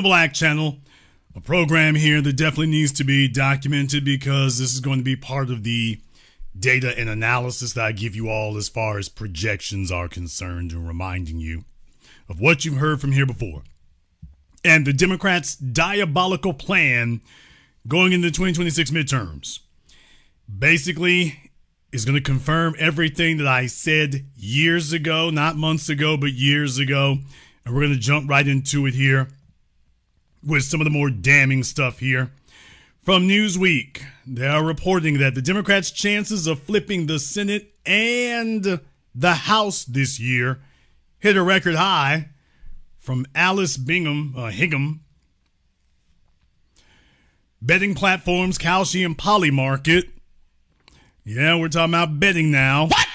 Black Channel, a program here that definitely needs to be documented because this is going to be part of the data and analysis that I give you all as far as projections are concerned and reminding you of what you've heard from here before. And the Democrats' diabolical plan going into the 2026 midterms basically is going to confirm everything that I said years ago, not months ago, but years ago. And we're going to jump right into it here with some of the more damning stuff here. From Newsweek, they are reporting that the Democrats' chances of flipping the Senate and the House this year hit a record high. From Alice Higham. Betting platforms Kalshi and Polymarket. Yeah, we're talking about betting now. What?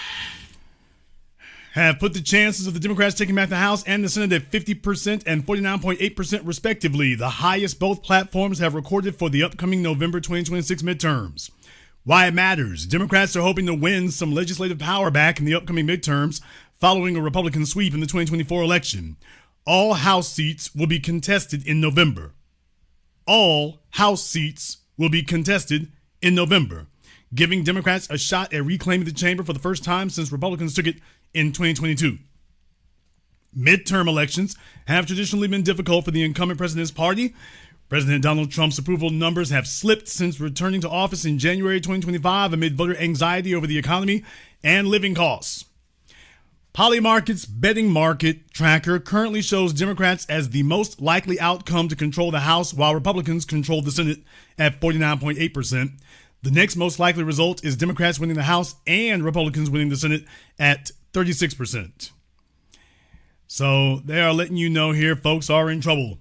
Have put the chances of the Democrats taking back the House and the Senate at 50% and 49.8% respectively, the highest both platforms have recorded for the upcoming November 2026 midterms. Why it matters. Democrats are hoping to win some legislative power back in the upcoming midterms following a Republican sweep in the 2024 election. All House seats will be contested in November. All House seats will be contested in November, giving Democrats a shot at reclaiming the chamber for the first time since Republicans took it in 2022. Midterm elections have traditionally been difficult for the incumbent president's party. President Donald Trump's approval numbers have slipped since returning to office in January 2025 amid voter anxiety over the economy and living costs. Polymarket's betting market tracker currently shows Democrats as the most likely outcome to control the House, while Republicans control the Senate at 49.8%. The next most likely result is Democrats winning the House and Republicans winning the Senate at 36%. So they are letting you know here folks are in trouble.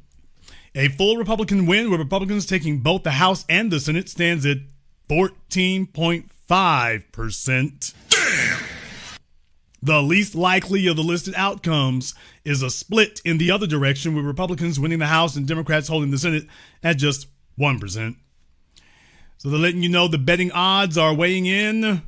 A full Republican win with Republicans taking both the House and the Senate stands at 14.5%. Damn! The least likely of the listed outcomes is a split in the other direction, with Republicans winning the House and Democrats holding the Senate at just 1%. So they're letting you know the betting odds are weighing in.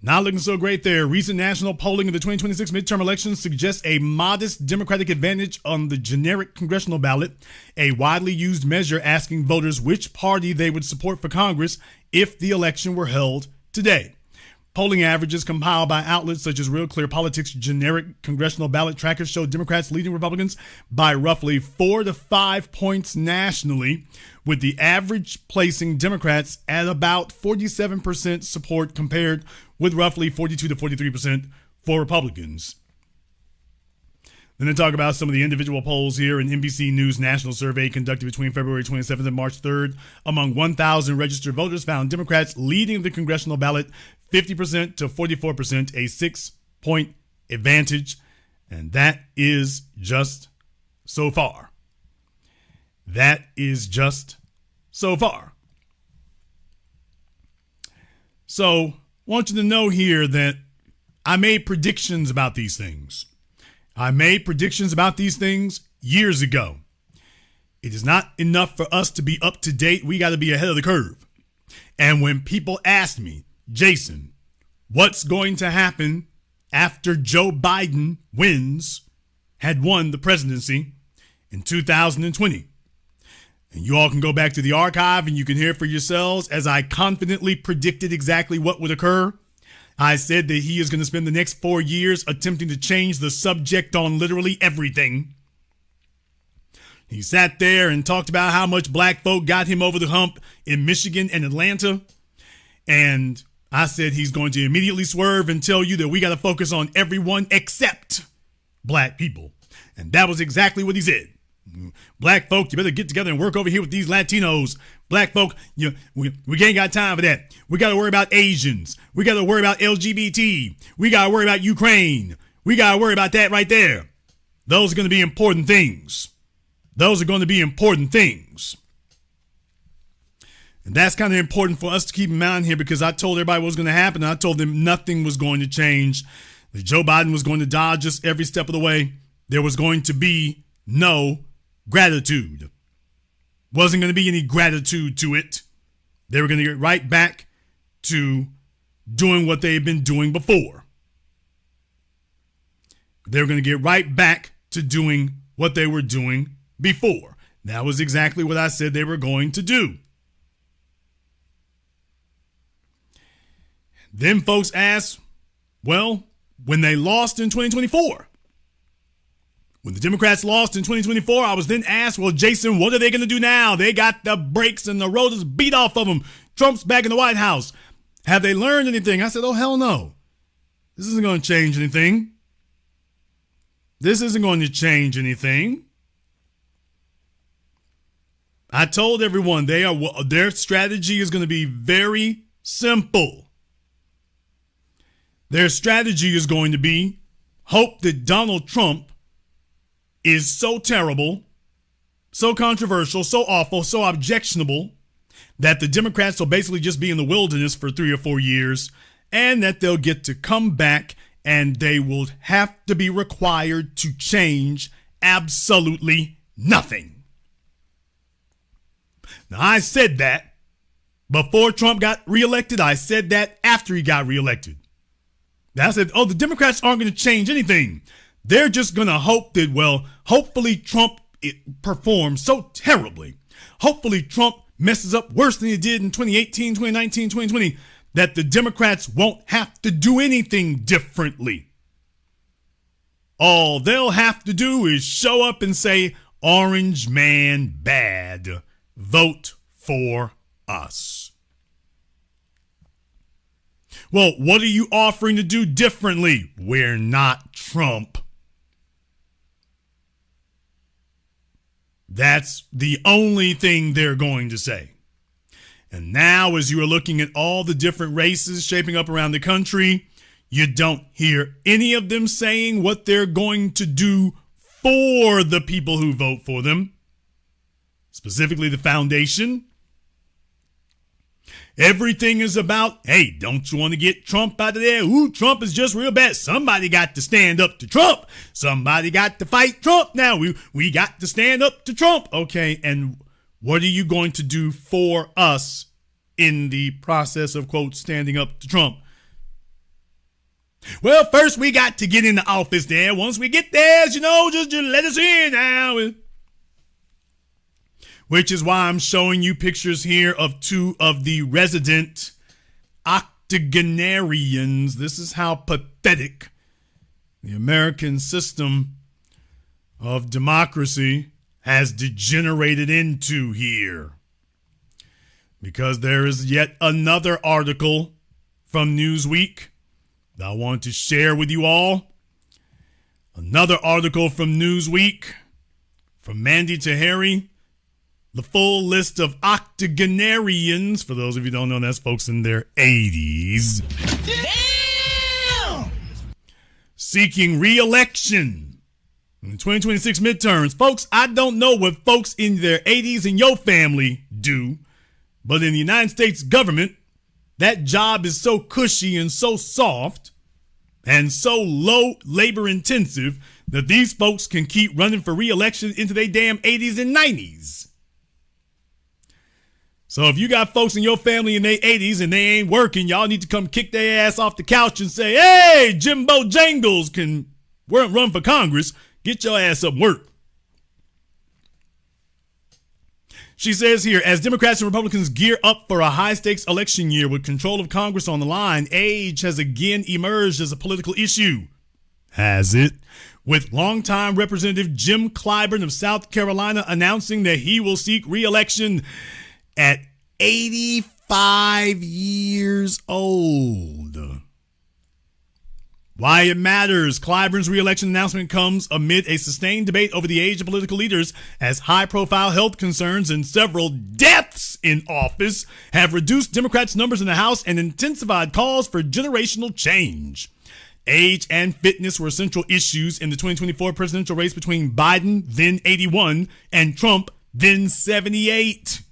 Not looking so great there. Recent national polling of the 2026 midterm elections suggests a modest Democratic advantage on the generic congressional ballot, a widely used measure asking voters which party they would support for Congress if the election were held today. Polling averages compiled by outlets such as Real Clear Politics generic congressional ballot trackers show Democrats leading Republicans by roughly 4 to 5 points nationally, with the average placing Democrats at about 47% support compared with roughly 42 to 43% for Republicans. Then they talk about some of the individual polls here. An NBC News national survey conducted between February 27th and March 3rd among 1,000 registered voters found Democrats leading the congressional ballot 50% to 44%, a 6-point advantage. And that is just so far. That is just so far. So I want you to know here that I made predictions about these things. I made predictions about these things years ago. It is not enough for us to be up to date. We got to be ahead of the curve. And when people ask me, Jason, what's going to happen after Joe Biden had won the presidency in 2020? And you all can go back to the archive and you can hear for yourselves as I confidently predicted exactly what would occur. I said that he is going to spend the next 4 years attempting to change the subject on literally everything. He sat there and talked about how much black folk got him over the hump in Michigan and Atlanta. And I said he's going to immediately swerve and tell you that we got to focus on everyone except black people. And that was exactly what he said. Black folk, you better get together and work over here with these Latinos. Black folk, we ain't got time for that. We got to worry about Asians. We got to worry about LGBT. We got to worry about Ukraine. We got to worry about that right there. Those are going to be important things. Those are going to be important things. And that's kind of important for us to keep in mind here, because I told everybody what was going to happen. And I told them nothing was going to change. That Joe Biden was going to die just every step of the way. There was going to be no gratitude. Wasn't going to be any gratitude to it. They were going to get right back to doing what they had been doing before. They were going to get right back to doing what they were doing before. That was exactly what I said they were going to do. Then folks asked, well, when they lost in 2024, when the Democrats lost in 2024, I was then asked, well, Jason, what are they going to do now? They got the brakes and the road is beat off of them. Trump's back in the White House. Have they learned anything? I said, oh, hell no. This isn't going to change anything. This isn't going to change anything. I told everyone their strategy is going to be very simple. Their strategy is going to be hope that Donald Trump is so terrible, so controversial, so awful, so objectionable that the Democrats will basically just be in the wilderness for 3 or 4 years, and that they'll get to come back and they will have to be required to change absolutely nothing. Now, I said that before Trump got reelected. I said that after he got reelected. I said, oh, the Democrats aren't going to change anything. They're just going to hope that, well, hopefully Trump performs so terribly. Hopefully Trump messes up worse than he did in 2018, 2019, 2020, that the Democrats won't have to do anything differently. All they'll have to do is show up and say, Orange man bad. Vote for us. Well, what are you offering to do differently? We're not Trump. That's the only thing they're going to say. And now, as you are looking at all the different races shaping up around the country, you don't hear any of them saying what they're going to do for the people who vote for them, specifically the foundation. Everything is about, hey, don't you want to get Trump out of there? Ooh, Trump is just real bad. Somebody got to stand up to Trump. Somebody got to fight Trump now. We got to stand up to Trump. Okay, and what are you going to do for us in the process of, quote, standing up to Trump? Well, first we got to get in the office there. Once we get there, just let us in now. Which is why I'm showing you pictures here of 2 of the resident octogenarians. This is how pathetic the American system of democracy has degenerated into here. Because there is yet another article from Newsweek that I want to share with you all. Another article from Newsweek from Mandy Tahiri. The full list of octogenarians, for those of you who don't know, that's folks in their 80s. Damn! Seeking re-election in the 2026 midterms. Folks, I don't know what folks in their 80s in your family do, but in the United States government, that job is so cushy and so soft and so low labor intensive that these folks can keep running for re-election into their damn 80s and 90s. So if you got folks in your family in their 80s and they ain't working, y'all need to come kick their ass off the couch and say, hey, Jimbo Jangles can run for Congress. Get your ass up and work. She says here, as Democrats and Republicans gear up for a high-stakes election year with control of Congress on the line, age has again emerged as a political issue. Has it? With longtime Representative Jim Clyburn of South Carolina announcing that he will seek re-election at 85 years old. Why it matters. Clyburn's re-election announcement comes amid a sustained debate over the age of political leaders as high-profile health concerns and several deaths in office have reduced Democrats' numbers in the House and intensified calls for generational change. Age and fitness were central issues in the 2024 presidential race between Biden, then 81, and Trump, then 78.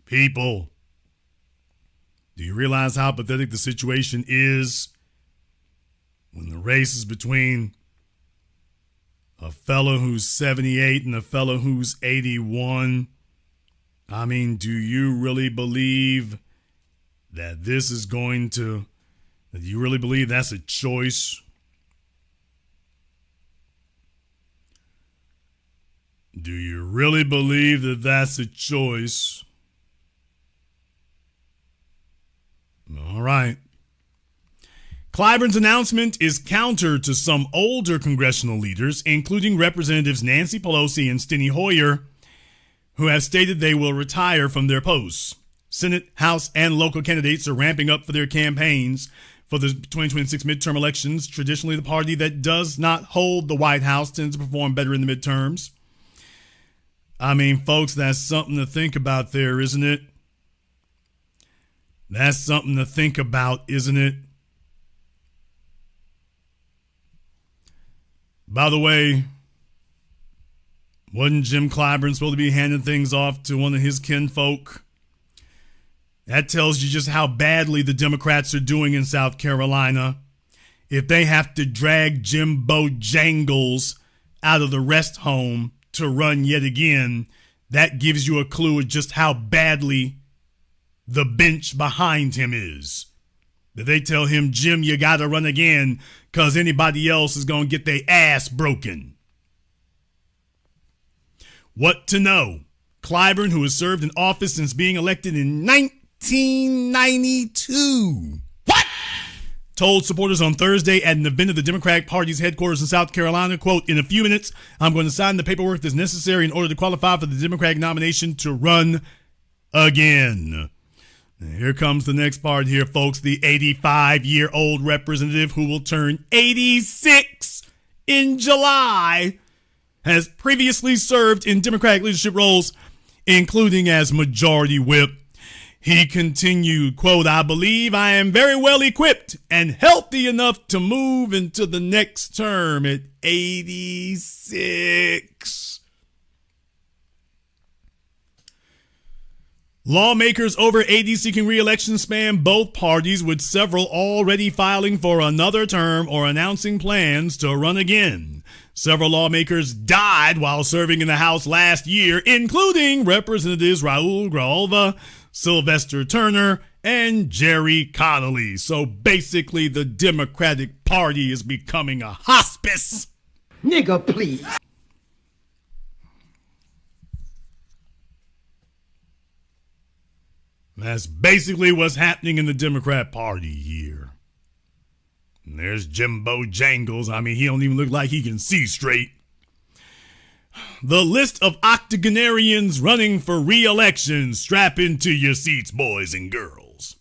People, do you realize how pathetic the situation is when the race is between a fellow who's 78 and a fellow who's 81? I mean, do you really believe that that you really believe that's a choice? Do you really believe that that's a choice? All right. Clyburn's announcement is counter to some older congressional leaders, including Representatives Nancy Pelosi and Steny Hoyer, who have stated they will retire from their posts. Senate, House, and local candidates are ramping up for their campaigns for the 2026 midterm elections. Traditionally, the party that does not hold the White House tends to perform better in the midterms. I mean, folks, that's something to think about there, isn't it? That's something to think about, isn't it? By the way, wasn't Jim Clyburn supposed to be handing things off to one of his kinfolk? That tells you just how badly the Democrats are doing in South Carolina. If they have to drag Jim Bojangles out of the rest home to run yet again, that gives you a clue of just how badly the bench behind him is. That they tell him, Jim, you got to run again because anybody else is going to get their ass broken. What to know? Clyburn, who has served in office since being elected in 1992, told supporters on Thursday at an event at the Democratic Party's headquarters in South Carolina, quote, in a few minutes, I'm going to sign the paperwork that's necessary in order to qualify for the Democratic nomination to run again. Now, here comes the next part here, folks. The 85-year-old representative who will turn 86 in July has previously served in Democratic leadership roles, including as majority whip. He continued, quote, I believe I am very well equipped and healthy enough to move into the next term at 86. Lawmakers over 80 seeking re-election span both parties, with several already filing for another term or announcing plans to run again. Several lawmakers died while serving in the House last year, including Representatives Raul Grijalva, Sylvester Turner, and Jerry Connolly. So basically, the Democratic Party is becoming a hospice. Nigga, please. That's basically what's happening in the Democrat Party here. And there's Jim Bojangles. I mean, he don't even look like he can see straight. The list of octogenarians running for re-election. Strap into your seats, boys and girls.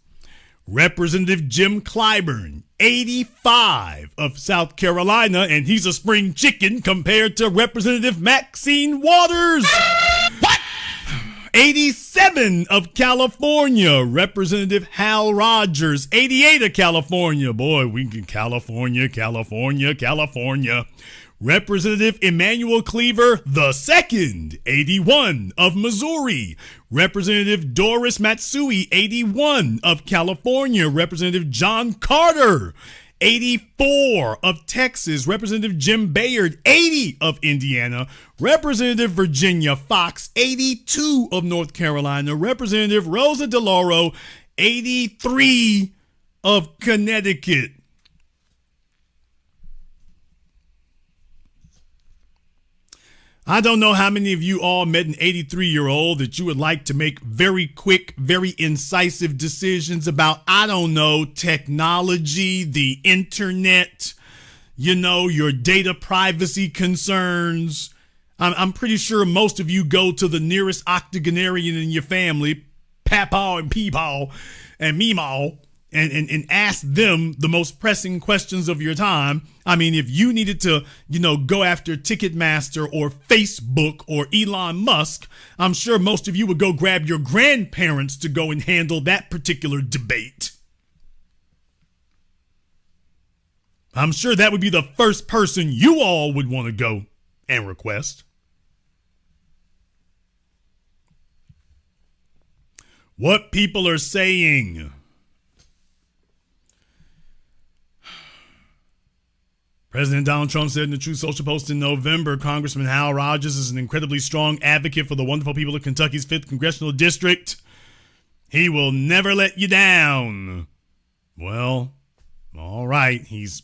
Representative Jim Clyburn, 85, of South Carolina, and he's a spring chicken compared to Representative Maxine Waters. What? 87 of California, Representative Hal Rogers. 88 of California. Boy, we can California. Representative Emmanuel Cleaver II, 81, of Missouri. Representative Doris Matsui, 81, of California. Representative John Carter, 84, of Texas. Representative Jim Bayard, 80, of Indiana. Representative Virginia Fox, 82, of North Carolina. Representative Rosa DeLauro, 83, of Connecticut. I don't know how many of you all met an 83-year-old that you would like to make very quick, very incisive decisions about, I don't know, technology, the internet, you know, your data privacy concerns. I'm pretty sure most of you go to the nearest octogenarian in your family, Papaw and Peepaw and Meemaw, and ask them the most pressing questions of your time. I mean, if you needed to, go after Ticketmaster or Facebook or Elon Musk, I'm sure most of you would go grab your grandparents to go and handle that particular debate. I'm sure that would be the first person you all would want to go and request. What people are saying. President Donald Trump said in the Truth Social post in November, Congressman Hal Rogers is an incredibly strong advocate for the wonderful people of Kentucky's 5th Congressional District. He will never let you down. Well, all right. He's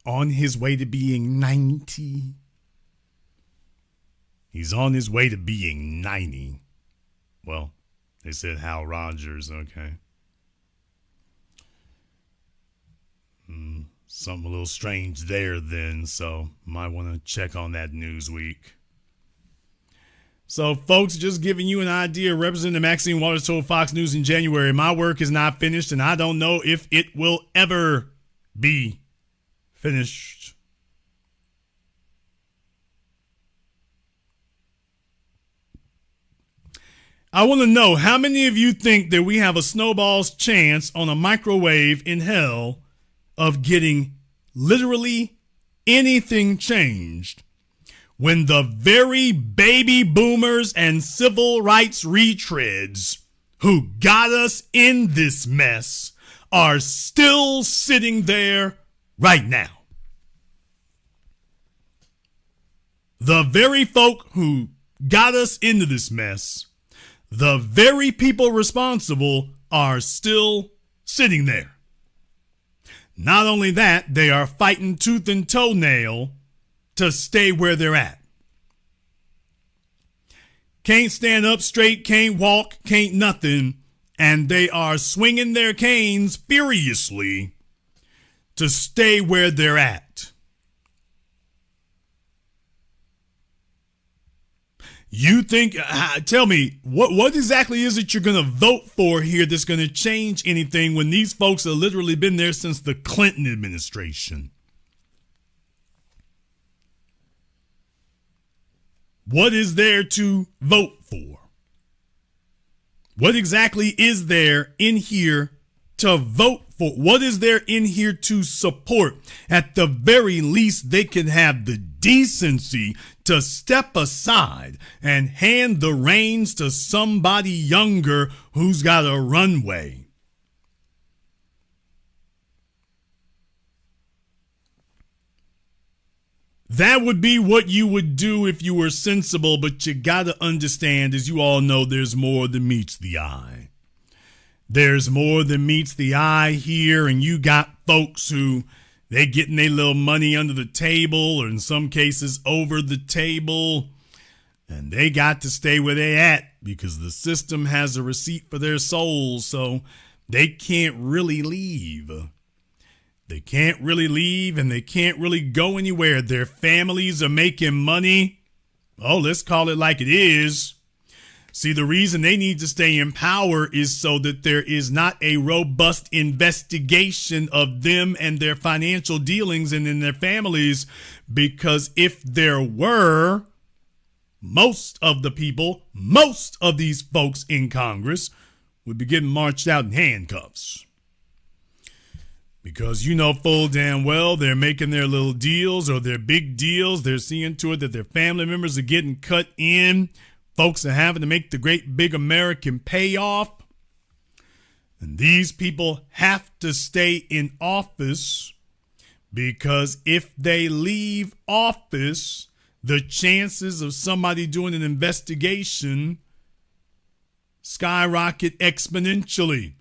on his way to being 90. He's on his way to being 90. Well, they said Hal Rogers, okay. Something a little strange there then, so might want to check on that Newsweek. So, folks, just giving you an idea, Representative Maxine Waters told Fox News in January, my work is not finished, and I don't know if it will ever be finished. I want to know, how many of you think that we have a snowball's chance on a microwave in hell of getting literally anything changed when the very baby boomers and civil rights retreads who got us in this mess are still sitting there right now? The very folk who got us into this mess, the very people responsible, are still sitting there. Not only that, they are fighting tooth and toenail to stay where they're at. Can't stand up straight, can't walk, can't nothing, and they are swinging their canes furiously to stay where they're at. You think, tell me, what exactly is it you're going to vote for here that's going to change anything when these folks have literally been there since the Clinton administration? What is there to vote for? What exactly is there in here to vote for? What is there in here to support? At the very least, they can have the decency to step aside and hand the reins to somebody younger who's got a runway. That would be what you would do if you were sensible, but you gotta understand, as you all know, there's more than meets the eye. There's more than meets the eye here, and you got folks who they getting their little money under the table, or in some cases over the table, and they got to stay where they at because the system has a receipt for their souls, so they can't really leave. They can't really leave, and they can't really go anywhere. Their families are making money. Oh, let's call it like it is. See, the reason they need to stay in power is so that there is not a robust investigation of them and their financial dealings and in their families, because if there were, most of the people, most of these folks in Congress would be getting marched out in handcuffs. Because you know full damn well they're making their little deals or their big deals. They're seeing to it that their family members are getting cut in. Folks are having to make the great big American payoff. And these people have to stay in office because if they leave office, the chances of somebody doing an investigation skyrocket exponentially.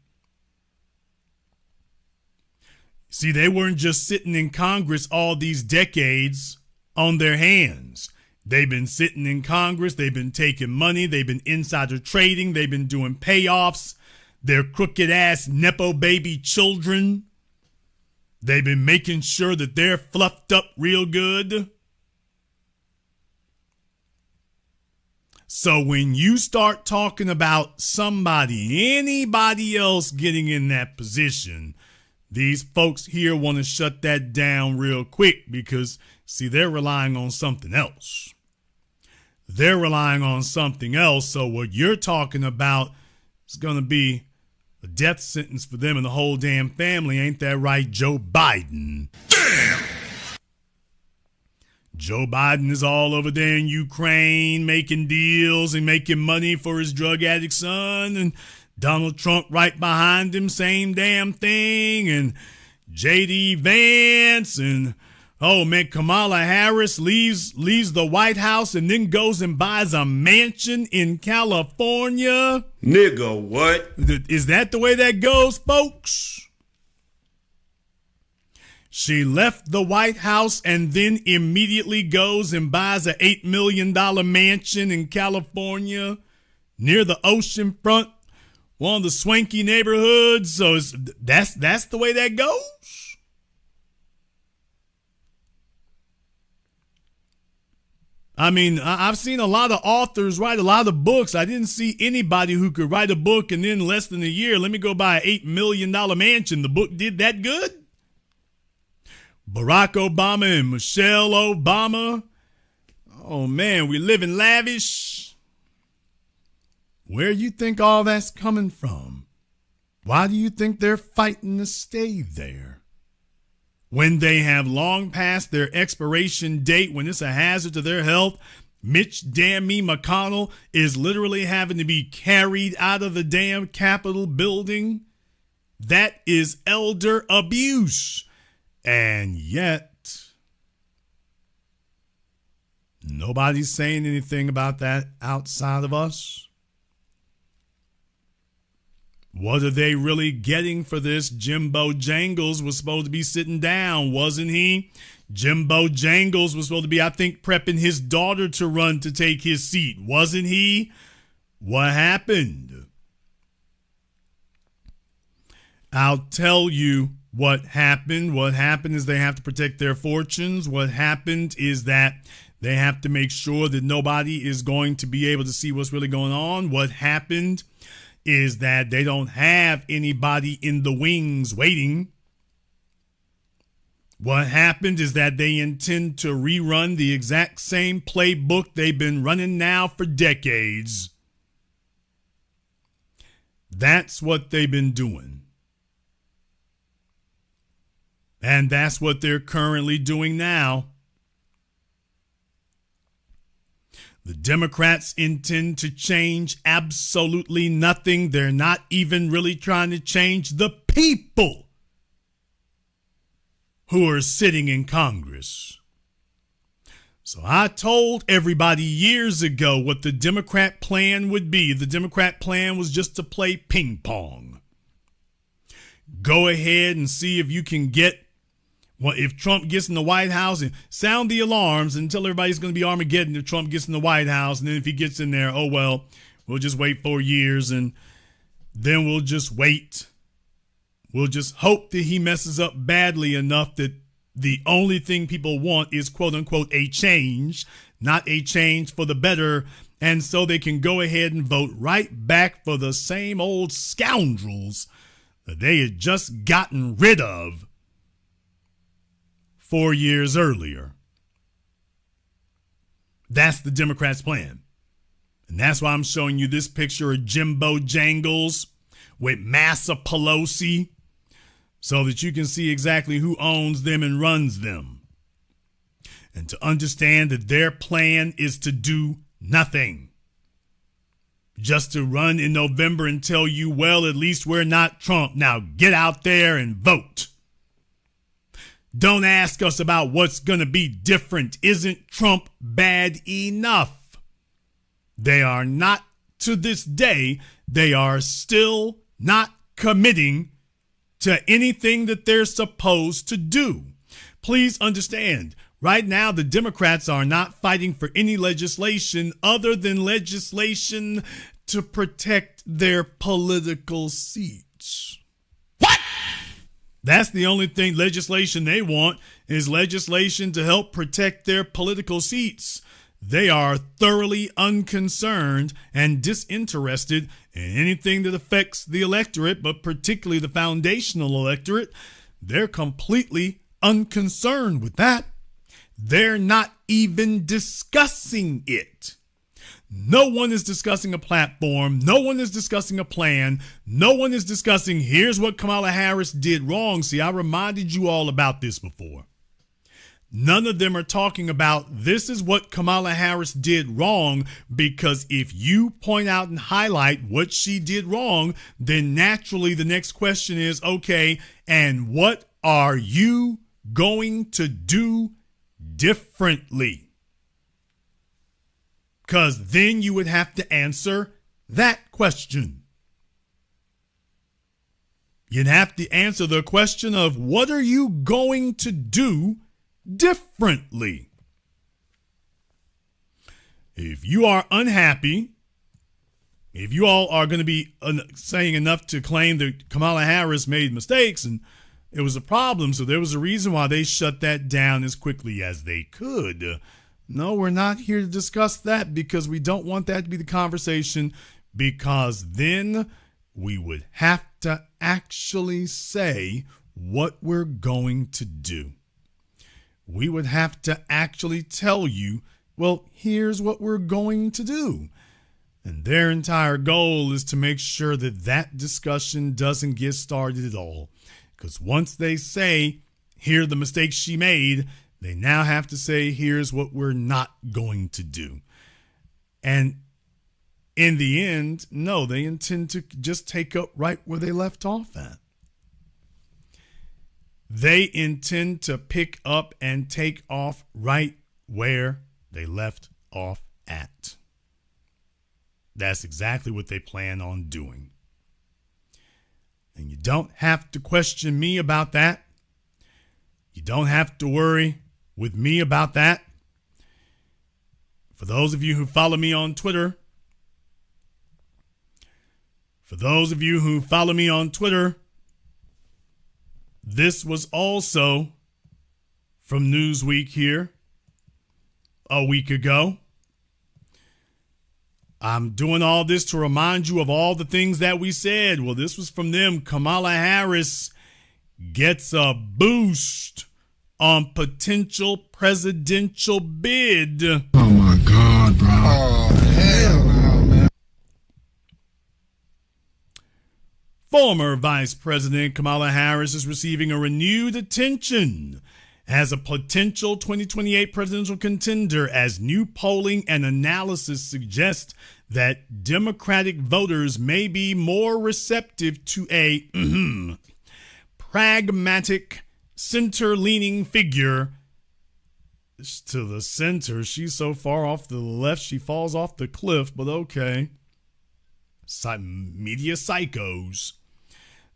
See, they weren't just sitting in Congress all these decades on their hands. They've been sitting in Congress. They've been taking money. They've been insider trading. They've been doing payoffs. They're crooked ass Nepo baby children. They've been making sure that they're fluffed up real good. So when you start talking about somebody, anybody else getting in that position, these folks here want to shut that down real quick because, see, they're relying on something else. They're relying on something else. So what you're talking about is going to be a death sentence for them and the whole damn family. Ain't that right, Joe Biden? Damn! Joe Biden is all over there in Ukraine making deals and making money for his drug addict son, and Donald Trump right behind him, same damn thing, and J.D. Vance, and oh man, Kamala Harris leaves the White House and then goes and buys a mansion in California. Nigga, what? Is that the way that goes, folks? She left the White House and then immediately goes and buys an $8 million mansion in California near the ocean front, one of the swanky neighborhoods. So that's the way that goes. I mean, I've seen a lot of authors write a lot of books. I didn't see anybody who could write a book and then less than a year, let me go buy an $8 million mansion. The book did that good? Barack Obama and Michelle Obama. Oh, man, we live in lavish. Where you think all that's coming from? Why do you think they're fighting to stay there? When they have long passed their expiration date, when it's a hazard to their health, Mitch damn me McConnell is literally having to be carried out of the damn Capitol building. That is elder abuse. And yet, nobody's saying anything about that outside of us. What are they really getting for this? Jimbo Jangles was supposed to be sitting down, wasn't he? Jimbo Jangles was supposed to be, I think, prepping his daughter to run to take his seat, wasn't he? What happened? I'll tell you what happened. What happened is they have to protect their fortunes. What happened is that they have to make sure that nobody is going to be able to see what's really going on. What happened is that they don't have anybody in the wings waiting. What happened is that they intend to rerun the exact same playbook they've been running now for decades. That's what they've been doing. And that's what they're currently doing now. The Democrats intend to change absolutely nothing. They're not even really trying to change the people who are sitting in Congress. So I told everybody years ago what the Democrat plan would be. The Democrat plan was just to play ping pong. Go ahead and see if you can get, well, if Trump gets in the White House, and sound the alarms and tell everybody it's going to be Armageddon if Trump gets in the White House. And then if he gets in there, oh, well, we'll just wait 4 years and then we'll just wait. We'll just hope that he messes up badly enough that the only thing people want is, quote unquote, a change, not a change for the better. And so they can go ahead and vote right back for the same old scoundrels that they had just gotten rid of 4 years earlier. That's the Democrats' plan. And that's why I'm showing you this picture of Jimbo Jangles with Massa Pelosi, so that you can see exactly who owns them and runs them. And to understand that their plan is to do nothing. Just to run in November and tell you, well, at least we're not Trump. Now get out there and vote. Don't ask us about what's going to be different. Isn't Trump bad enough? They are not, to this day, they are still not committing to anything that they're supposed to do. Please understand, right now the Democrats are not fighting for any legislation other than legislation to protect their political seats. What? That's the only thing legislation they want is legislation to help protect their political seats. They are thoroughly unconcerned and disinterested in anything that affects the electorate, but particularly the foundational electorate. They're completely unconcerned with that. They're not even discussing it. No one is discussing a platform. No one is discussing a plan. No one is discussing, here's what Kamala Harris did wrong. See, I reminded you all about this before. None of them are talking about this is what Kamala Harris did wrong, because if you point out and highlight what she did wrong, then naturally the next question is, okay, and what are you going to do differently? Because then you would have to answer that question. You'd have to answer the question of what are you going to do differently? If you are unhappy, if you all are going to be saying enough to claim that Kamala Harris made mistakes and it was a problem, so there was a reason why they shut that down as quickly as they could. No, we're not here to discuss that because we don't want that to be the conversation, because then we would have to actually say what we're going to do. We would have to actually tell you, well, here's what we're going to do. And their entire goal is to make sure that that discussion doesn't get started at all. Because once they say, here are the mistakes she made, they now have to say, here's what we're not going to do. And in the end, no, they intend to just take up right where they left off at. They intend to pick up and take off right where they left off at. That's exactly what they plan on doing. And you don't have to question me about that. You don't have to worry with me about that. For those of you who follow me on Twitter, this was also from Newsweek here a week ago. I'm doing all this to remind you of all the things that we said. Well, this was from them. Kamala Harris gets a boost on potential presidential bid. Oh my God, bro. Oh, hell no, man. Former Vice President Kamala Harris is receiving a renewed attention as a potential 2028 presidential contender, as new polling and analysis suggest that Democratic voters may be more receptive to a pragmatic, center-leaning figure. To the center, she's so far off to the left she falls off the cliff, but okay. Media psychos.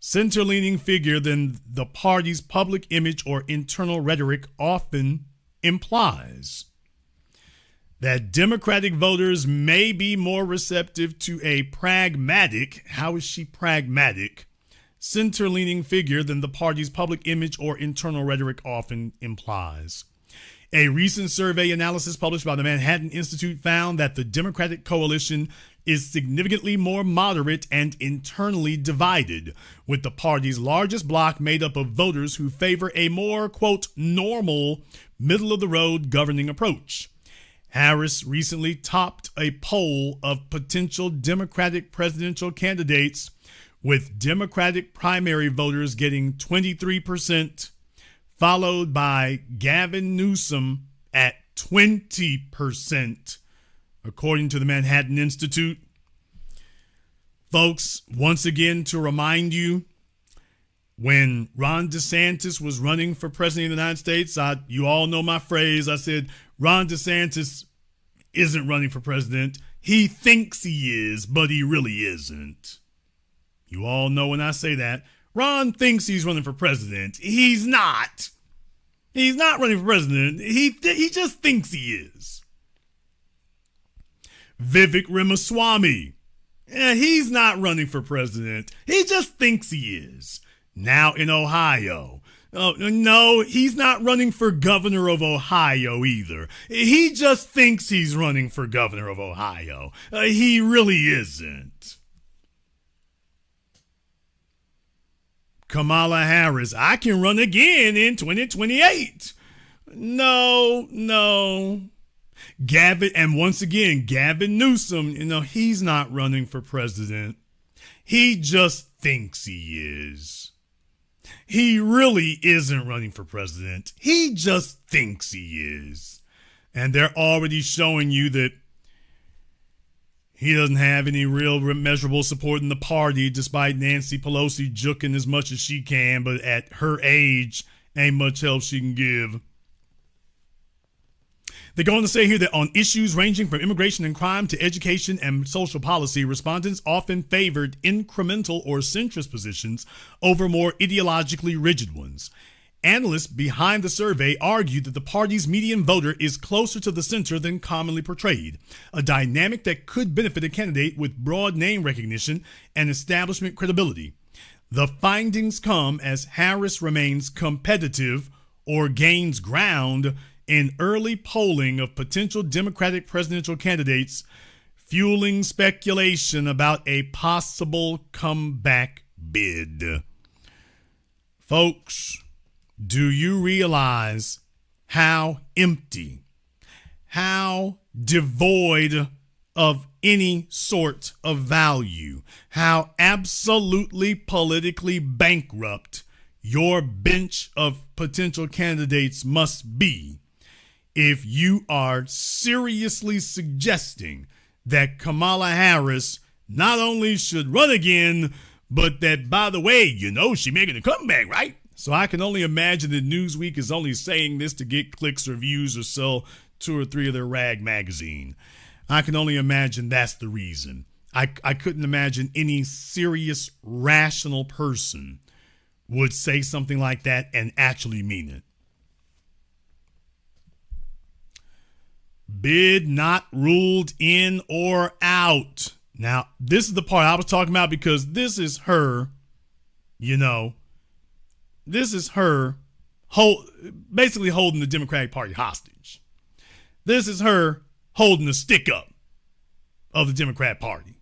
Center-leaning figure than the party's public image or internal rhetoric often implies. That Democratic voters may be more receptive to a pragmatic, how is she pragmatic, center-leaning figure than the party's public image or internal rhetoric often implies. A recent survey analysis published by the Manhattan Institute found that the Democratic coalition is significantly more moderate and internally divided, with the party's largest bloc made up of voters who favor a more, quote, normal, middle-of-the-road governing approach. Harris recently topped a poll of potential Democratic presidential candidates, with Democratic primary voters getting 23%, followed by Gavin Newsom at 20%, according to the Manhattan Institute. Folks, once again, to remind you, when Ron DeSantis was running for president of the United States, you all know my phrase. I said, Ron DeSantis isn't running for president. He thinks he is, but he really isn't. You all know when I say that. Ron thinks he's running for president. He's not. He's not running for president. He just thinks he is. Vivek Ramaswamy. He's not running for president. He just thinks he is. Now in Ohio. Oh, no, he's not running for governor of Ohio either. He just thinks he's running for governor of Ohio. He really isn't. Kamala Harris, I can run again in 2028. No. Gavin, and once again, Gavin Newsom, he's not running for president. He just thinks he is. He really isn't running for president. He just thinks he is. And they're already showing you that he doesn't have any real measurable support in the party, despite Nancy Pelosi juking as much as she can, but at her age, ain't much help she can give. They go on to say here that on issues ranging from immigration and crime to education and social policy, respondents often favored incremental or centrist positions over more ideologically rigid ones. Analysts behind the survey argued that the party's median voter is closer to the center than commonly portrayed, a dynamic that could benefit a candidate with broad name recognition and establishment credibility. The findings come as Harris remains competitive or gains ground in early polling of potential Democratic presidential candidates, fueling speculation about a possible comeback bid. Folks, do you realize how empty, how devoid of any sort of value, how absolutely politically bankrupt your bench of potential candidates must be if you are seriously suggesting that Kamala Harris not only should run again, but that, by the way, she's making a comeback, right? So I can only imagine that Newsweek is only saying this to get clicks or views or sell 2 or 3 of their rag magazine. I can only imagine that's the reason. I couldn't imagine any serious, rational person would say something like that and actually mean it. Bid not ruled in or out. Now, this is the part I was talking about because this is her, this is her basically holding the Democratic Party hostage. This is her holding the stick up of the Democrat Party.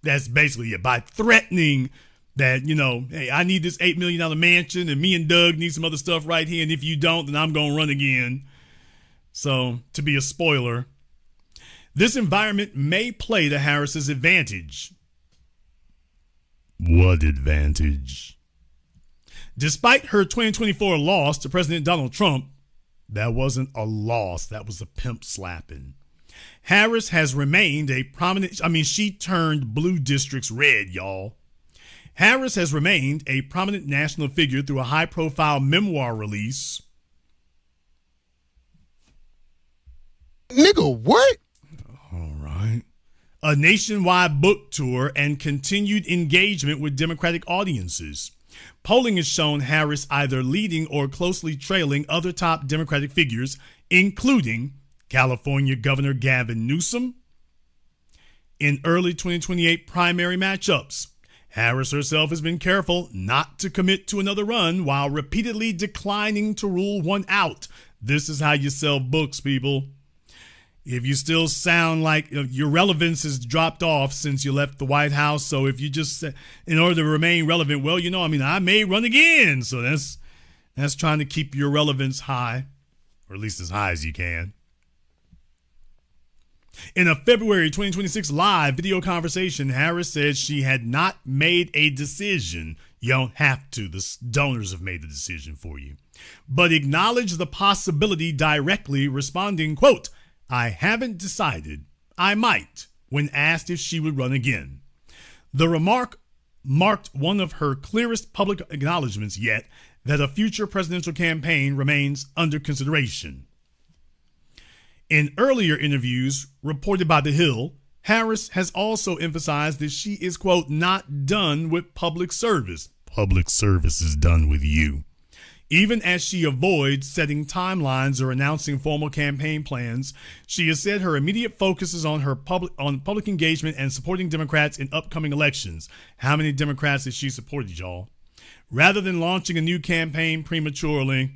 That's basically it. By threatening that, hey, I need this $8 million mansion and me and Doug need some other stuff right here. And if you don't, then I'm going to run again. So, to be a spoiler, this environment may play to Harris's advantage. What advantage? Despite her 2024 loss to President Donald Trump, that wasn't a loss. That was a pimp slapping. Harris has remained a prominent, she turned blue districts red, y'all. Harris has remained a prominent national figure through a high-profile memoir release. Nigga, what? All right. A nationwide book tour and continued engagement with Democratic audiences. Polling has shown Harris either leading or closely trailing other top Democratic figures, including California Governor Gavin Newsom. In early 2028 primary matchups, Harris herself has been careful not to commit to another run while repeatedly declining to rule one out. This is how you sell books, people. If you still sound like your relevance has dropped off since you left the White House, so if you just, in order to remain relevant, well, I may run again. So that's trying to keep your relevance high, or at least as high as you can. In a February 2026 live video conversation, Harris said she had not made a decision. You don't have to. The donors have made the decision for you. But acknowledged the possibility directly, responding, quote, "I haven't decided. I might," when asked if she would run again. The remark marked one of her clearest public acknowledgments yet that a future presidential campaign remains under consideration. In earlier interviews reported by The Hill, Harris has also emphasized that she is, quote, "not done with public service." Public service is done with you. Even as she avoids setting timelines or announcing formal campaign plans, she has said her immediate focus is on public engagement and supporting Democrats in upcoming elections. How many Democrats has she supported, y'all? Rather than launching a new campaign prematurely.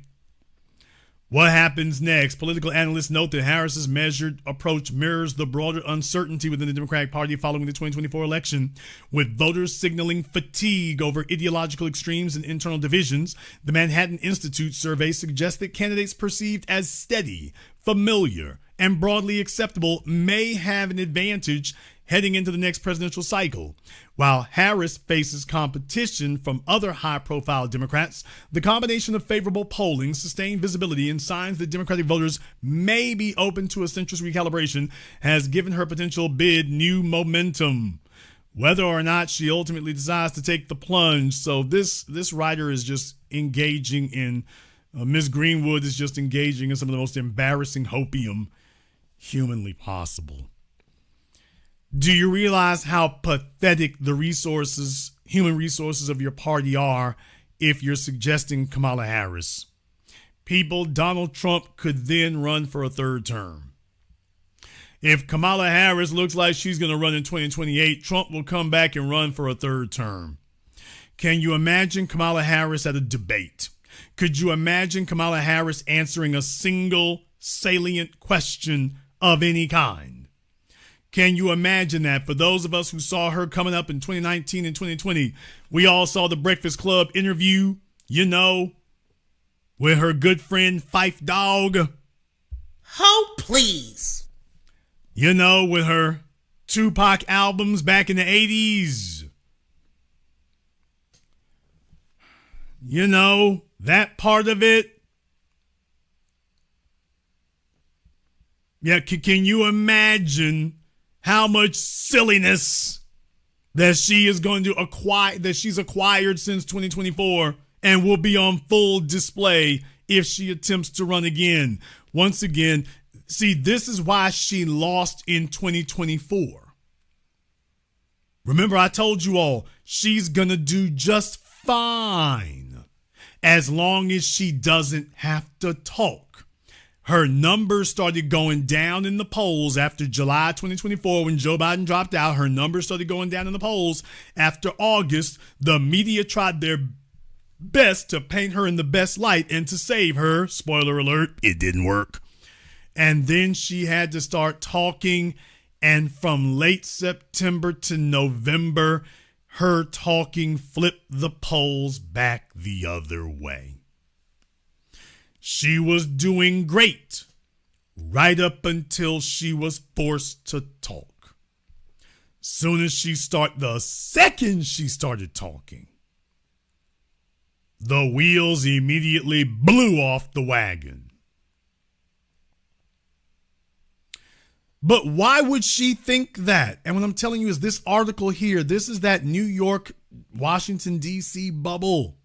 What happens next? Political analysts note that Harris's measured approach mirrors the broader uncertainty within the Democratic Party following the 2024 election, with voters signaling fatigue over ideological extremes and internal divisions. The Manhattan Institute survey suggests that candidates perceived as steady, familiar, and broadly acceptable may have an advantage heading into the next presidential cycle. While Harris faces competition from other high-profile Democrats, the combination of favorable polling, sustained visibility, and signs that Democratic voters may be open to a centrist recalibration has given her potential bid new momentum. Whether or not she ultimately decides to take the plunge, so this writer is just engaging in, Ms. Greenwood is just engaging in some of the most embarrassing hopium humanly possible. Do you realize how pathetic the human resources of your party are if you're suggesting Kamala Harris? People, Donald Trump could then run for a third term. If Kamala Harris looks like she's going to run in 2028, Trump will come back and run for a third term. Can you imagine Kamala Harris at a debate? Could you imagine Kamala Harris answering a single salient question of any kind? Can you imagine that? For those of us who saw her coming up in 2019 and 2020, we all saw the Breakfast Club interview, with her good friend Phife Dawg. Oh, please. With her Tupac albums back in the 80s. That part of it. Yeah, can you imagine how much silliness that she is going to acquire, that she's acquired since 2024 and will be on full display if she attempts to run again? Once again, see, this is why she lost in 2024. Remember, I told you all, she's going to do just fine as long as she doesn't have to talk. Her numbers started going down in the polls after July 2024 when Joe Biden dropped out. Her numbers started going down in the polls after August. The media tried their best to paint her in the best light and to save her. Spoiler alert, it didn't work. And then she had to start talking. And from late September to November, her talking flipped the polls back the other way. She was doing great right up until she was forced to talk. The second she started talking, the wheels immediately blew off the wagon. But why would she think that? And what I'm telling you is this article here, this is that New York, Washington, D.C. bubble.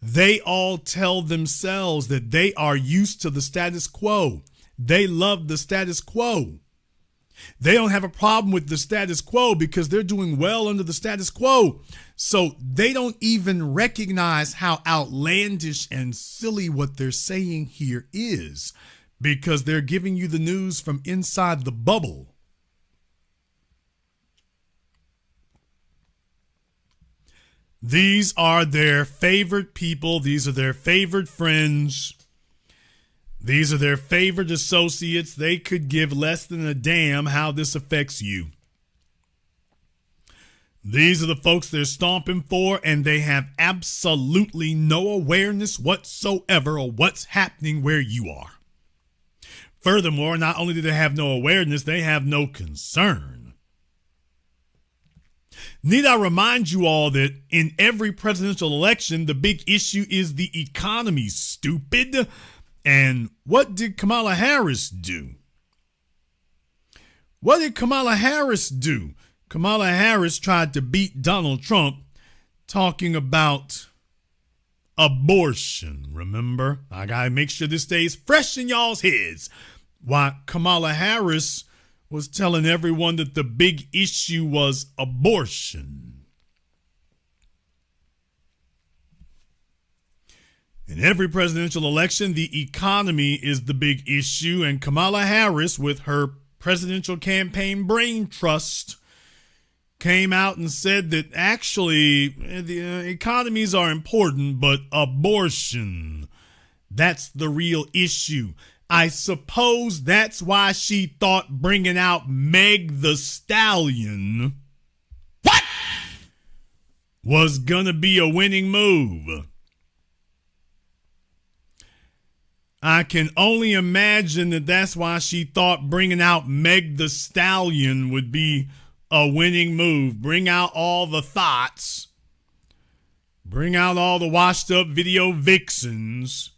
They all tell themselves that they are used to the status quo. They love the status quo. They don't have a problem with the status quo because they're doing well under the status quo. So they don't even recognize how outlandish and silly what they're saying here is, because they're giving you the news from inside the bubble. These are their favorite people. These are their favorite friends. These are their favorite associates. They could give less than a damn how this affects you. These are the folks they're stomping for, and they have absolutely no awareness whatsoever of what's happening where you are. Furthermore, not only do they have no awareness, they have no concern. Need I remind you all that in every presidential election, the big issue is the economy, stupid. And what did Kamala Harris do? What did Kamala Harris do? Kamala Harris tried to beat Donald Trump talking about abortion, remember? I gotta make sure this stays fresh in y'all's heads. Why, Kamala Harris was telling everyone that the big issue was abortion. In every presidential election, the economy is the big issue, and Kamala Harris, with her presidential campaign brain trust, came out and said that actually the economies are important, but abortion, that's the real issue. I suppose that's why she thought bringing out Meg the Stallion was gonna be a winning move. I can only imagine that that's why she thought bringing out Meg the Stallion would be a winning move. Bring out all the thoughts. Bring out all the washed up video vixens.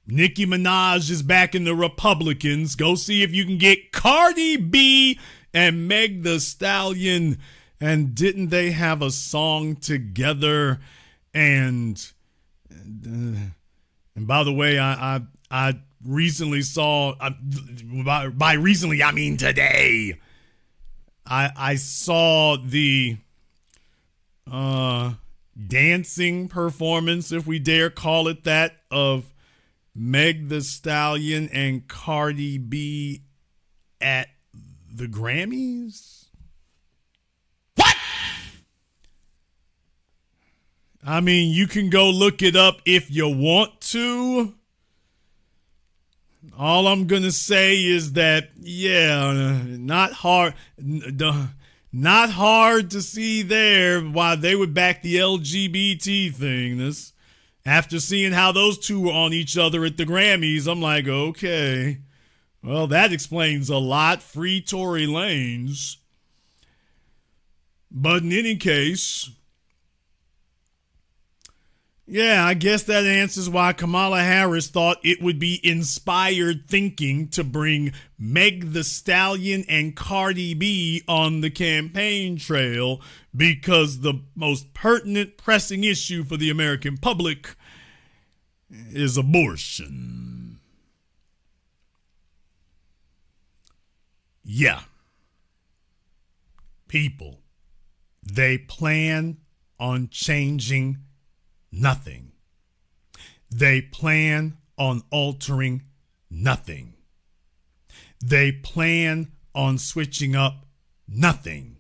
Nicki Minaj is back in the Republicans. Go see if you can get Cardi B and Meg the Stallion. And didn't they have a song together? And by the way, I recently saw, by recently, I mean today, I saw the dancing performance, if we dare call it that, of Meg the Stallion and Cardi B at the Grammys. What? I mean, you can go look it up if you want to. All I'm going to say is that, yeah, not hard to see there why they would back the LGBT thing. After seeing how those two were on each other at the Grammys, I'm like, okay, well, that explains a lot. Free Tory Lanez. But in any case, yeah, I guess that answers why Kamala Harris thought it would be inspired thinking to bring Meg the Stallion and Cardi B on the campaign trail, because the most pertinent, pressing issue for the American public is abortion. Yeah. People, they plan on changing nothing. They plan on altering nothing. They plan on switching up nothing.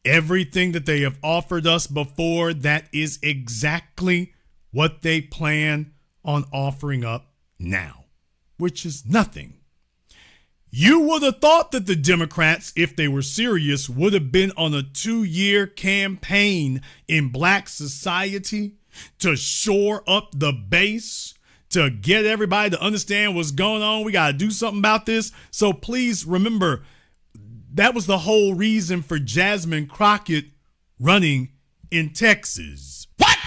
Everything that they have offered us before, that is exactly what they plan on offering up now, which is nothing. You would have thought that the Democrats, if they were serious, would have been on a 2-year campaign in black society to shore up the base, to get everybody to understand what's going on. We got to do something about this. So please remember, that was the whole reason for Jasmine Crockett running in Texas. What?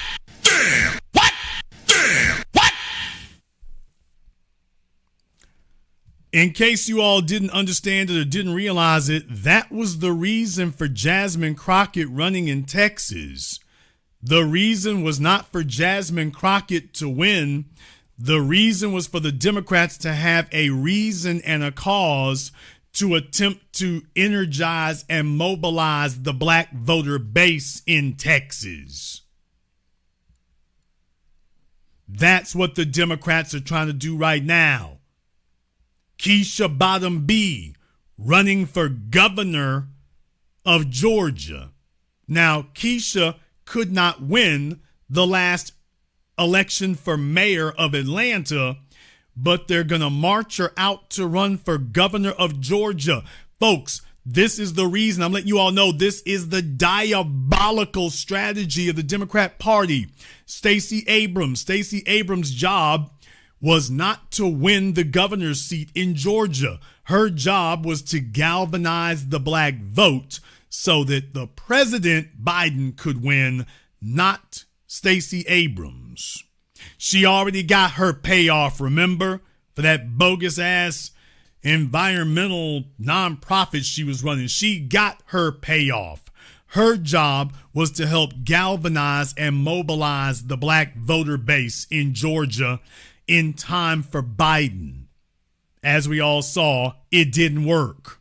Damn! What? Damn! What? In case you all didn't understand it or didn't realize it, that was the reason for Jasmine Crockett running in Texas. The reason was not for Jasmine Crockett to win. The reason was for the Democrats to have a reason and a cause to attempt to energize and mobilize the black voter base in Texas. That's what the Democrats are trying to do right now. Keisha Bottom B running for governor of Georgia. Now, Keisha could not win the last election for mayor of Atlanta, but they're going to march her out to run for governor of Georgia. Folks, this is the reason. I'm letting you all know this is the diabolical strategy of the Democrat Party. Stacey Abrams' job was not to win the governor's seat in Georgia. Her job was to galvanize the black vote so that the president, Biden, could win, not Stacey Abrams. She already got her payoff, remember, for that bogus ass environmental nonprofit she was running. She got her payoff. Her job was to help galvanize and mobilize the black voter base in Georgia in time for Biden. As we all saw, it didn't work.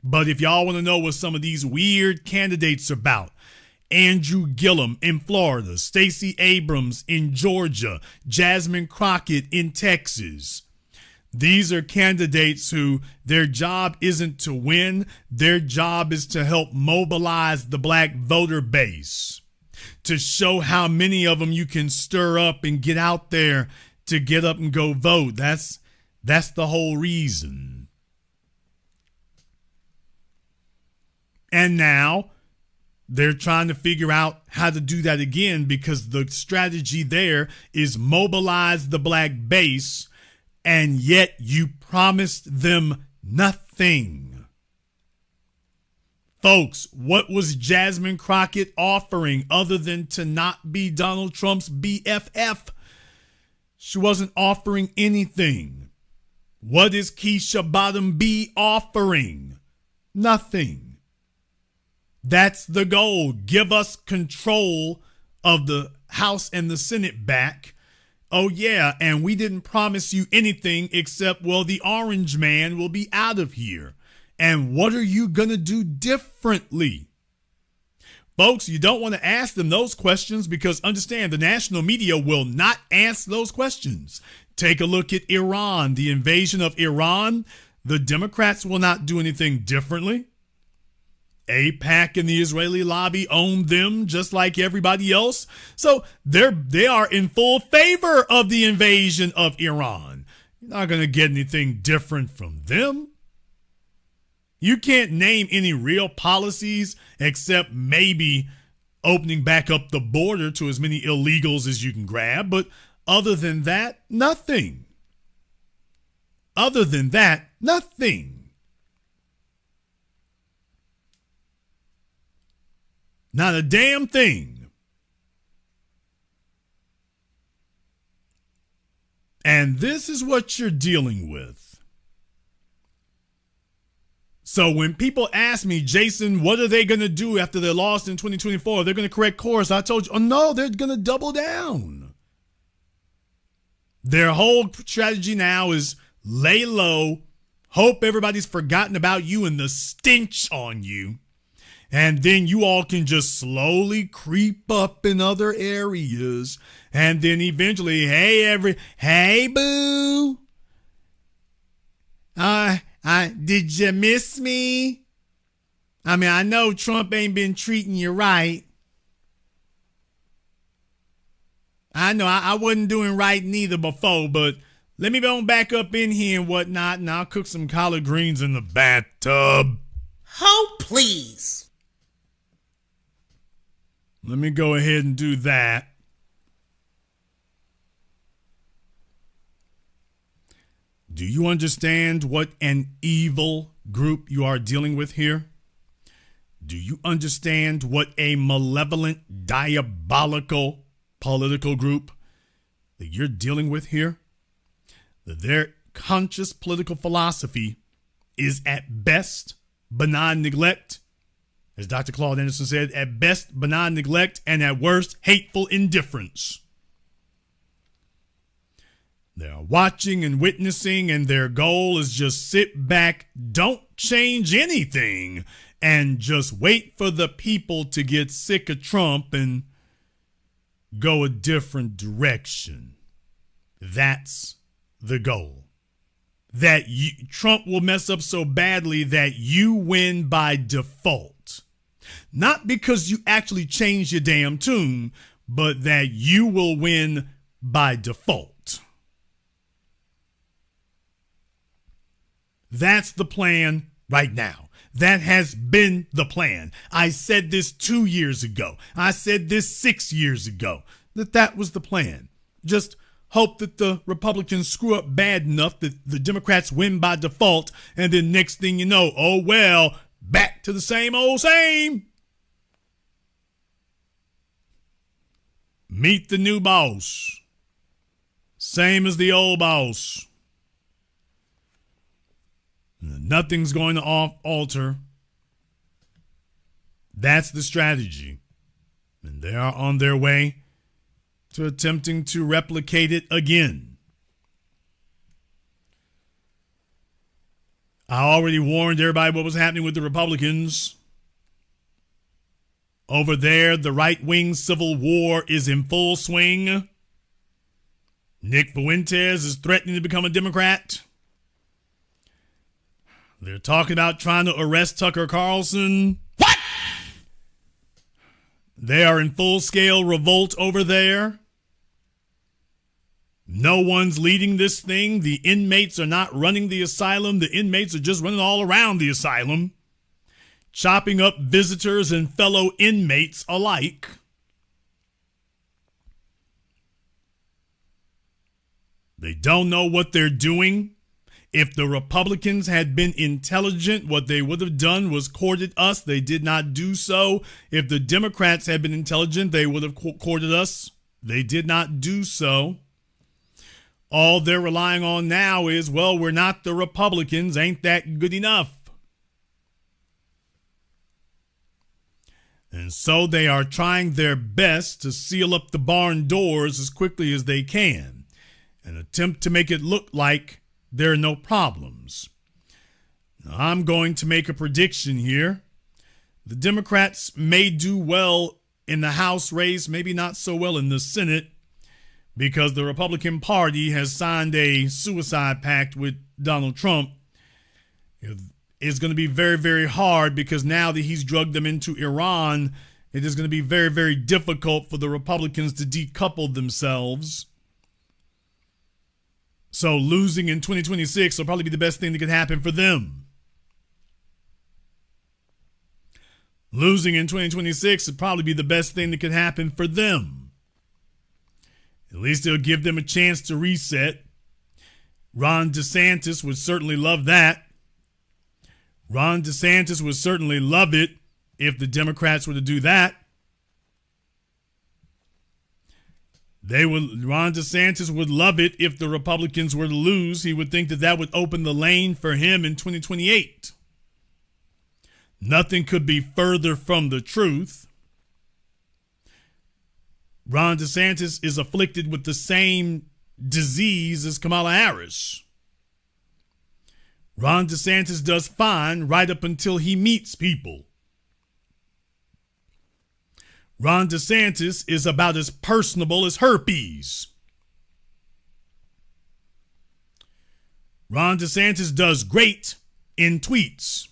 But if y'all want to know what some of these weird candidates are about, Andrew Gillum in Florida, Stacey Abrams in Georgia, Jasmine Crockett in Texas. These are candidates who their job isn't to win. Their job is to help mobilize the black voter base, to show how many of them you can stir up and get out there to get up and go vote. That's the whole reason. And now they're trying to figure out how to do that again, because the strategy there is mobilize the black base, and yet you promised them nothing. Folks, what was Jasmine Crockett offering other than to not be Donald Trump's BFF? She wasn't offering anything. What is Keisha Bottom B offering? Nothing. That's the goal. Give us control of the House and the Senate back, Oh, yeah, and we didn't promise you anything except, well, the orange man will be out of here. And what are you going to do differently? Folks, you don't want to ask them those questions because understand the national media will not answer those questions. Take a look at Iran, the invasion of Iran. The Democrats will not do anything differently. AIPAC and the Israeli lobby own them just like everybody else. So they are in full favor of the invasion of Iran. You're not going to get anything different from them. You can't name any real policies except maybe opening back up the border to as many illegals as you can grab. But other than that, nothing. Other than that, nothing. Not a damn thing. And this is what you're dealing with. So when people ask me, Jason, what are they going to do after they're lost in 2024? They're going to correct course. I told you, oh no, they're going to double down. Their whole strategy now is lay low, hope everybody's forgotten about you and the stench on you. And then you all can just slowly creep up in other areas. And then eventually, hey, boo. Did you miss me? I mean, I know Trump ain't been treating you right. I know I wasn't doing right neither before, but let me go back up in here and whatnot, and I'll cook some collard greens in the bathtub. Oh, please. Let me go ahead and do that. Do you understand what an evil group you are dealing with here? Do you understand what a malevolent, diabolical political group that you're dealing with here? That their conscious political philosophy is at best benign neglect. As Dr. Claude Anderson said, at best, benign neglect, and at worst, hateful indifference. They are watching and witnessing, and their goal is just sit back, don't change anything, and just wait for the people to get sick of Trump and go a different direction. That's the goal. That Trump will mess up so badly that you win by default. Not because you actually changed your damn tune, but that you will win by default. That's the plan right now. That has been the plan. I said this 2 years ago. I said this 6 years ago. That was the plan. Just hope that the Republicans screw up bad enough that the Democrats win by default, and then next thing you know, oh well, back to the same old same. Meet the new boss. Same as the old boss. Nothing's going to alter. That's the strategy. And they are on their way to attempting to replicate it again. I already warned everybody what was happening with the Republicans. Over there, the right-wing civil war is in full swing. Nick Fuentes is threatening to become a Democrat. They're talking about trying to arrest Tucker Carlson. What? They are in full-scale revolt over there. No one's leading this thing. The inmates are not running the asylum. The inmates are just running all around the asylum, chopping up visitors and fellow inmates alike. They don't know what they're doing. If the Republicans had been intelligent, what they would have done was courted us. They did not do so. If the Democrats had been intelligent, they would have courted us. They did not do so. All they're relying on now is, well, we're not the Republicans. Ain't that good enough? And so they are trying their best to seal up the barn doors as quickly as they can. and attempt to make it look like there are no problems. Now, I'm going to make a prediction here. The Democrats may do well in the House race, maybe not so well in the Senate, because the Republican Party has signed a suicide pact with Donald Trump. It's going to be very, very hard because now that he's drugged them into Iran, it is going to be very, very difficult for the Republicans to decouple themselves. So losing in 2026 will probably be the best thing that could happen for them. Losing in 2026 would probably be the best thing that could happen for them. At least it'll give them a chance to reset. Ron DeSantis would certainly love that. Ron DeSantis would certainly love it if the Democrats were to do that. Ron DeSantis would love it if the Republicans were to lose. He would think that that would open the lane for him in 2028. Nothing could be further from the truth. Ron DeSantis is afflicted with the same disease as Kamala Harris. Ron DeSantis does fine right up until he meets people. Ron DeSantis is about as personable as herpes. Ron DeSantis does great in tweets.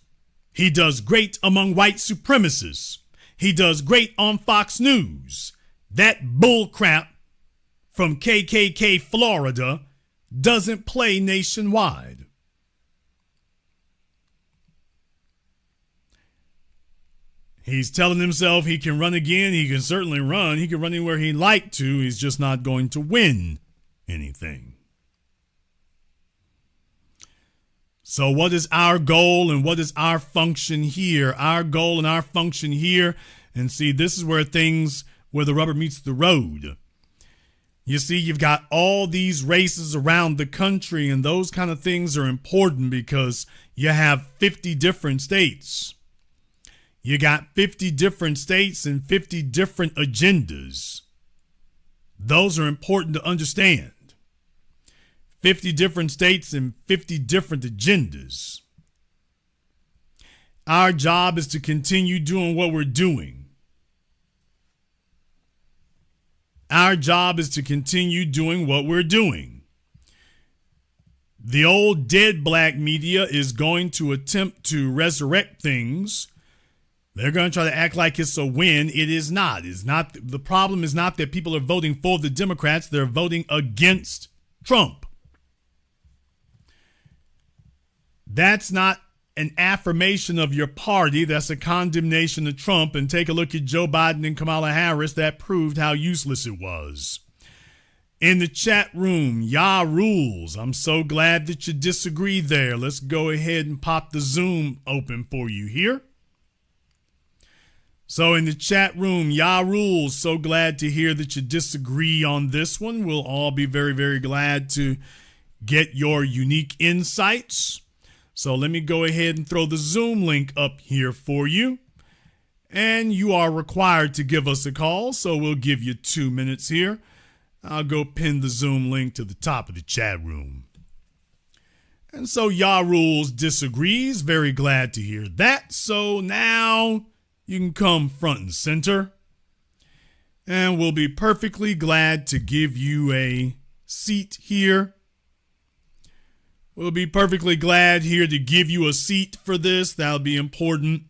He does great among white supremacists. He does great on Fox News. That bullcrap from KKK Florida doesn't play nationwide. He's telling himself he can run again. He can certainly run. He can run anywhere he'd like to. He's just not going to win anything. So what is our goal and what is our function here? Our goal and our function here, and see, this is where the rubber meets the road. You see, you've got all these races around the country, and those kind of things are important because you have 50 different states. You got 50 different states and 50 different agendas. Those are important to understand. 50 different states and 50 different agendas. Our job is to continue doing what we're doing. Our job is to continue doing what we're doing. The old dead black media is going to attempt to resurrect things. They're going to try to act like it's a win. It is not. It's not. The problem is not that people are voting for the Democrats. They're voting against Trump. That's not an affirmation of your party. That's a condemnation of Trump. And take a look at Joe Biden and Kamala Harris. That proved how useless it was. In the chat room, Yah rules. I'm so glad that you disagree there. Let's go ahead and pop the Zoom open for you here. So in the chat room, Yah rules. So glad to hear that you disagree on this one. We'll all be very, very glad to get your unique insights. So let me go ahead and throw the Zoom link up here for you. And you are required to give us a call, so we'll give you 2 minutes here. I'll go pin the Zoom link to the top of the chat room. And so Yah rules disagrees. Very glad to hear that. So now you can come front and center, and we'll be perfectly glad to give you a seat here. We'll be perfectly glad here to give you a seat for this. That'll be important.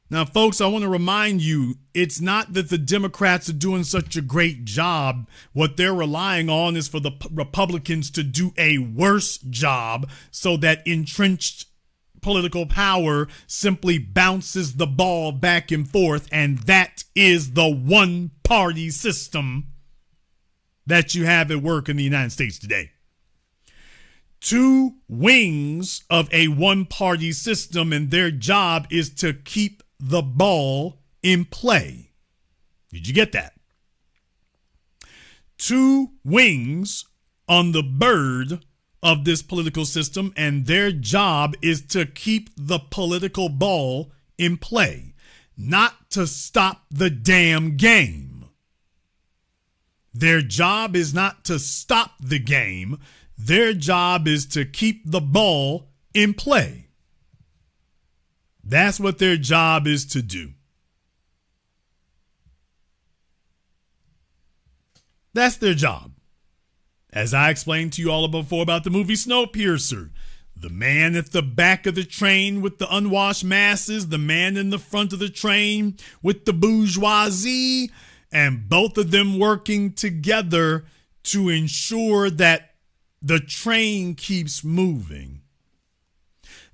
Now, folks, I want to remind you, it's not that the Democrats are doing such a great job. What they're relying on is for the Republicans to do a worse job so that entrenched political power simply bounces the ball back and forth, and that is the one-party system that you have at work in the United States today. Two wings of a one-party system, and their job is to keep the ball in play. Did you get that? Two wings on the bird of this political system, and their job is to keep the political ball in play, not to stop the damn game. Their job is not to stop the game. Their job is to keep the ball in play. That's what their job is to do. That's their job. As I explained to you all before about the movie Snowpiercer, the man at the back of the train with the unwashed masses, the man in the front of the train with the bourgeoisie, and both of them working together to ensure that the train keeps moving.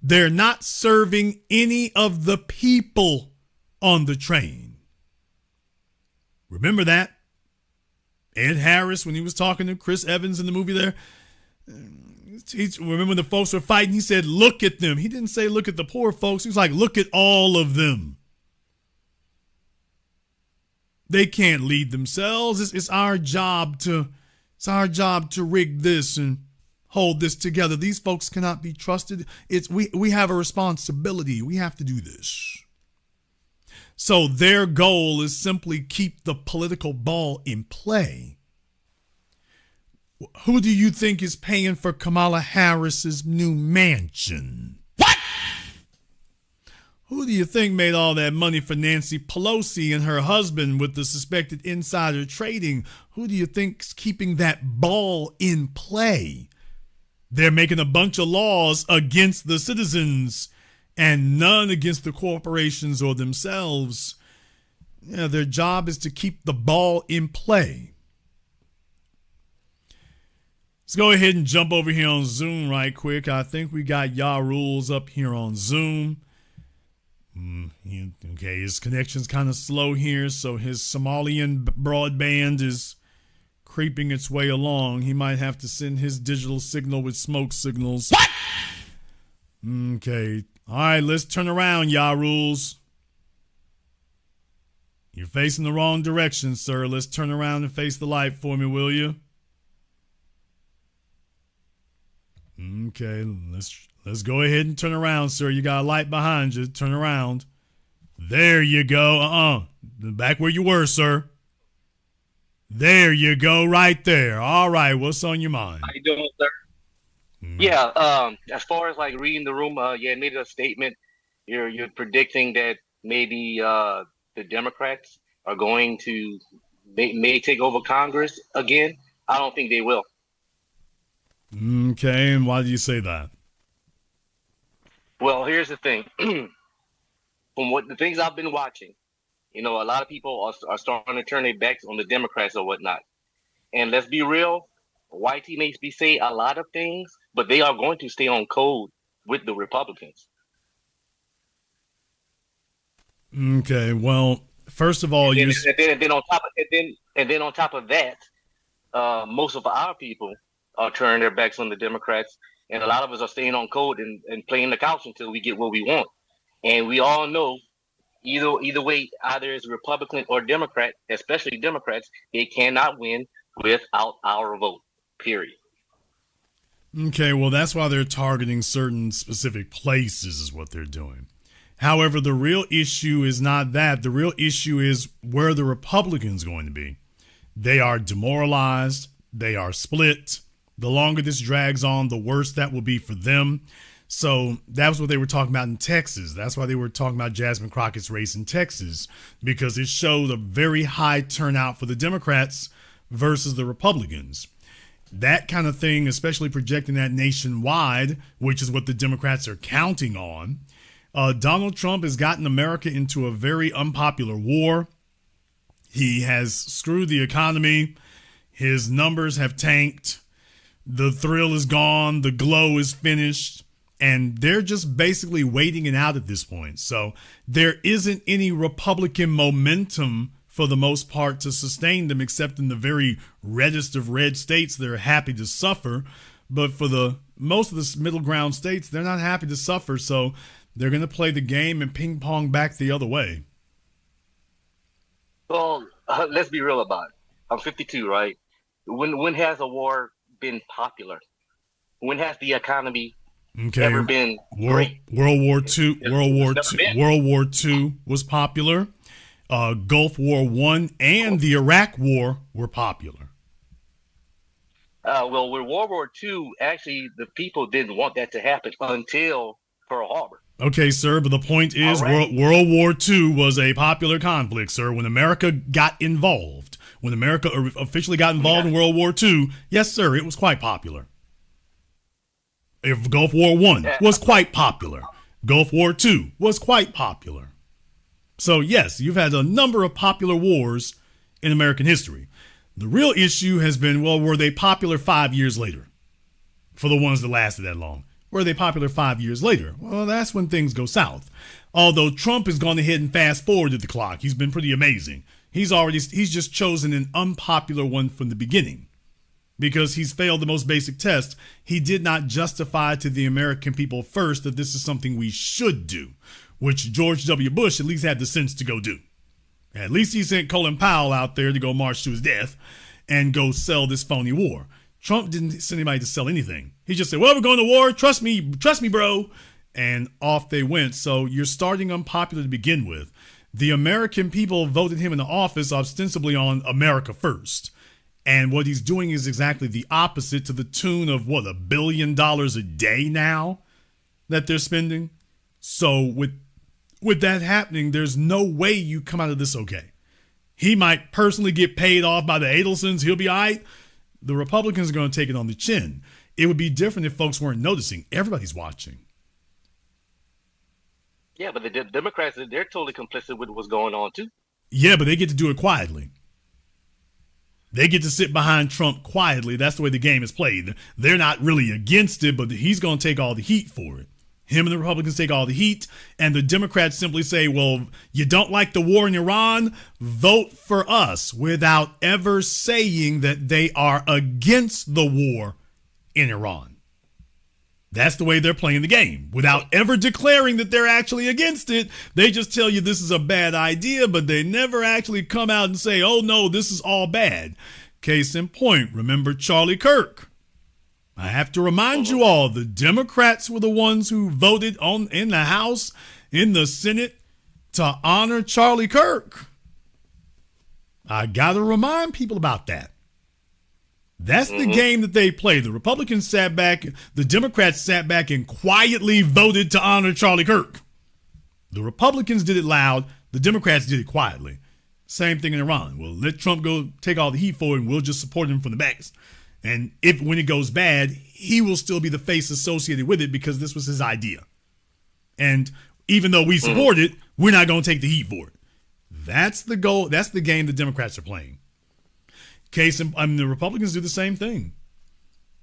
They're not serving any of the people on the train. Remember that? Ed Harris, when he was talking to Chris Evans in the movie there, remember when the folks were fighting, he said, look at them. He didn't say look at the poor folks. He was like, look at all of them. They can't lead themselves. It's our job to rig this and hold this together. These folks cannot be trusted. We have a responsibility. We have to do this. So their goal is simply keep the political ball in play. Who do you think is paying for Kamala Harris's new mansion? What? Who do you think made all that money for Nancy Pelosi and her husband with the suspected insider trading? Who do you think's keeping that ball in play? They're making a bunch of laws against the citizens and none against the corporations or themselves. Yeah, their job is to keep the ball in play. Let's go ahead and jump over here on Zoom right quick. I think we got Ya Rules up here on Zoom. Okay, his connection's kind of slow here, so his Somalian broadband is creeping its way along. He might have to send his digital signal with smoke signals. What? Okay. All right, let's turn around, Ya Rules. You're facing the wrong direction, sir. Let's turn around and face the light for me, will you? Okay, let's go ahead and turn around, sir. You got a light behind you. Turn around. There you go. Back where you were, sir. There you go, right there. All right, what's on your mind? How you doing, sir? Yeah, as far as like reading the room, you made a statement. You're predicting that maybe the Democrats are going to may take over Congress again. I don't think they will. Okay, and why do you say that? Well, here's the thing. From what the things I've been watching, a lot of people are starting to turn their backs on the Democrats or whatnot. And let's be real, white teammates may say a lot of things, but they are going to stay on code with the Republicans. Okay, well, first of all, and then on top of that, most of our people are turning their backs on the Democrats, and a lot of us are staying on code and playing the couch until we get what we want. And we all know either way, either it's Republican or Democrat, especially Democrats, they cannot win without our vote, period. Okay, well, that's why they're targeting certain specific places is what they're doing. However, the real issue is not that. The real issue is where the Republicans going to be. They are demoralized. They are split. The longer this drags on, the worse that will be for them. So that was what they were talking about in Texas. That's why they were talking about Jasmine Crockett's race in Texas, because it showed a very high turnout for the Democrats versus the Republicans. That kind of thing, especially projecting that nationwide, which is what the Democrats are counting on. Donald Trump has gotten America into a very unpopular war. He has screwed the economy. His numbers have tanked. The thrill is gone. The glow is finished. And they're just basically waiting it out at this point. So there isn't any Republican momentum for the most part to sustain them, except in the very reddest of red states. They're happy to suffer. But for the most of the middle ground states, they're not happy to suffer. So they're going to play the game and ping pong back the other way. Well, let's be real about it. I'm 52, right? When has a war been popular? When has the economy ever been great? World War II was popular. Gulf War I and the Iraq War were popular. Well, with World War II, actually, the people didn't want that to happen until Pearl Harbor. Okay, sir, but the point is Iraq. World War II was a popular conflict, sir. When America got involved, when America officially got involved in World War II, yes, sir, it was quite popular. If Gulf War I was quite popular. Gulf War II was quite popular. So, yes, you've had a number of popular wars in American history. The real issue has been, well, were they popular 5 years later? For the ones that lasted that long. Were they popular 5 years later? Well, that's when things go south. Although Trump has gone ahead and fast forwarded the clock. He's been pretty amazing. He's just chosen an unpopular one from the beginning. Because he's failed the most basic test. He did not justify to the American people first that this is something we should do, which George W. Bush at least had the sense to go do. At least he sent Colin Powell out there to go march to his death and go sell this phony war. Trump didn't send anybody to sell anything. He just said, well, we're going to war. Trust me, bro. And off they went. So you're starting unpopular to begin with. The American people voted him into office ostensibly on America first. And what he's doing is exactly the opposite, to the tune of, what, $1 billion a day now that they're spending. So with that happening, there's no way you come out of this okay. He might personally get paid off by the Adelsons. He'll be all right. The Republicans are going to take it on the chin. It would be different if folks weren't noticing. Everybody's watching. Yeah, but the Democrats, they're totally complicit with what's going on, too. Yeah, but they get to do it quietly. They get to sit behind Trump quietly. That's the way the game is played. They're not really against it, but he's going to take all the heat for it. Him and the Republicans take all the heat, and the Democrats simply say, well, you don't like the war in Iran? Vote for us, without ever saying that they are against the war in Iran. That's the way they're playing the game. Without ever declaring that they're actually against it, they just tell you this is a bad idea, but they never actually come out and say, oh, no, this is all bad. Case in point, remember Charlie Kirk? I have to remind you all, the Democrats were the ones who voted in the House, in the Senate, to honor Charlie Kirk. I got to remind people about that. That's the game that they play. The Republicans sat back, the Democrats sat back and quietly voted to honor Charlie Kirk. The Republicans did it loud, the Democrats did it quietly. Same thing in Iran. Well, let Trump go take all the heat for it, and we'll just support him from the backs. And when it goes bad, he will still be the face associated with it because this was his idea. And even though we support it, we're not going to take the heat for it. That's the goal. That's the game the Democrats are playing. The Republicans do the same thing.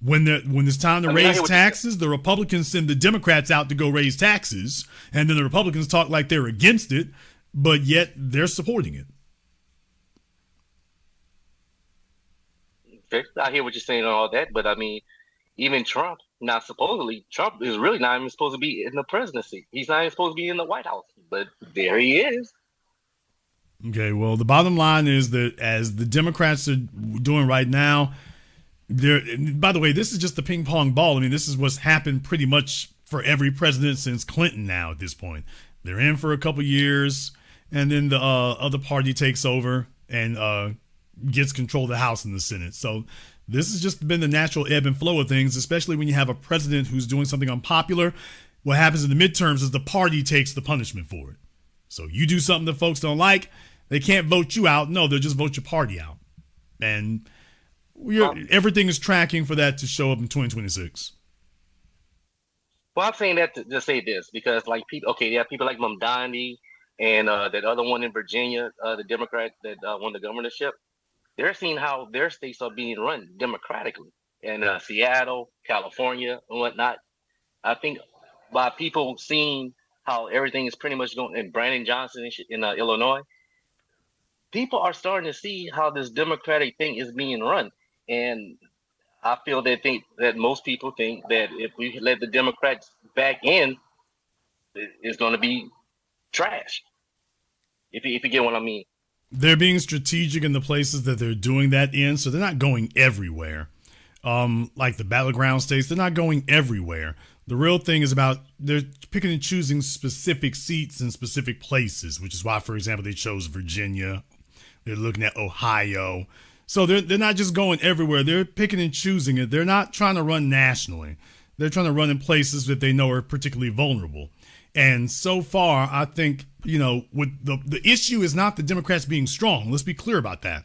When it's time to raise taxes, the Republicans send the Democrats out to go raise taxes, and then the Republicans talk like they're against it, but yet they're supporting it. I hear what you're saying and all that, but I mean, even Trump, Trump is really not even supposed to be in the presidency. He's not even supposed to be in the White House, but there he is. Okay, well, the bottom line is that as the Democrats are doing right now, by the way, this is just the ping pong ball. I mean, this is what's happened pretty much for every president since Clinton now at this point. They're in for a couple years, and then the other party takes over and gets control of the House and the Senate. So this has just been the natural ebb and flow of things, especially when you have a president who's doing something unpopular. What happens in the midterms is the party takes the punishment for it. So you do something that folks don't like, they can't vote you out. No, they'll just vote your party out. And everything is tracking for that to show up in 2026. Well, I'm saying that to say this because, like, people, people like Mamdani and that other one in Virginia, the Democrat that won the governorship. They're seeing how their states are being run democratically in Seattle, California, and whatnot. I think by people seeing how everything is pretty much going, and Brandon Johnson in Illinois, people are starting to see how this democratic thing is being run. And I feel that most people think that if we let the Democrats back in, it's going to be trash. If you get what I mean. They're being strategic in the places that they're doing that in, so they're not going everywhere. Like the battleground states, they're not going everywhere. The real thing is about they're picking and choosing specific seats in specific places, which is why, for example, they chose Virginia. They're looking at Ohio. So they're not just going everywhere. They're picking and choosing it. They're not trying to run nationally. They're trying to run in places that they know are particularly vulnerable. And so far, I think, with the issue is not the Democrats being strong. Let's be clear about that.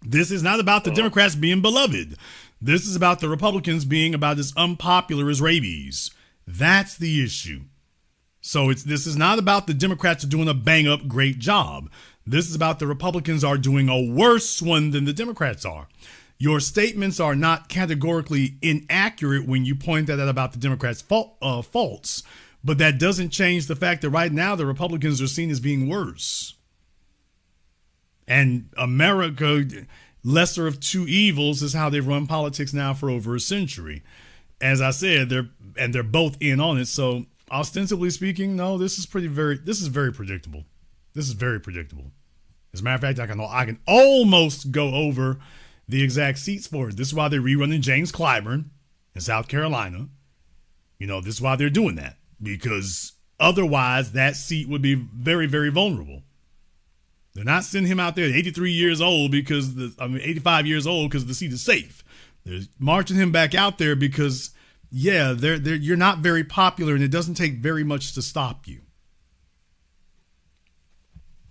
This is not about the Democrats being beloved. This is about the Republicans being about as unpopular as rabies. That's the issue. So this is not about the Democrats are doing a bang up great job. This is about the Republicans are doing a worse one than the Democrats are. Your statements are not categorically inaccurate when you point that out about the Democrats' faults, but that doesn't change the fact that right now the Republicans are seen as being worse. And America, lesser of two evils, is how they've run politics now for over a century. As I said, they're both in on it. So ostensibly speaking, no, this is very predictable. This is very predictable. As a matter of fact, I can almost go over the exact seats for it. This is why they're rerunning James Clyburn in South Carolina. This is why they're doing that, because otherwise that seat would be very, very vulnerable. They're not sending him out there at 83 years old 85 years old because the seat is safe. They're marching him back out there because, you're not very popular and it doesn't take very much to stop you.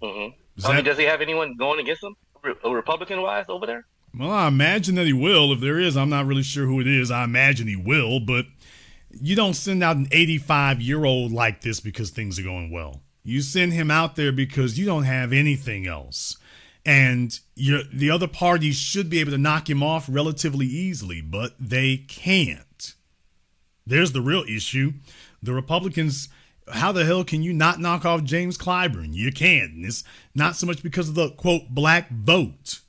Mm-hmm. Does he have anyone going against him, Republican-wise, over there? Well, I imagine that he will. If there is, I'm not really sure who it is. I imagine he will, but you don't send out an 85-year-old like this because things are going well. You send him out there because you don't have anything else. And the other party should be able to knock him off relatively easily, but they can't. There's the real issue. The Republicans, how the hell can you not knock off James Clyburn? You can't. And it's not so much because of the, quote, black vote.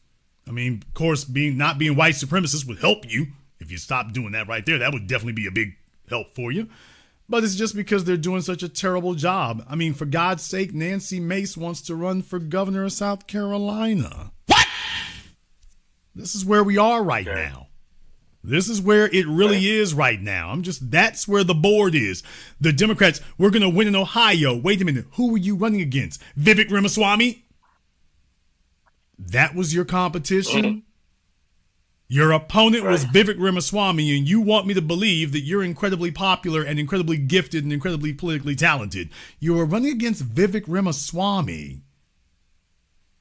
I mean, of course, not being white supremacist would help you. If you stop doing that right there, that would definitely be a big help for you. But it's just because they're doing such a terrible job. I mean, for God's sake, Nancy Mace wants to run for governor of South Carolina. What? This is where we are right now. This is where it really is right now. That's where the board is. The Democrats, we're going to win in Ohio. Wait a minute. Who were you running against? Vivek Ramaswamy? That was your competition? Mm-hmm. Your opponent was Vivek Ramaswamy, and you want me to believe that you're incredibly popular and incredibly gifted and incredibly politically talented. You were running against Vivek Ramaswamy.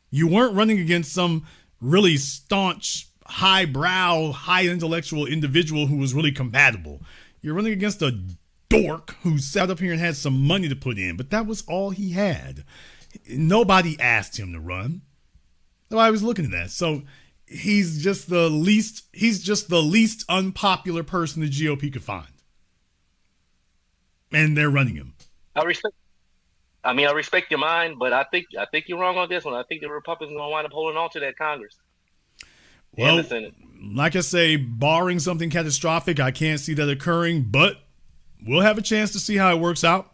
You weren't running against some really staunch, highbrow, high intellectual individual who was really compatible. You're running against a dork who sat up here and had some money to put in, but that was all he had. Nobody asked him to run. Nobody was looking at that. So he's just the least unpopular person the GOP could find. And they're running him. I respect your mind, but I think you're wrong on this one. I think the Republicans are going to wind up holding on to that Congress. Well, like I say, barring something catastrophic, I can't see that occurring, but we'll have a chance to see how it works out.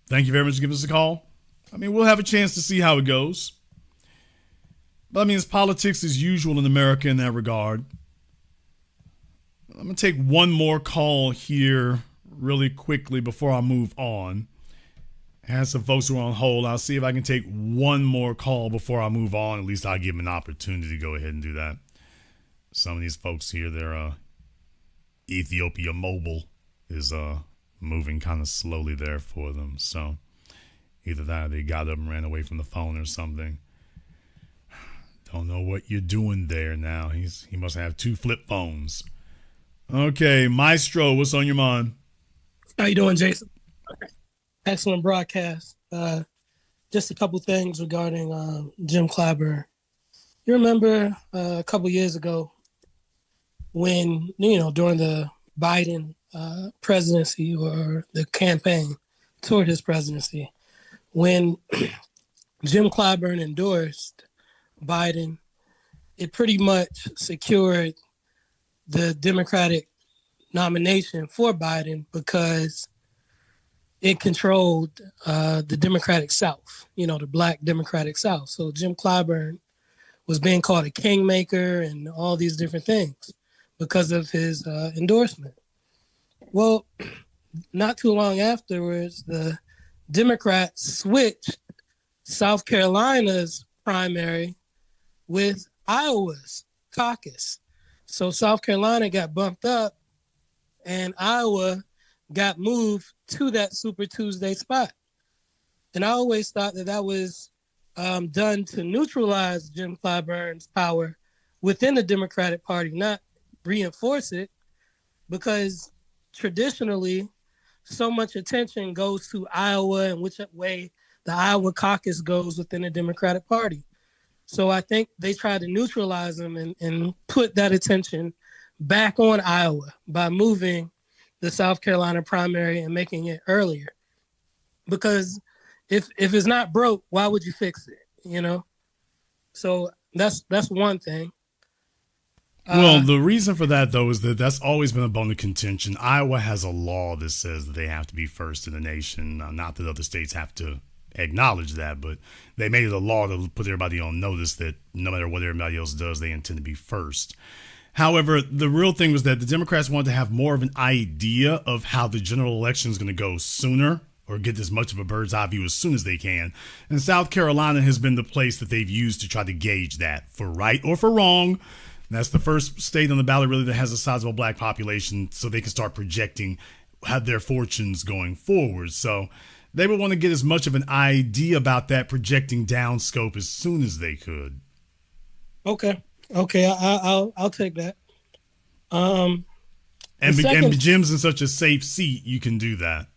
Thank you very much for giving us a call. We'll have a chance to see how it goes. But it's politics as usual in America in that regard. I'm going to take one more call here really quickly before I move on. I have some folks who are on hold. I'll see if I can take one more call before I move on. At least I'll give them an opportunity to go ahead and do that. Some of these folks here, their Ethiopia Mobile is moving kind of slowly there for them. So either that or they got up and ran away from the phone or something. Don't know what you're doing there now. He must have two flip phones. Okay, Maestro, what's on your mind? How you doing, Jason? Excellent broadcast. Just a couple things regarding Jim Clyburn. You remember a couple years ago when, during the Biden presidency or the campaign toward his presidency, when Jim Clyburn endorsed Biden, it pretty much secured the Democratic nomination for Biden because it controlled the Democratic South, the Black Democratic South. So Jim Clyburn was being called a kingmaker and all these different things because of his endorsement. Well, not too long afterwards, the Democrats switched South Carolina's primary with Iowa's caucus. So South Carolina got bumped up and Iowa got moved to that Super Tuesday spot. And I always thought that was done to neutralize Jim Clyburn's power within the Democratic Party, not reinforce it, because traditionally so much attention goes to Iowa and which way the Iowa caucus goes within the Democratic Party. So I think they tried to neutralize them and put that attention back on Iowa by moving the South Carolina primary and making it earlier. Because if it's not broke, why would you fix it? You know? So that's one thing. Well, the reason for that, though, is that that's always been a bone of contention. Iowa has a law that says that they have to be first in the nation. Not that other states have to acknowledge that, but they made it a law to put everybody on notice that no matter what everybody else does, they intend to be first. However, the real thing was that the Democrats wanted to have more of an idea of how the general election is going to go sooner, or get as much of a bird's eye view as soon as they can. And South Carolina has been the place that they've used to try to gauge that, for right or for wrong. That's the first state on the ballot really that has a sizable black population, so they can start projecting their fortunes going forward. So they would want to get as much of an idea about that projecting down scope as soon as they could. Okay, I'll take that. And Jim's in such a safe seat, you can do that.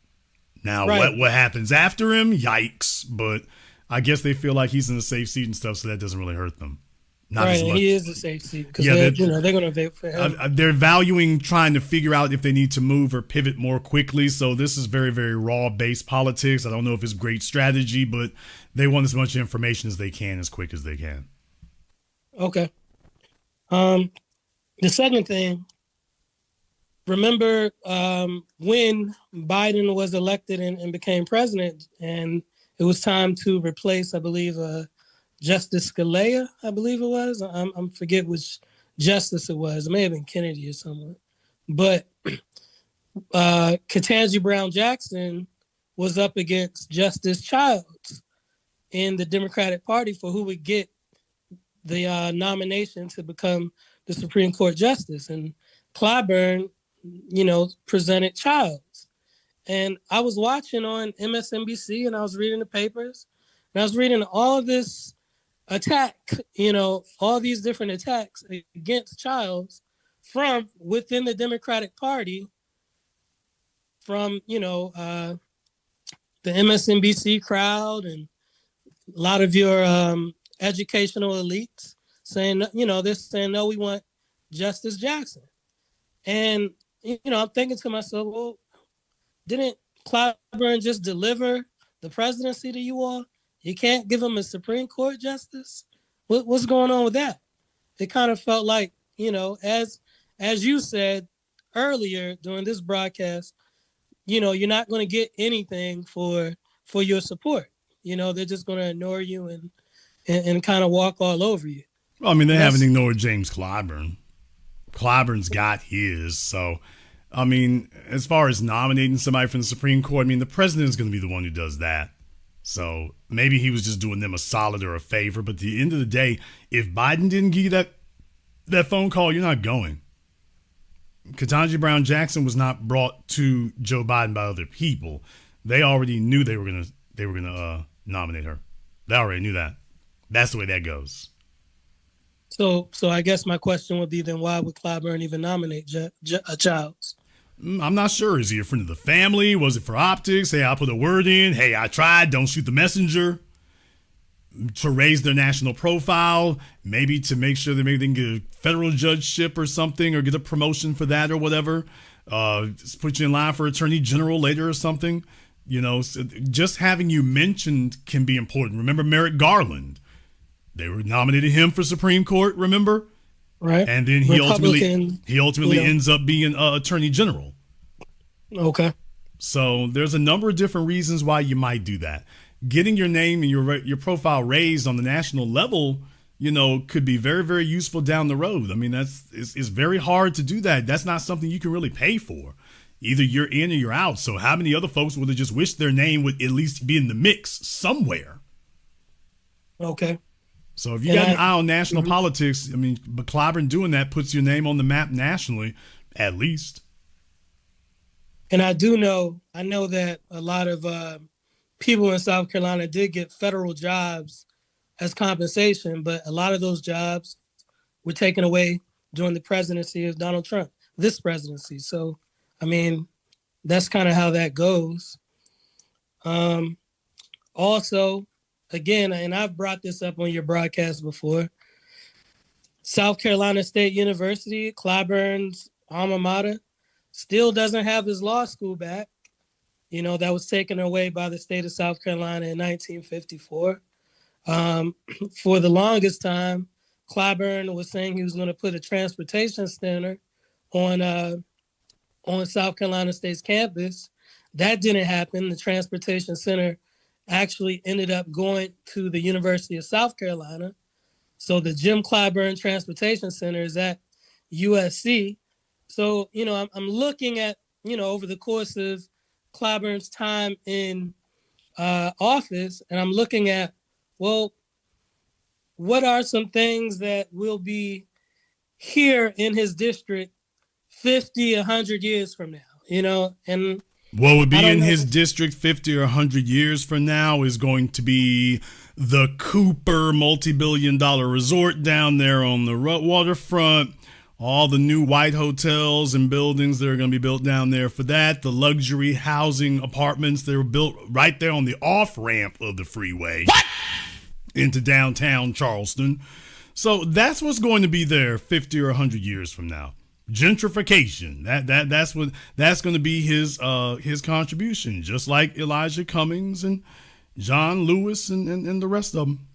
Now, right. What happens after him? Yikes! But I guess they feel like he's in a safe seat and stuff, so that doesn't really hurt them. Not right, as much. he is a safe seat because they're going to vote for him. They're valuing trying to figure out if they need to move or pivot more quickly. So this is very, very raw-based politics. I don't know if it's great strategy, but they want as much information as they can, as quick as they can. Okay. The second thing, remember when Biden was elected and became president, and it was time to replace, I believe, Justice Scalia, I believe it was. I forget which justice it was. It may have been Kennedy or someone. But Ketanji Brown Jackson was up against Justice Childs in the Democratic Party for who would get the nomination to become the Supreme Court Justice. And Clyburn, presented Childs. And I was watching on MSNBC and I was reading the papers and I was reading all of this attack, all these different attacks against Childs from within the Democratic Party, from, the MSNBC crowd and a lot of your educational elites saying, they're saying, no, we want Justice Jackson. And, I'm thinking to myself, well, didn't Clyburn just deliver the presidency to you all? You can't give him a Supreme Court justice? What's going on with that? It kind of felt like, as you said earlier during this broadcast, you're not going to get anything for your support. They're just going to ignore you and kind of walk all over you. Well, I mean, they haven't ignored James Clyburn. Clyburn's got his. So, I mean, as far as nominating somebody from the Supreme Court, I mean, the president is going to be the one who does that. So maybe he was just doing them a solid or a favor. But at the end of the day, if Biden didn't give you that phone call, you're not going. Ketanji Brown Jackson was not brought to Joe Biden by other people. They already knew they were gonna nominate her. They already knew that. That's the way that goes. So I guess my question would be then why would Clyburn even nominate Childs? I'm not sure. Is he a friend of the family? Was it for optics? Hey, I put a word in. Hey, I tried. Don't shoot the messenger. To raise their national profile, maybe to make sure that maybe they can get a federal judgeship or something, or get a promotion for that or whatever. Just put you in line for attorney general later or something. So just having you mentioned can be important. Remember Merrick Garland? They were nominated him for Supreme Court, remember? Right. And then he ultimately ends up being attorney general. Okay. So there's a number of different reasons why you might do that. Getting your name and your profile raised on the national level, could be very, very useful down the road. I mean, it's very hard to do that. That's not something you can really pay for. either you're in or you're out. So how many other folks would have just wished their name would at least be in the mix somewhere? Okay. So if you got an eye on national politics, I mean, but Clyburn doing that puts your name on the map nationally, at least. And I know that a lot of people in South Carolina did get federal jobs as compensation, but a lot of those jobs were taken away during the presidency of Donald Trump, this presidency. So, I mean, that's kind of how that goes. Also, again, and I've brought this up on your broadcast before, South Carolina State University, Clyburn's alma mater, still doesn't have his law school back. You know, that was taken away by the state of South Carolina in 1954. For the longest time, Clyburn was saying he was going to put a transportation center on South Carolina State's campus. That didn't happen. The transportation center actually ended up going to the University of South Carolina. So the Jim Clyburn Transportation Center is at USC. So, you know, I'm looking at, you know, over the course of Clyburn's time in office, and I'm looking at, well, what are some things that will be here in his district 50, 100 years from now, you know? And what would be in his district 50 or 100 years from now is going to be the Cooper multi-billion-dollar resort down there on the waterfront, all the new white hotels and buildings that are going to be built down there for that, the luxury housing apartments that were built right there on the off-ramp of the freeway into downtown Charleston. So that's what's going to be there 50 or 100 years from now. Gentrification. That's going to be his contribution, just like Elijah Cummings and John Lewis and the rest of them.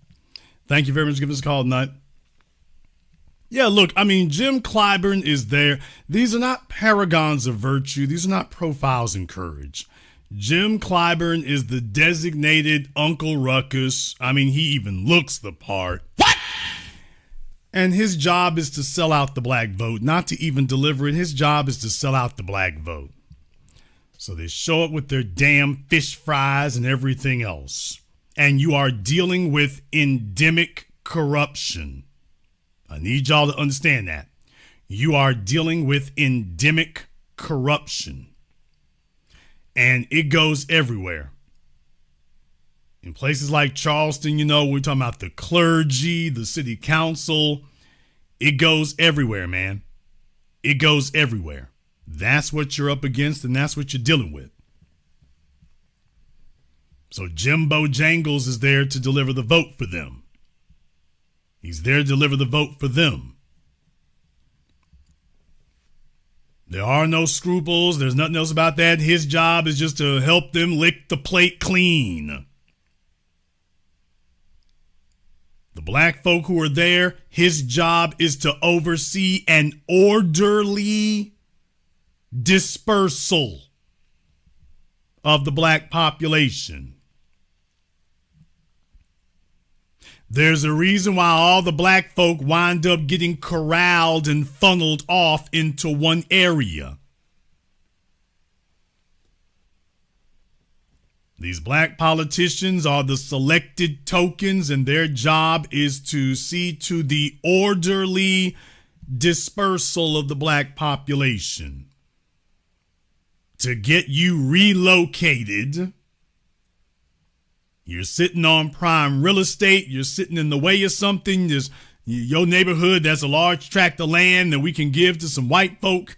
Thank you very much for giving us a call tonight. Yeah, look, I mean, Jim Clyburn is there. These are not paragons of virtue. These are not profiles in courage. Jim Clyburn is the designated Uncle Ruckus. I mean, he even looks the part. What? And his job is to sell out the black vote, not to even deliver it. His job is to sell out the black vote. So they show up with their damn fish fries and everything else. And you are dealing with endemic corruption. I need y'all to understand that. You are dealing with endemic corruption. And it goes everywhere. In places like Charleston, you know, we're talking about the clergy, the city council. It goes everywhere, man. It goes everywhere. That's what you're up against, and that's what you're dealing with. So Jimbo Jangles is there to deliver the vote for them. He's there to deliver the vote for them. There are no scruples. There's nothing else about that. His job is just to help them lick the plate clean. The black folk who are there, his job is to oversee an orderly dispersal of the black population. There's a reason why all the black folk wind up getting corralled and funneled off into one area. These black politicians are the selected tokens, and their job is to see to the orderly dispersal of the black population. To get you relocated. You're sitting on prime real estate. You're sitting in the way of something. There's your neighborhood, that's a large tract of land that we can give to some white folk.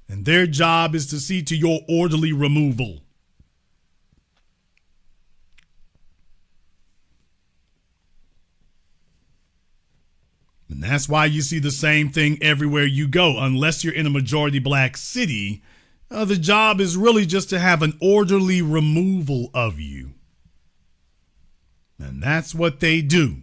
And their job is to see to your orderly removal. And that's why you see the same thing everywhere you go. Unless you're in a majority black city, the job is really just to have an orderly removal of you. And that's what they do.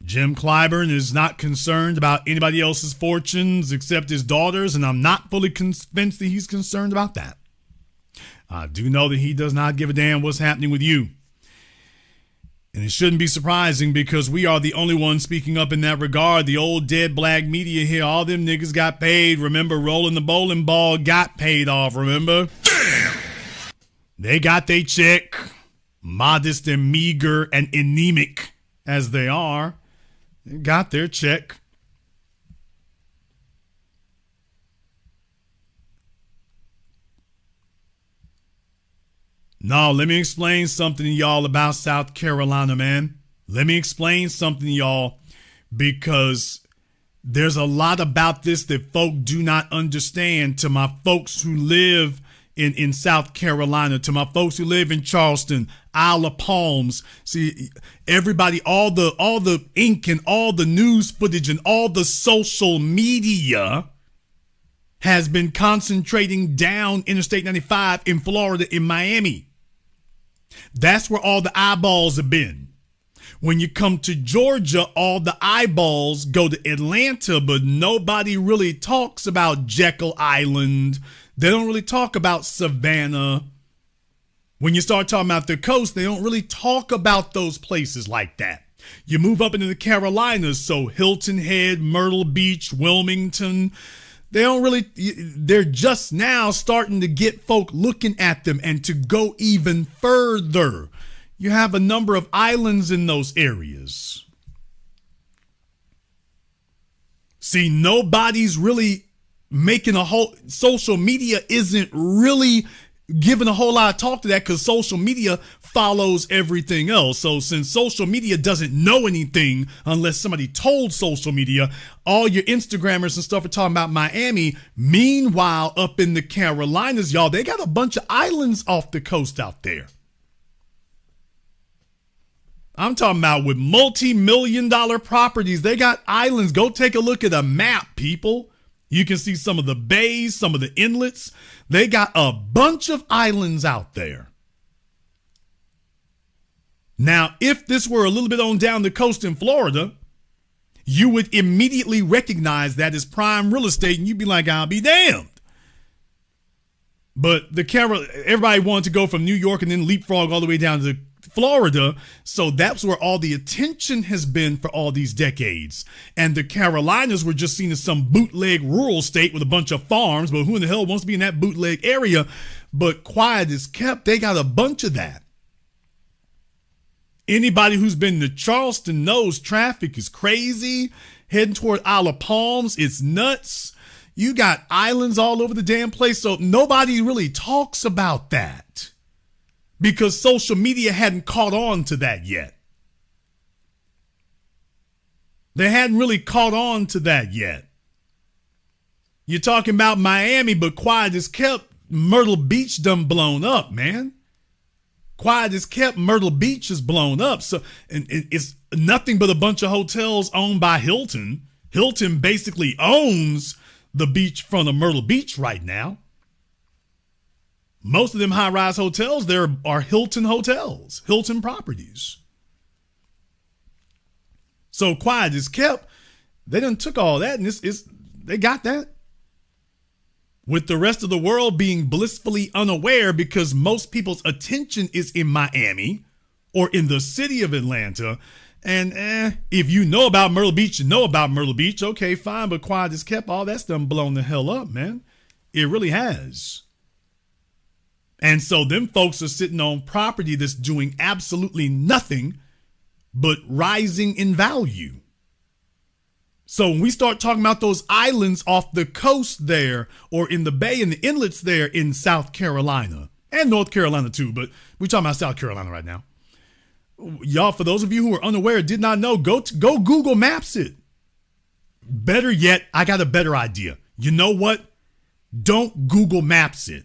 Jim Clyburn is not concerned about anybody else's fortunes except his daughters, and I'm not fully convinced that he's concerned about that. I do know that he does not give a damn what's happening with you. And it shouldn't be surprising because we are the only ones speaking up in that regard. The old dead black media here, all them niggas got paid. Remember, rolling the bowling ball got paid off, remember? Damn! They got their check, modest and meager and anemic as they are. They got their check. No, let me explain something to y'all about South Carolina, man. Let me explain something to y'all because there's a lot about this that folk do not understand. To my folks who live in South Carolina, to my folks who live in Charleston, Isle of Palms, see, everybody, all the ink and all the news footage and all the social media has been concentrating down Interstate 95 in Florida, in Miami. That's where all the eyeballs have been. When you come to Georgia, all the eyeballs go to Atlanta, but nobody really talks about Jekyll Island. They don't really talk about Savannah. When you start talking about the coast, they don't really talk about those places like that. You move up into the Carolinas, so Hilton Head, Myrtle Beach, Wilmington, they're just now starting to get folk looking at them, and to go even further, you have a number of islands in those areas. See, nobody's really making social media isn't really giving a whole lot of talk to that because social media follows everything else. So since social media doesn't know anything unless somebody told social media, all your Instagrammers and stuff are talking about Miami. Meanwhile, up in the Carolinas, y'all, they got a bunch of islands off the coast out there. I'm talking about with multi-million-dollar properties. They got islands. Go take a look at a map, people. You can see some of the bays, some of the inlets. They got a bunch of islands out there. Now, if this were a little bit on down the coast in Florida, you would immediately recognize that as prime real estate, and you'd be like, I'll be damned. But everybody wanted to go from New York and then leapfrog all the way down to Florida, so that's where all the attention has been for all these decades. And the Carolinas were just seen as some bootleg rural state with a bunch of farms, but who in the hell wants to be in that bootleg area? But quiet is kept, they got a bunch of that. Anybody who's been to Charleston knows traffic is crazy. Heading toward Isle of Palms, it's nuts. You got islands all over the damn place, so nobody really talks about that because social media hadn't caught on to that yet. They hadn't really caught on to that yet. You're talking about Miami, but quiet is kept. Myrtle Beach done blown up, man. Quiet is kept. Myrtle Beach is blown up. So, and it's nothing but a bunch of hotels owned by Hilton. Hilton basically owns the beachfront of Myrtle Beach right now. Most of them high-rise hotels there are Hilton hotels, Hilton properties. So quiet is kept. They done took all that, and they got that. With the rest of the world being blissfully unaware because most people's attention is in Miami or in the city of Atlanta. And if you know about Myrtle Beach, you know about Myrtle Beach. Okay, fine, but quiet is kept. All that's done blown the hell up, man. It really has. And so them folks are sitting on property that's doing absolutely nothing but rising in value. So when we start talking about those islands off the coast there or in the bay and the inlets there in South Carolina and North Carolina too, but we're talking about South Carolina right now. Y'all, for those of you who are unaware, did not know, go Google Maps it. Better yet, I got a better idea. You know what? Don't Google Maps it.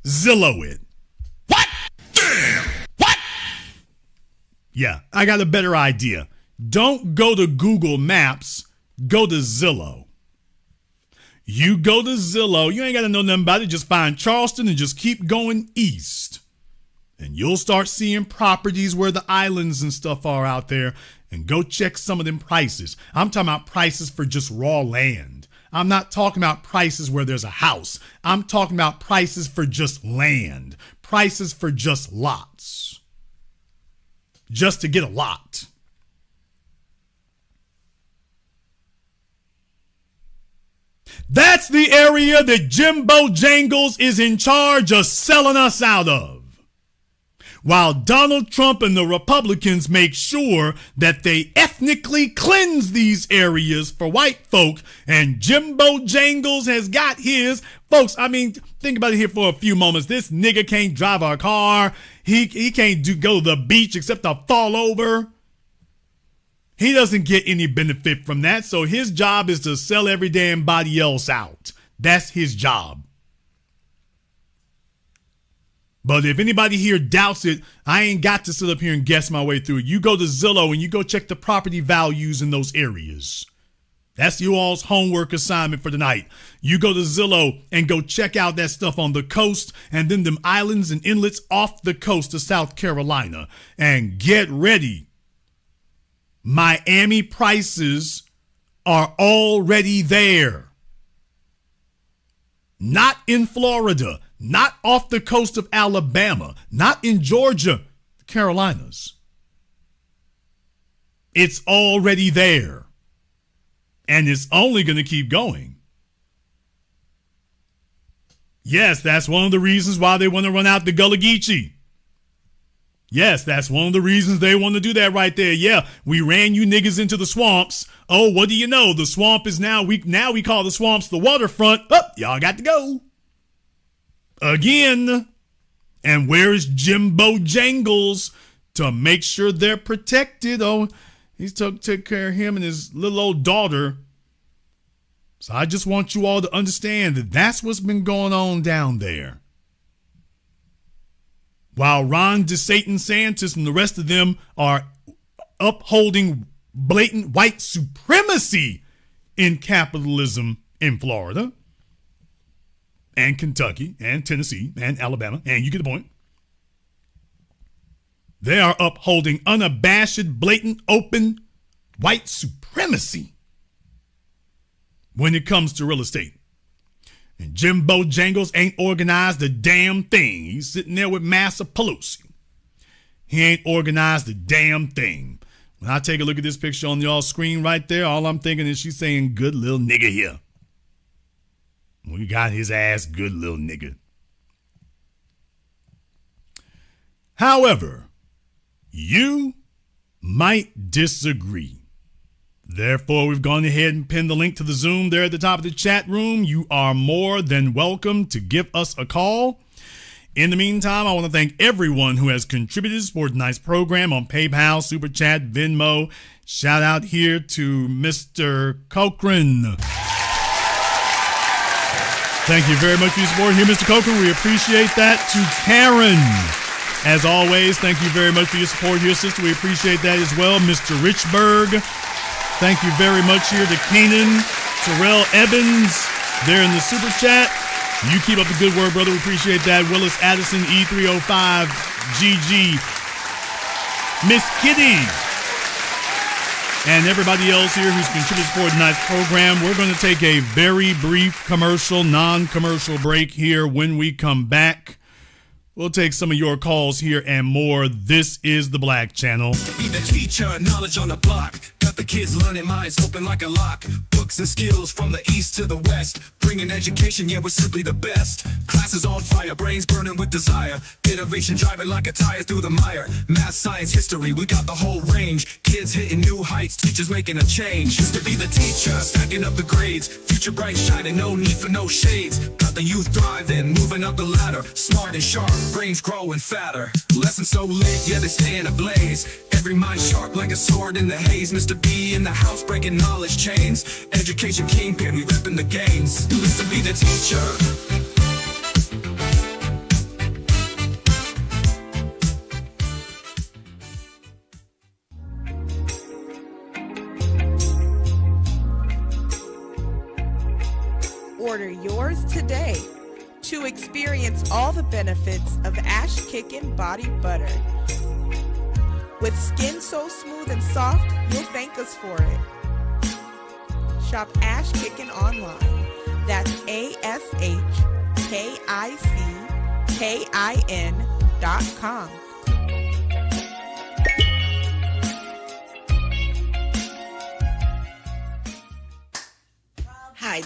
Zillow it. What? Damn! What? Yeah, I got a better idea. Don't go to Google Maps, go to Zillow. You go to Zillow, you ain't got to know nothing about it, just find Charleston and just keep going east. And you'll start seeing properties where the islands and stuff are out there, and go check some of them prices. I'm talking about prices for just raw land. I'm not talking about prices where there's a house. I'm talking about prices for just land, prices for just lots. just to get a lot. That's the area that Jimbo Jangles is in charge of selling us out of. While Donald Trump and the Republicans make sure that they ethnically cleanse these areas for white folk, and Jimbo Jangles has got his. Folks, I mean, think about it here for a few moments. This nigga can't drive a car. He can't go to the beach except to fall over. He doesn't get any benefit from that, so his job is to sell every damn body else out. That's his job. But if anybody here doubts it, I ain't got to sit up here and guess my way through it. You go to Zillow and you go check the property values in those areas. That's you all's homework assignment for tonight. You go to Zillow and go check out that stuff on the coast and then them islands and inlets off the coast of South Carolina. And get ready. Miami prices are already there. Not in Florida, not off the coast of Alabama, not in Georgia, the Carolinas. It's already there. And it's only going to keep going. Yes, that's one of the reasons why they want to run out the Gullah Geechee. Yes, that's one of the reasons they want to do that right there. Yeah, we ran you niggas into the swamps. Oh, what do you know? The swamp is now we call the swamps the waterfront. Oh, y'all got to go. Again. And where's Jimbo Jangles to make sure they're protected? Oh, he took care of him and his little old daughter. So I just want you all to understand that that's what's been going on down there. While Ron DeSantis and the rest of them are upholding blatant white supremacy in capitalism in Florida and Kentucky and Tennessee and Alabama, and you get the point. They are upholding unabashed, blatant, open white supremacy when it comes to real estate. And Jimbo Jangles ain't organized a damn thing. He's sitting there with Massa Pelosi. He ain't organized a damn thing. When I take a look at this picture on y'all's screen right there, all I'm thinking is she's saying, good little nigga here. We got his ass, good little nigga. However, you might disagree. Therefore, we've gone ahead and pinned the link to the Zoom there at the top of the chat room. You are more than welcome to give us a call. In the meantime, I want to thank everyone who has contributed to support tonight's program on PayPal, Super Chat, Venmo. Shout out here to Mr. Cochran. Thank you very much for your support here, Mr. Cochran. We appreciate that. To Karen, as always, thank you very much for your support here, sister. We appreciate that as well. Mr. Richburg. Thank you very much here to Keenan, Terrell Evans, there in the super chat. You keep up the good work, brother. We appreciate that. Willis Addison, E305, GG, Miss Kitty, and everybody else here who's contributed for tonight's program. We're going to take a very brief commercial, non-commercial break here. When we come back, we'll take some of your calls here and more. This is the Black Channel. Be the teacher, knowledge on the block. Got the kids learning, minds open like a lock. Books and skills from the east to the west. Bringing education, yeah, we're simply the best. Classes on fire, brains burning with desire. Innovation driving like a tire through the mire. Math, science, history, we got the whole range. Kids hitting new heights, teachers making a change. Used to be the teacher, stacking up the grades. Future bright shining, no need for no shades. Got the youth thriving, moving up the ladder. Smart and sharp, brains growing fatter. Lessons so lit, yeah, they stay in a blaze. Every mind sharp like a sword in the haze. Mr. B in the house breaking knowledge chains. Education kingpin, we repping the gains. Used to be the teacher. Order yours today to experience all the benefits of Ash Kickin' Body Butter. With skin so smooth and soft, you'll thank us for it. Shop Ash Kickin' online. That's ASHKICKIN.com.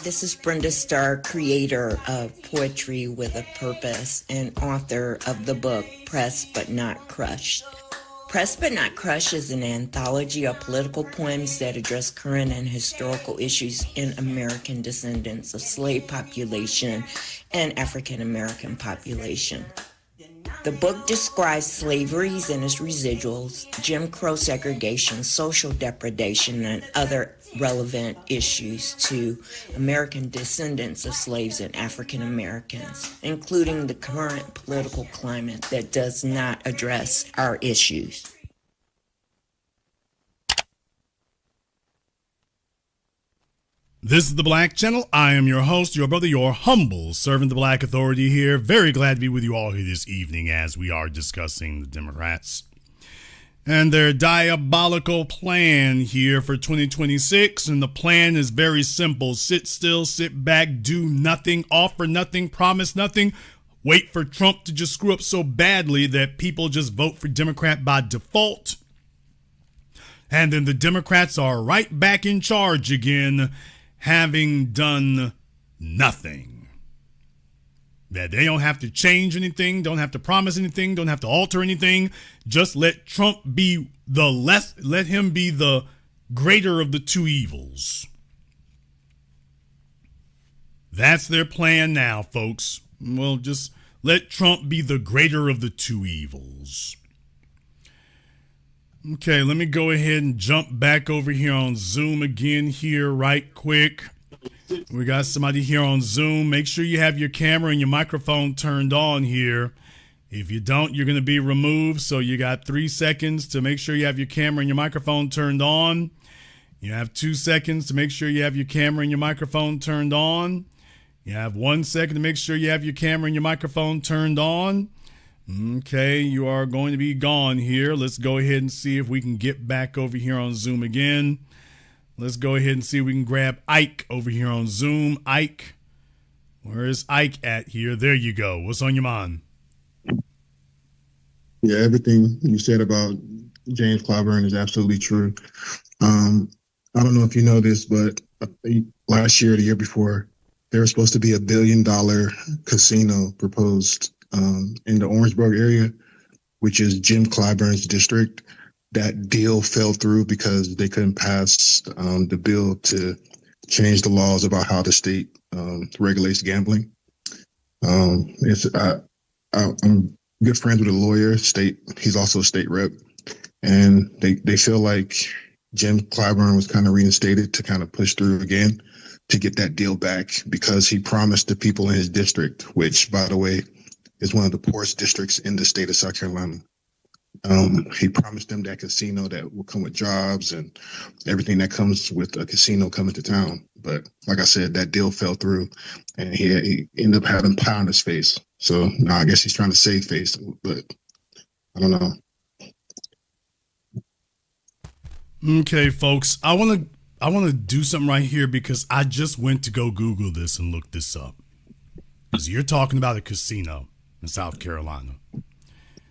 this is Brenda Starr, creator of Poetry with a Purpose and author of the book Pressed But Not Crushed. Pressed But Not Crushed is an anthology of political poems that address current and historical issues in American descendants of slave population and African American population. The book describes slaveries and its residuals, Jim Crow segregation, social depredation, and other relevant issues to American descendants of slaves and African Americans, including the current political climate that does not address our issues. This is the Black Channel. I am your host, your brother, your humble servant, the Black Authority here. Very glad to be with you all here this evening as we are discussing the Democrats and their diabolical plan here for 2026. And the plan is very simple. Sit still, sit back, do nothing, offer nothing, promise nothing, wait for Trump to just screw up so badly that people just vote for Democrat by default. And then the Democrats are right back in charge again, having done nothing. That they don't have to change anything, don't have to promise anything, don't have to alter anything. Just let Trump be let him be the greater of the two evils. That's their plan now, folks. Well, just let Trump be the greater of the two evils. Okay, let me go ahead and jump back over here on Zoom again here right quick. We got somebody here on Zoom. Make sure you have your camera and your microphone turned on here. If you don't, you're going to be removed. So you got 3 seconds to make sure you have your camera and your microphone turned on. You have 2 seconds to make sure you have your camera and your microphone turned on. You have 1 second to make sure you have your camera and your microphone turned on. Okay, you are going to be gone here. Let's go ahead and see if we can get back over here on Zoom again. Let's go ahead and see if we can grab Ike over here on Zoom. Ike, where is Ike at here? There you go. What's on your mind? Yeah, everything you said about James Clyburn is absolutely true. I don't know if you know this, but last year, the year before, there was supposed to be $1 billion casino proposed in the Orangeburg area, which is Jim Clyburn's district. That deal fell through because they couldn't pass the bill to change the laws about how the state regulates gambling. I'm good friends with a lawyer, he's also a state rep, and they feel like Jim Clyburn was kind of reinstated to kind of push through again to get that deal back because he promised the people in his district, which, by the way, is one of the poorest districts in the state of South Carolina. He promised them that casino that will come with jobs and everything that comes with a casino coming to town. But like I said, that deal fell through and he ended up having pie on his face. So now I guess he's trying to save face, but I don't know. Okay, folks, I want to do something right here because I just went to go Google this and look this up. Because you're talking about a casino in South Carolina.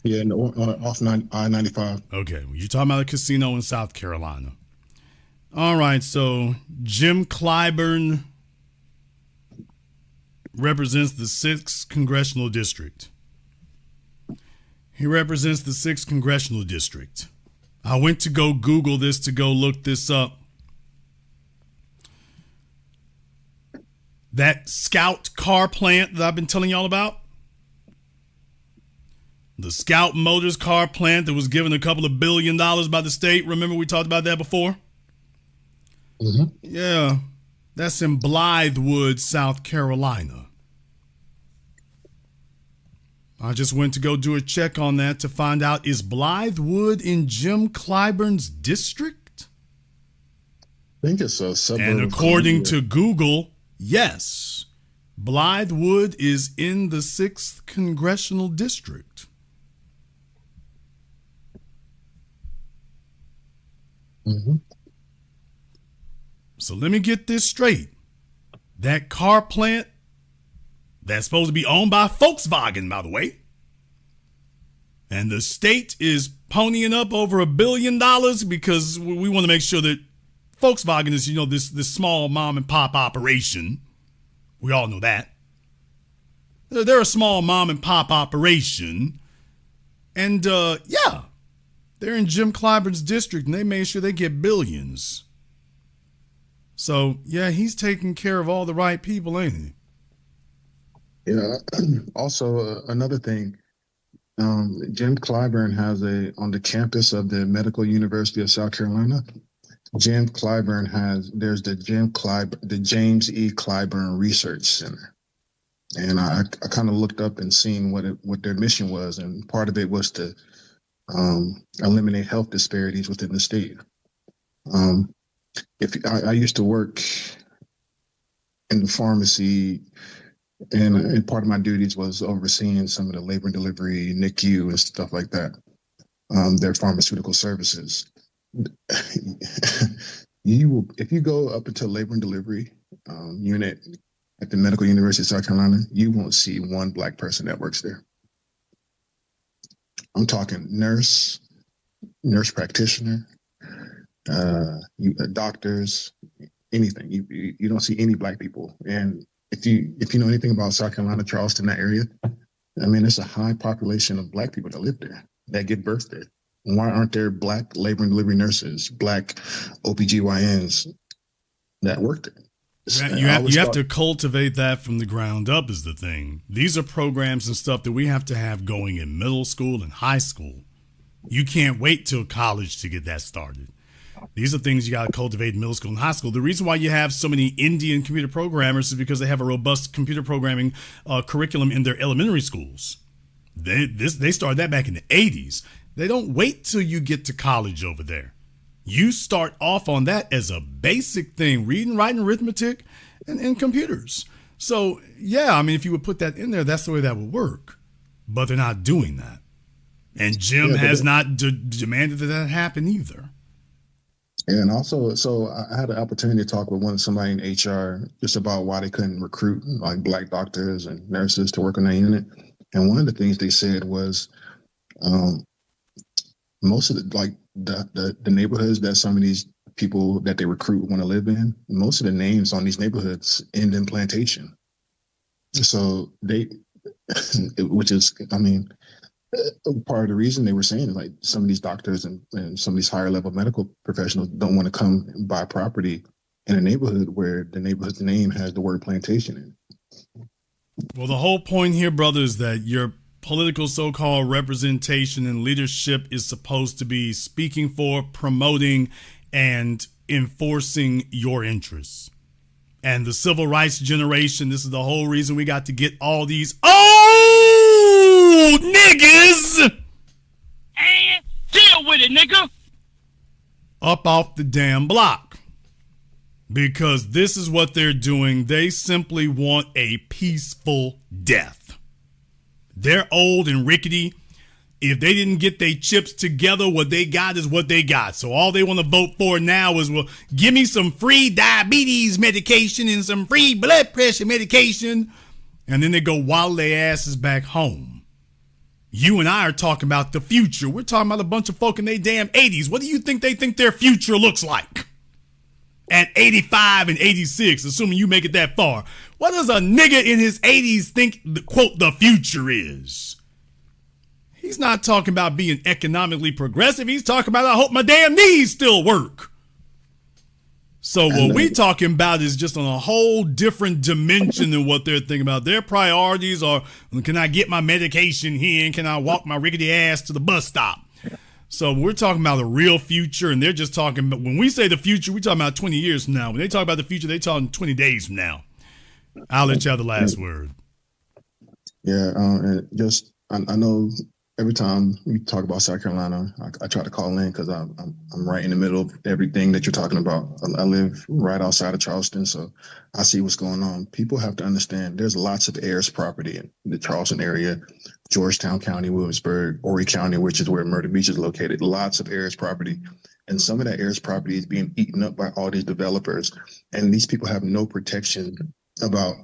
Yeah, off I-95. Okay, well, you're talking about a casino in South Carolina. All right, so Jim Clyburn represents the 6th Congressional District. He represents the 6th Congressional District. I went to go Google this to go look this up. That Scout car plant that I've been telling y'all about, the Scout Motors car plant that was given a couple of $1 billion by the state. Remember we talked about that before? Mm-hmm. Yeah, that's in Blythewood, South Carolina. I just went to go do a check on that to find out, is Blythewood in Jim Clyburn's district? I think it's a suburb. And according to Google, yes, Blythewood is in the 6th Congressional District. Mm-hmm. So let me get this straight. That car plant that's supposed to be owned by Volkswagen, by the way, and the state is ponying up over $1 billion because we want to make sure that Volkswagen is, this small mom and pop operation. We all know that. They're a small mom and pop operation. And, yeah, they're in Jim Clyburn's district, and they made sure they get billions. So, yeah, he's taking care of all the right people, ain't he? Yeah. Also, another thing, Jim Clyburn has on the campus of the Medical University of South Carolina, there's the James E. Clyburn Research Center. And I kind of looked up and seen what their mission was, and part of it was to eliminate health disparities within the state. If I used to work in the pharmacy, and part of my duties was overseeing some of the labor and delivery, NICU, and stuff like that, their pharmaceutical services. If you go up into labor and delivery unit at the Medical University of South Carolina, you won't see one Black person that works there. I'm talking nurse practitioner, doctors, anything. You don't see any Black people. And if you know anything about South Carolina, Charleston, that area, I mean, it's a high population of Black people that live there, that give birth there. And why aren't there Black labor and delivery nurses, Black OBGYNs that work there? You have to cultivate that from the ground up is the thing. These are programs and stuff that we have to have going in middle school and high school. You can't wait till college to get that started. These are things you got to cultivate in middle school and high school. The reason why you have so many Indian computer programmers is because they have a robust computer programming curriculum in their elementary schools. They started that back in the 80s. They don't wait till you get to college over there. You start off on that as a basic thing, reading, writing, arithmetic, and computers. So, yeah, I mean, if you would put that in there, that's the way that would work. But they're not doing that. And Jim has not demanded that happen either. And also, so I had an opportunity to talk with somebody in HR just about why they couldn't recruit like Black doctors and nurses to work on that unit. And one of the things they said was most of the neighborhoods that some of these people that they recruit want to live in, most of the names on these neighborhoods end in plantation. So which is, I mean, part of the reason they were saying like some of these doctors and some of these higher level medical professionals don't want to come and buy property in a neighborhood where the neighborhood's name has the word plantation in it. Well, the whole point here, brother, is that your political so-called representation and leadership is supposed to be speaking for, promoting, and enforcing your interests. And the civil rights generation, this is the whole reason we got to get all these old niggas And deal with it, nigga. up off the damn block. Because this is what they're doing. They simply want a peaceful death. They're old and rickety. If they didn't get their chips together, what they got is what they got. So all they want to vote for now is, well, give me some free diabetes medication and some free blood pressure medication. And then they go waddle their asses back home. You and I are talking about the future. We're talking about a bunch of folk in their damn 80s. What do you think they think their future looks like? At 85 and 86, assuming you make it that far. What does a nigga in his 80s think, quote, the future is? He's not talking about being economically progressive. He's talking about, I hope my damn knees still work. So what we talking about is just on a whole different dimension than what they're thinking about. Their priorities are, can I get my medication here? And can I walk my rickety ass to the bus stop? So we're talking about the real future, and they're just talking about, when we say the future, we're talking about 20 years from now. When they talk about the future, they're talking 20 days from now. I'll let you have the last word. Yeah, and just I know every time we talk about South Carolina, I try to call in because I'm right in the middle of everything that you're talking about. I live right outside of Charleston, so I see what's going on. People have to understand there's lots of heirs property in the Charleston area, Georgetown County, Williamsburg, Horry County, which is where Myrtle Beach is located. Lots of heirs property. And some of that heirs property is being eaten up by all these developers. And these people have no protection about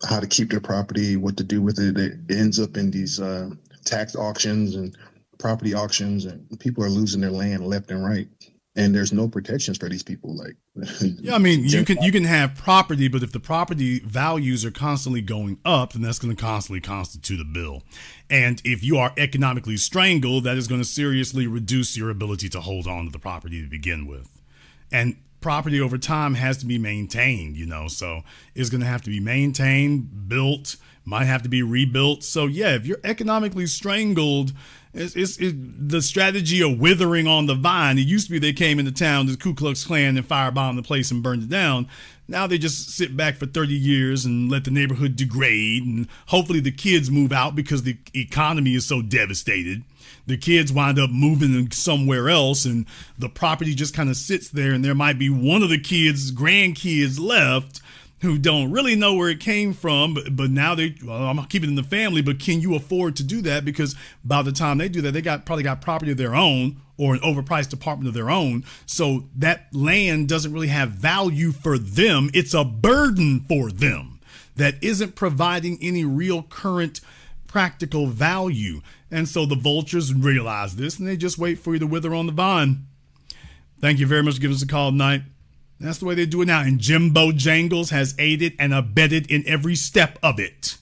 how to keep their property, what to do with it. It ends up in these tax auctions and property auctions, and people are losing their land left and right. and there's no protections for these people. Like, yeah, I mean, you can have property, but if the property values are constantly going up, then that's going to constantly constitute a bill. And if you are economically strangled, that is going to seriously reduce your ability to hold on to the property to begin with. And property over time has to be maintained, so it's going to have to be maintained, built, might have to be rebuilt. So yeah, if you're economically strangled, it's the strategy of withering on the vine. It used to be they came into town, the Ku Klux Klan, and firebombed the place and burned it down. Now they just sit back for 30 years and let the neighborhood degrade, and hopefully the kids move out because the economy is so devastated. The kids wind up moving somewhere else, and the property just kind of sits there, and there might be one of the kids' grandkids left who don't really know where it came from, but now I'm gonna keep it in the family. But can you afford to do that? Because by the time they do that, they probably got property of their own or an overpriced apartment of their own. So that land doesn't really have value for them. It's a burden for them that isn't providing any real current practical value. And so the vultures realize this, and they just wait for you to wither on the vine. Thank you very much for giving us a call tonight. That's the way they do it now. And Jimbo Jangles has aided and abetted in every step of it.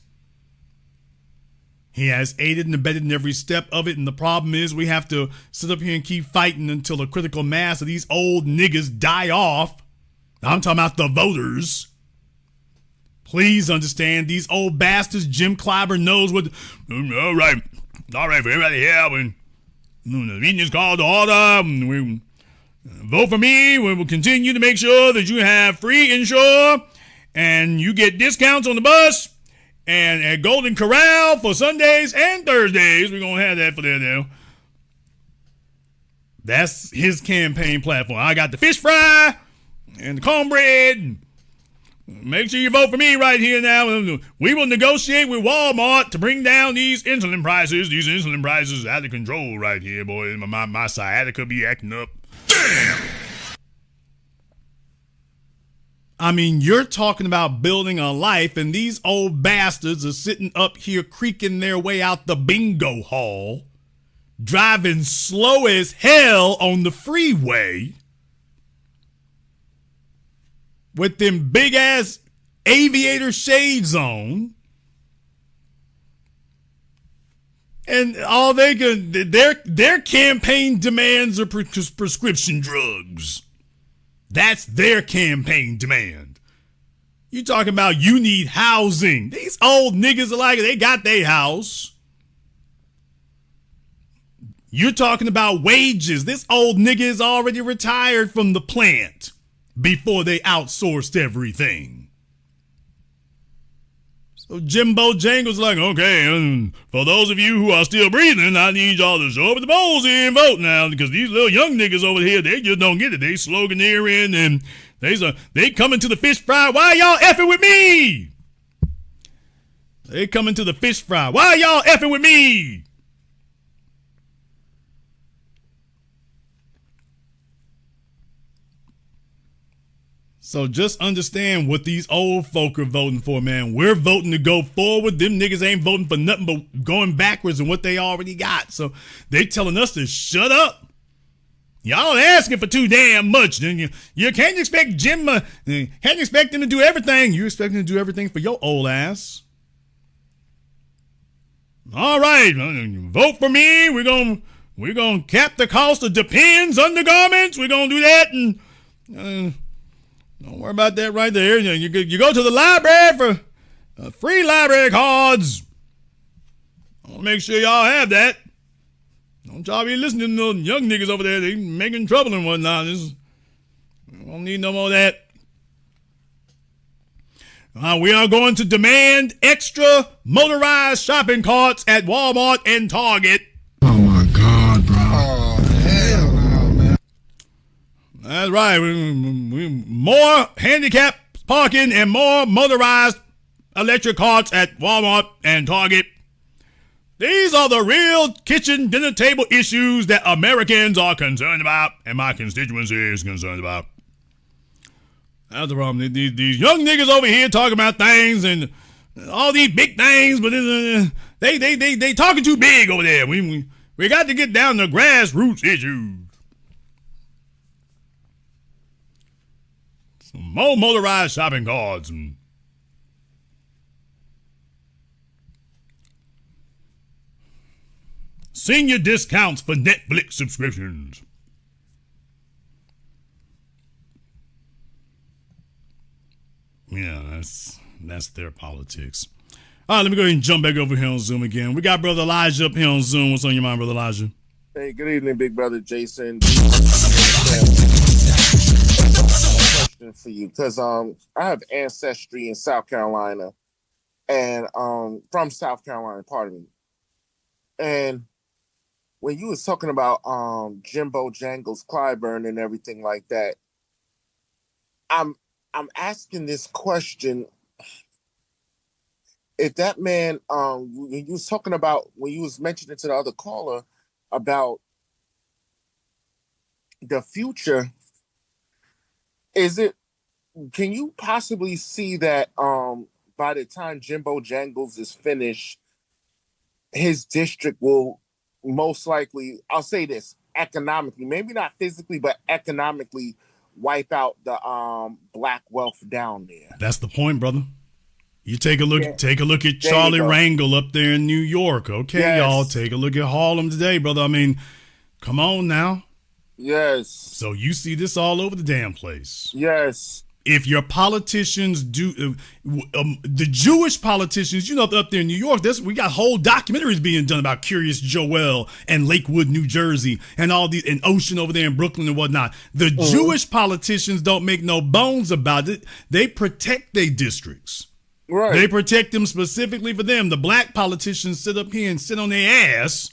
He has aided and abetted in every step of it. And the problem is we have to sit up here and keep fighting until a critical mass of these old niggas die off. I'm talking about the voters. Please understand, these old bastards, Jim Clyburn knows what... All right, for everybody here, when the meeting is called to order, we vote for me. We will continue to make sure that you have free insure and you get discounts on the bus and at Golden Corral for Sundays and Thursdays. We're going to have that for there now. That's his campaign platform. I got the fish fry and the cornbread. Make sure you vote for me right here now. We will negotiate with Walmart to bring down these insulin prices. These insulin prices are out of control right here, boy. My sciatica be acting up. Damn! I mean, you're talking about building a life, and these old bastards are sitting up here creaking their way out the bingo hall, driving slow as hell on the freeway with them big ass aviator shades on. And all they can, their campaign demands are prescription drugs. That's their campaign demand. You talking about you need housing. These old niggas are like, they got their house. You're talking about wages. This old nigga is already retired from the plant before they outsourced everything. So Jimbo Jangles like, okay, for those of you who are still breathing, I need y'all to show up at the polls here and vote now, because these little young niggas over here, they just don't get it. They sloganeering and they coming to the fish fry. Why y'all effing with me? They coming to the fish fry. Why y'all effing with me? So just understand what these old folk are voting for, man. We're voting to go forward. Them niggas ain't voting for nothing but going backwards in what they already got. So they telling us to shut up. Y'all asking for too damn much. You can't expect can't expect them to do everything. You expect them to do everything for your old ass. All right, vote for me. We're gonna cap the cost of Depends undergarments. We're gonna do that, and don't worry about that right there. You go to the library for free library cards. I want to make sure y'all have that. Don't y'all be listening to those young niggas over there. They making trouble and whatnot. We don't need no more of that. We are going to demand extra motorized shopping carts at Walmart and Target. Oh my God, bro. Oh, hell no, man. That's right. We more handicap parking and more motorized electric carts at Walmart and Target. These are the real kitchen dinner table issues that Americans are concerned about, and my constituency is concerned about. That's the problem. These young niggas over here talking about things and all these big things, but they talking too big over there. We got to get down to grassroots issues. More motorized shopping carts. Senior discounts for Netflix subscriptions. Yeah, that's their politics. All right, let me go ahead and jump back over here on Zoom again. We got Brother Elijah up here on Zoom. What's on your mind, Brother Elijah? Hey, good evening, Big Brother Jason. Question for you, because I have ancestry in South Carolina, and from South Carolina, pardon me. And when you was talking about Jimbo Jangles Clyburn and everything like that, I'm asking this question. If that man, when you was talking about, when you was mentioning to the other caller about the future, can you possibly see that by the time Jimbo Jangles is finished, his district will most likely, I'll say this, economically, maybe not physically, but economically wipe out the black wealth down there? That's the point, brother. You take a look at Charlie Rangel up there in New York. Okay, yes. Y'all, take a look at Harlem today, brother. I mean, come on now. Yes. So you see this all over the damn place. Yes. If your politicians do, the Jewish politicians, you know, up there in New York, we got whole documentaries being done about Curious Joel and Lakewood, New Jersey, and all these, and Ocean over there in Brooklyn and whatnot. The Jewish politicians don't make no bones about it. They protect their districts. Right. They protect them specifically for them. The black politicians sit up here and sit on their ass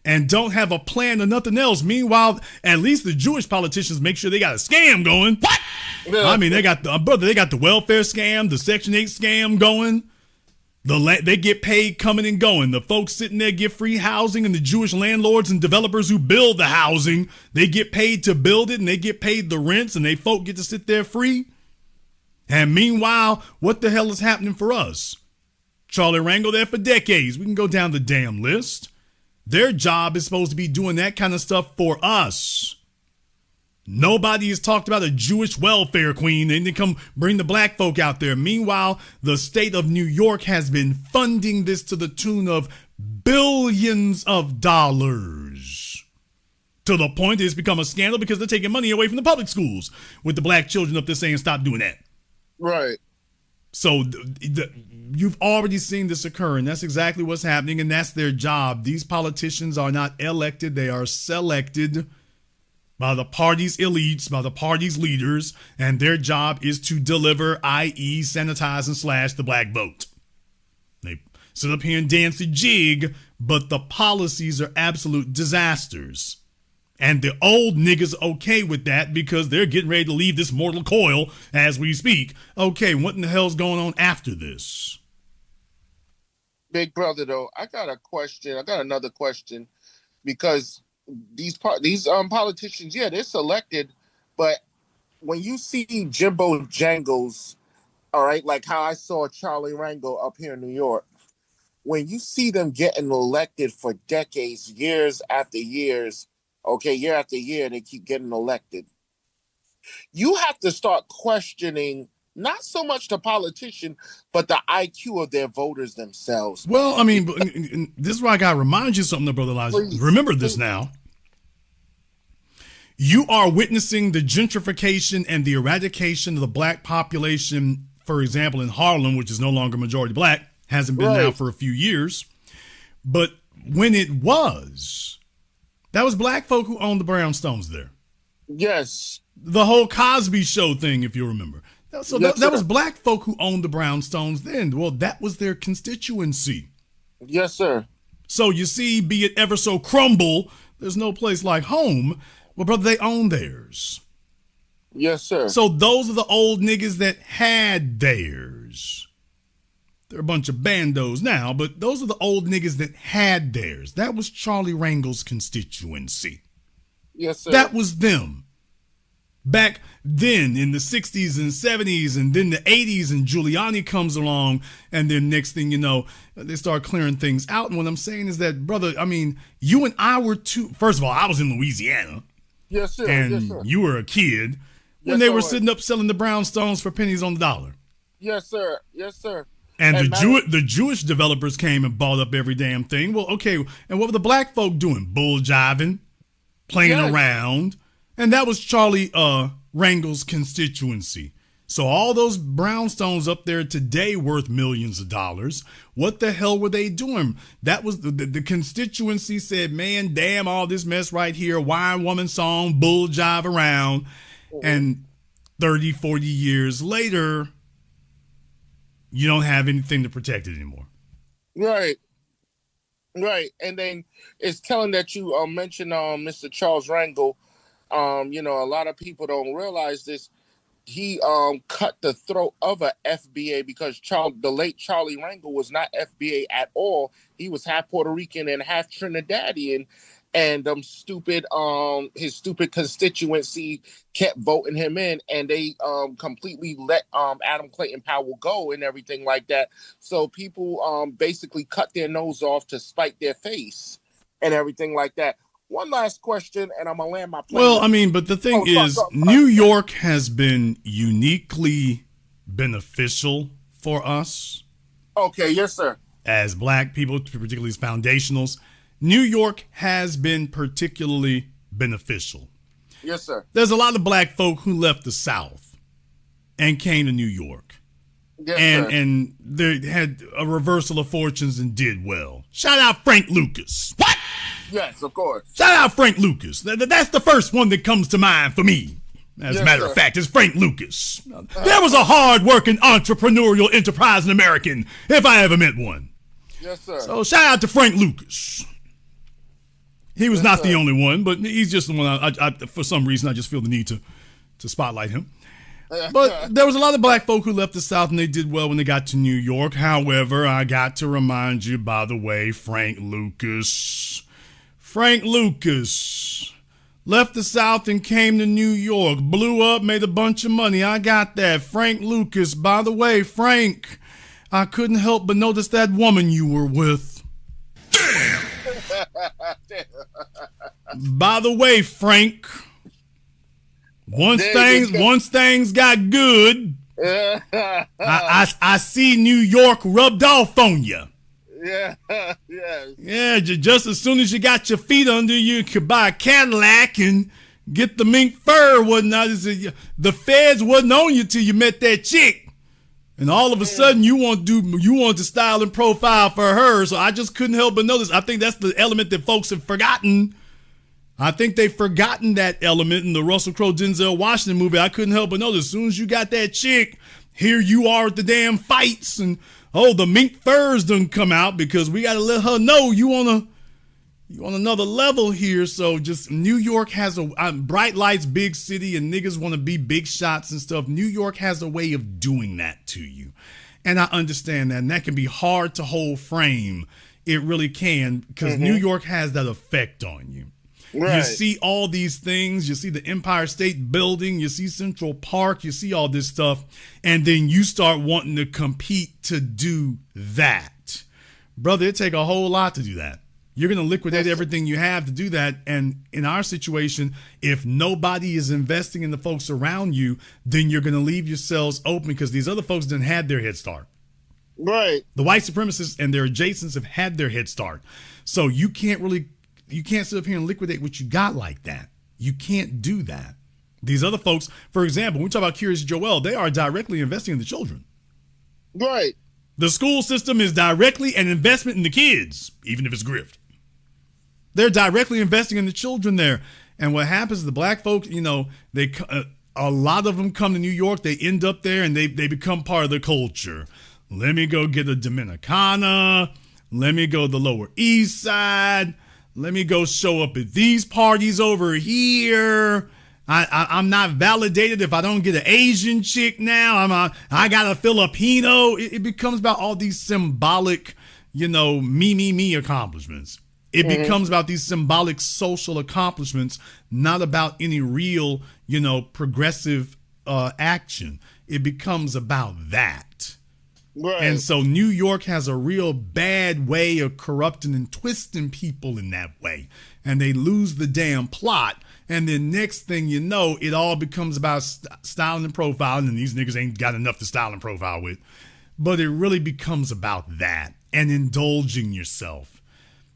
and don't have a plan or nothing else. Meanwhile, at least the Jewish politicians make sure they got a scam going. What? Yeah. I mean, they got the welfare scam, the Section 8 scam going. They get paid coming and going. The folks sitting there get free housing, and the Jewish landlords and developers who build the housing, they get paid to build it, and they get paid the rents, and they folk get to sit there free. And meanwhile, what the hell is happening for us? Charlie Rangel there for decades. We can go down the damn list. Their job is supposed to be doing that kind of stuff for us. Nobody has talked about a Jewish welfare queen and they come bring the black folk out there. Meanwhile, the state of New York has been funding this to the tune of billions of dollars. To the point it's become a scandal because they're taking money away from the public schools with the black children up there saying stop doing that. Right. So you've already seen this occur, and that's exactly what's happening, and that's their job. These politicians are not elected. They are selected by the party's elites, by the party's leaders, and their job is to deliver, i.e. sanitize and slash the black vote. They sit up here and dance a jig, but the policies are absolute disasters. And the old niggas okay with that because they're getting ready to leave this mortal coil as we speak. Okay, what in the hell's going on after this? Big brother, though, I got a question. I got another question, because these politicians, yeah, they're selected, but when you see Jimbo Jangles, all right, like how I saw Charlie Rangel up here in New York, when you see them getting elected for decades, years after years, okay, year after year, they keep getting elected, you have to start questioning not so much the politician, but the IQ of their voters themselves. Well, I mean, this is why I got to remind you something, Brother Elijah. Remember this now. You are witnessing the gentrification and the eradication of the black population, for example, in Harlem, which is no longer majority black, hasn't been now for a few years. But when it was, that was black folk who owned the brownstones there. Yes. The whole Cosby Show thing, if you remember. So that was black folk who owned the brownstones then. Well, that was their constituency. Yes, sir. So you see, be it ever so crumble, there's no place like home. Well, brother, they own theirs. Yes, sir. So those are the old niggas that had theirs. They're a bunch of bandos now, but those are the old niggas that had theirs. That was Charlie Rangel's constituency. Yes, sir. That was them. Back then in the 60s and 70s and then the 80s, and Giuliani comes along, and then next thing you know, they start clearing things out. And what I'm saying is that, brother, I mean, you and I were first of all, I was in Louisiana. Yes, sir. And yes, sir. you were a kid. when they were sitting up selling the brownstones for pennies on the dollar. Yes, sir. Yes, sir. And the Jewish developers came and bought up every damn thing. Well, okay, and what were the black folk doing? Bull jiving, playing around. And that was Charlie Rangel's constituency. So all those brownstones up there today worth millions of dollars. What the hell were they doing? That was the constituency said, man, damn all this mess right here. Wine woman song, bull jive around. And 30, 40 years later, you don't have anything to protect it anymore. Right. Right. And then it's telling that you mentioned Mr. Charles Rangel. A lot of people don't realize this. He cut the throat of a FBA because the late Charlie Rangel was not FBA at all. He was half Puerto Rican and half Trinidadian. And his stupid constituency kept voting him in, and they completely let Adam Clayton Powell go and everything like that. So people basically cut their nose off to spite their face and everything like that. One last question, and I'm gonna land my plane. Well, I mean, but the thing is, New York has been uniquely beneficial for us. Okay, yes, sir. As black people, particularly as foundationals. New York has been particularly beneficial. Yes, sir. There's a lot of black folk who left the South and came to New York. Yes, sir. And they had a reversal of fortunes and did well. Shout out Frank Lucas. What? Yes, of course. Shout out Frank Lucas. That's the first one that comes to mind for me. As a matter of fact, it's Frank Lucas. There was a hard-working, entrepreneurial, enterprising American, if I ever met one. Yes, sir. So shout out to Frank Lucas. He was not the only one, but he's just the one I for some reason, I just feel the need to spotlight him. But there was a lot of black folk who left the South and they did well when they got to New York. However, I got to remind you, by the way, Frank Lucas left the South and came to New York, blew up, made a bunch of money. I got that. Frank Lucas, by the way, Frank, I couldn't help but notice that woman you were with. Damn! By the way, Frank, once things got good, I see New York rubbed off on you. Yeah, yeah. Just as soon as you got your feet under you, could buy a Cadillac and get the mink fur. The feds wasn't on you till you met that chick. And all of a sudden, you want to style and profile for her. So I just couldn't help but notice. I think that's the element that folks have forgotten. I think they've forgotten that element in the Russell Crowe Denzel Washington movie. I couldn't help but notice. As soon as you got that chick, here you are at the damn fights. And, the mink furs done come out because we got to let her know you on another level here. So just New York has bright lights, big city, and niggas want to be big shots and stuff. New York has a way of doing that to you. And I understand that. And that can be hard to hold frame. It really can, because New York has that effect on you. Right. You see all these things. You see the Empire State Building. You see Central Park. You see all this stuff. And then you start wanting to compete to do that. Brother, it take a whole lot to do that. You're going to liquidate everything you have to do that. And in our situation, if nobody is investing in the folks around you, then you're going to leave yourselves open because these other folks didn't have their head start. Right. The white supremacists and their adjacents have had their head start. So you can't sit up here and liquidate what you got like that. You can't do that. These other folks, for example, when we talk about Curious Joel, they are directly investing in the children. Right. The school system is directly an investment in the kids, even if it's grift. They're directly investing in the children there. And what happens is the black folks, a lot of them come to New York. They end up there and they become part of the culture. Let me go get a Dominicana. Let me go to the Lower East Side. Let me go show up at these parties over here. I'm not validated if I don't get an Asian chick now. I got a Filipino. It becomes about all these symbolic, me accomplishments. It becomes about these symbolic social accomplishments, not about any real, progressive action. It becomes about that. Right. And so New York has a real bad way of corrupting and twisting people in that way. And they lose the damn plot. And then next thing you know, it all becomes about styling and profiling, and these niggas ain't got enough to style and profile with. But it really becomes about that and indulging yourself.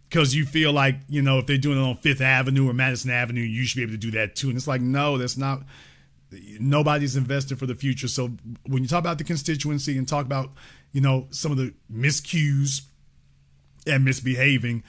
Because you feel like, you know, if they're doing it on Fifth Avenue or Madison Avenue, you should be able to do that too. And it's like, no, that's not. Nobody's invested for the future. So when you talk about the constituency and talk about, you know, some of the miscues and misbehaving,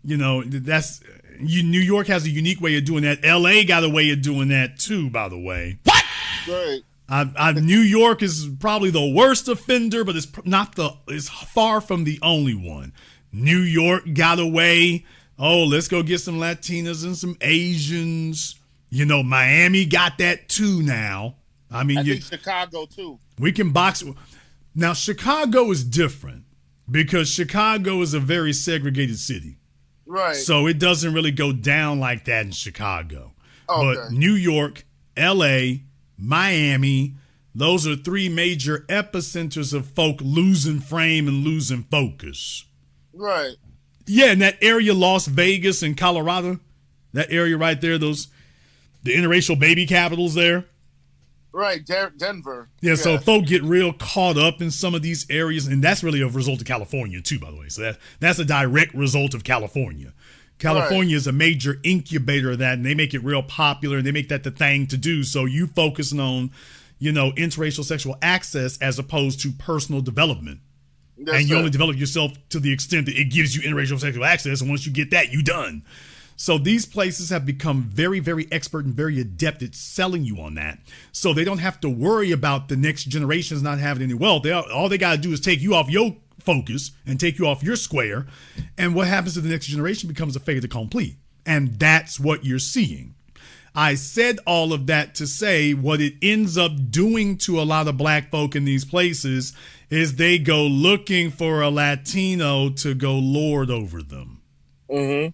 you know, that's New York has a unique way of doing that. LA got a way of doing that too, by the way. What? Right. New York is probably the worst offender, but it's far from the only one. New York got away. Oh, let's go get some Latinas and some Asians. You know, Miami got that too now. I mean, I think Chicago too. We can box. Now, Chicago is different because Chicago is a very segregated city. Right. So it doesn't really go down like that in Chicago. Okay. But New York, LA, Miami, those are three major epicenters of folk losing frame and losing focus. Right. Yeah, in that area, Las Vegas and Colorado, that area right there, the interracial baby capitals there. Right, Denver. Yeah, so folk get real caught up in some of these areas, and that's really a result of California too, by the way. So that's a direct result of California. California is a major incubator of that, and they make it real popular, and they make that the thing to do. So you focusing on, you know, interracial sexual access as opposed to personal development. And you only develop yourself to the extent that it gives you interracial sexual access, and once you get that, you done. So these places have become very, very expert and very adept at selling you on that. So they don't have to worry about the next generations not having any wealth. All they got to do is take you off your focus and take you off your square. And what happens to the next generation becomes a fait accompli. And that's what you're seeing. I said all of that to say what it ends up doing to a lot of black folk in these places is they go looking for a Latino to go lord over them. Mm-hmm.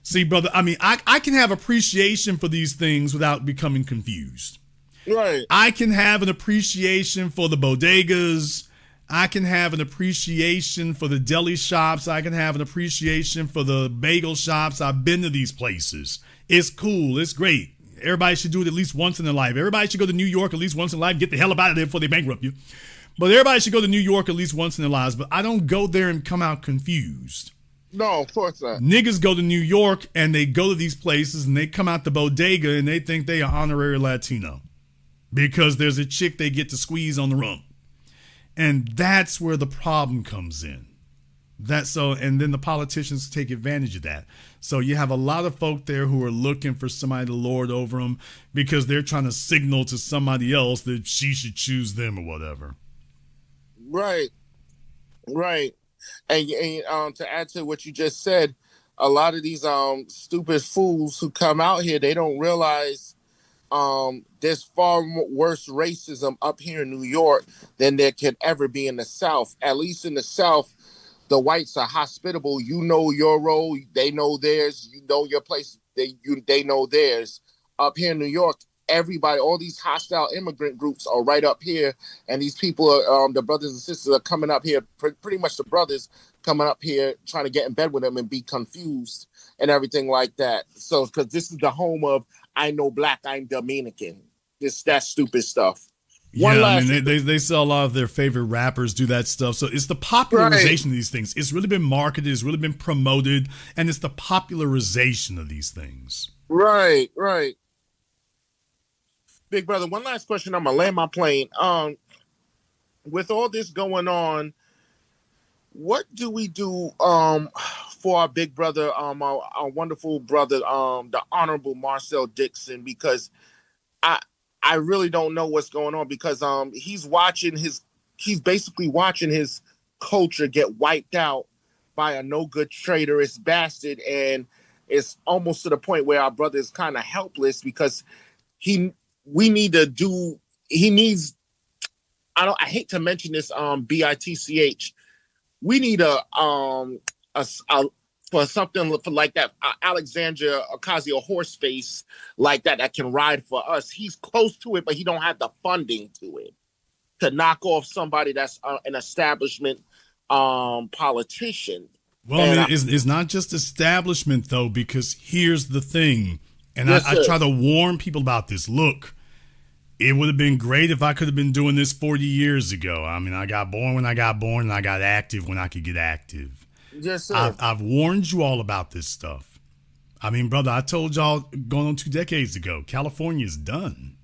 See, brother, I mean, I can have appreciation for these things without becoming confused. Right. I can have an appreciation for the bodegas. I can have an appreciation for the deli shops. I can have an appreciation for the bagel shops. I've been to these places. It's cool. It's great. Everybody should do it at least once in their life. Everybody should go to New York at least once in their life. Get the hell up out of there before they bankrupt you. But everybody should go to New York at least once in their lives. But I don't go there and come out confused. No, of course not. Niggas go to New York and they go to these places and they come out the bodega and they think they are honorary Latino because there's a chick they get to squeeze on the rump. And that's where the problem comes in. And then the politicians take advantage of that. So you have a lot of folk there who are looking for somebody to lord over them because they're trying to signal to somebody else that she should choose them or whatever. Right. Right. And to add to what you just said, a lot of these stupid fools who come out here, they don't realize there's far worse racism up here in New York than there could ever be in the South. At least in the South, the whites are hospitable. You know your role, they know theirs. You know your place, they know theirs. Up here in New York, everybody, all these hostile immigrant groups are right up here, and these people are the brothers and sisters are coming up here, pretty much the brothers coming up here trying to get in bed with them and be confused and everything like that. So because this is the home of I know black, I'm Dominican, that stupid stuff. I mean, they sell a lot of their favorite rappers do that stuff. So it's the popularization of these things. It's really been marketed, it's really been promoted, and it's the popularization of these things. Right. Big brother, one last question. I'm gonna land my plane. With all this going on, what do we do for our big brother, our wonderful brother, the Honorable Marcel Dixon? Because I really don't know what's going on because he's basically watching his culture get wiped out by a no good traitorous bastard, and it's almost to the point where our brother is kind of helpless because I hate to mention this BITCH. We need for something for like that Alexandria Ocasio-Horse face like that can ride for us. He's close to it, but he don't have the funding to it to knock off somebody that's an establishment politician. Well, it's not just establishment though, because here's the thing. And Yes, I sir. try to warn people about this. Look, it would have been great if I could have been doing this 40 years ago. I mean, I got born when I got born, and I got active when I could get active. Yes, sir. I've warned you all about this stuff. I mean, brother, I told y'all going on 2 decades ago, California's done.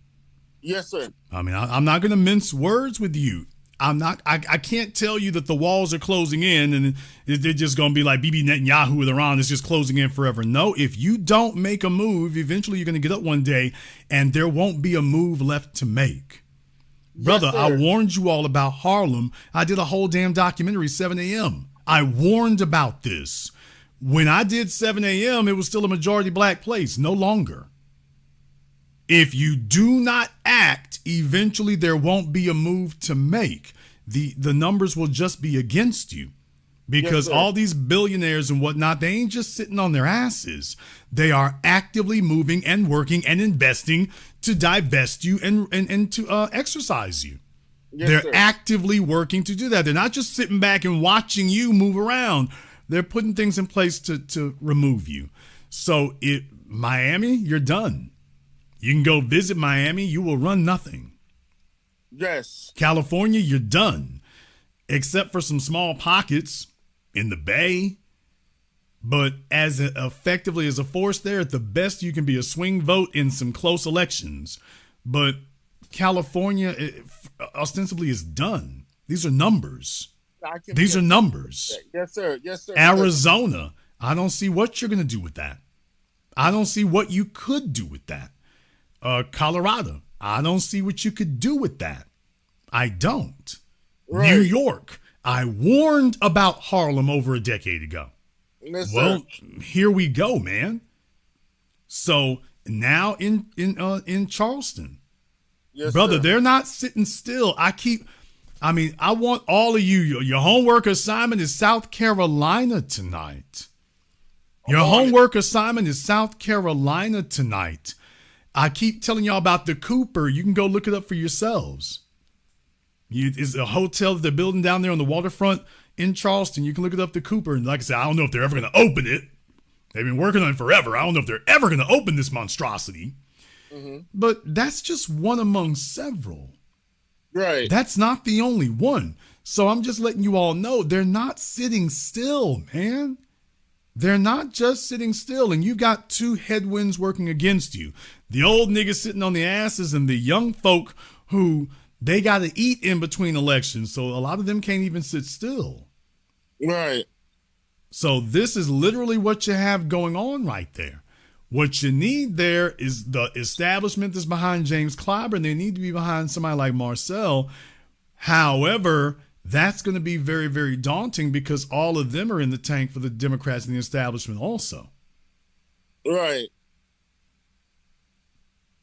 Yes, sir. I mean, I'm not going to mince words with you. I can't tell you that the walls are closing in and they're just going to be like Bibi Netanyahu with Iran. It's just closing in forever. No, if you don't make a move, eventually you're going to get up one day and there won't be a move left to make. Brother, Yes, I sir. warned you all about Harlem. I did a whole damn documentary, 7 a.m. I warned about this. When I did 7 a.m., it was still a majority black place, no longer. If you do not act, eventually there won't be a move to make. The numbers will just be against you. Because Yes, sir. all these billionaires and whatnot, they ain't just sitting on their asses. They are actively moving and working and investing to divest you and to exercise you. Yes, They're sir. actively working to do that. They're not just sitting back and watching you move around. They're putting things in place to remove you. So Miami, you're done. You can go visit Miami. You will run nothing. Yes. California, you're done. Except for some small pockets in the Bay. But as effectively as a force there, at the best, you can be a swing vote in some close elections. But California ostensibly is done. These are numbers. These are numbers. Yes, sir. Yes, sir. Arizona, I don't see what you're going to do with that. I don't see what you could do with that. Colorado, I don't see what you could do with that. I don't. Right. New York, I warned about Harlem over a decade ago. Yes, Well, sir. here we go, man. So now in Charleston, Yes, brother, sir. they're not sitting still. I want all of you. Your homework assignment is South Carolina tonight. Your homework assignment is South Carolina tonight. I keep telling y'all about the Cooper. You can go look it up for yourselves. It's a hotel that they're building down there on the waterfront in Charleston. You can look it up, the Cooper. And like I said, I don't know if they're ever going to open it. They've been working on it forever. I don't know if they're ever going to open this monstrosity. Mm-hmm. But that's just one among several. Right. That's not the only one. So I'm just letting you all know they're not sitting still, man. They're not just sitting still, and you got 2 headwinds working against you. The old niggas sitting on the asses and the young folk who they got to eat in between elections. So a lot of them can't even sit still. Right. So this is literally what you have going on right there. What you need there is the establishment that's behind James Clyburn. They need to be behind somebody like Marcel. However, that's going to be very, very daunting because all of them are in the tank for the Democrats and the establishment also. Right.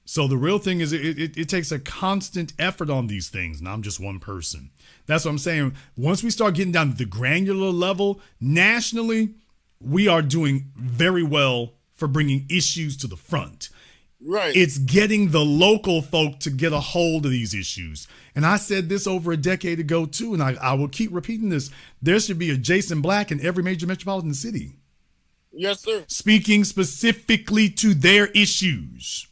So the real thing is it takes a constant effort on these things, and I'm just one person. That's what I'm saying. Once we start getting down to the granular level, nationally, we are doing very well for bringing issues to the front. Right. It's getting the local folk to get a hold of these issues. And I said this over a decade ago, too, and I will keep repeating this. There should be a Jason Black in every major metropolitan city. Yes, sir. Speaking specifically to their issues.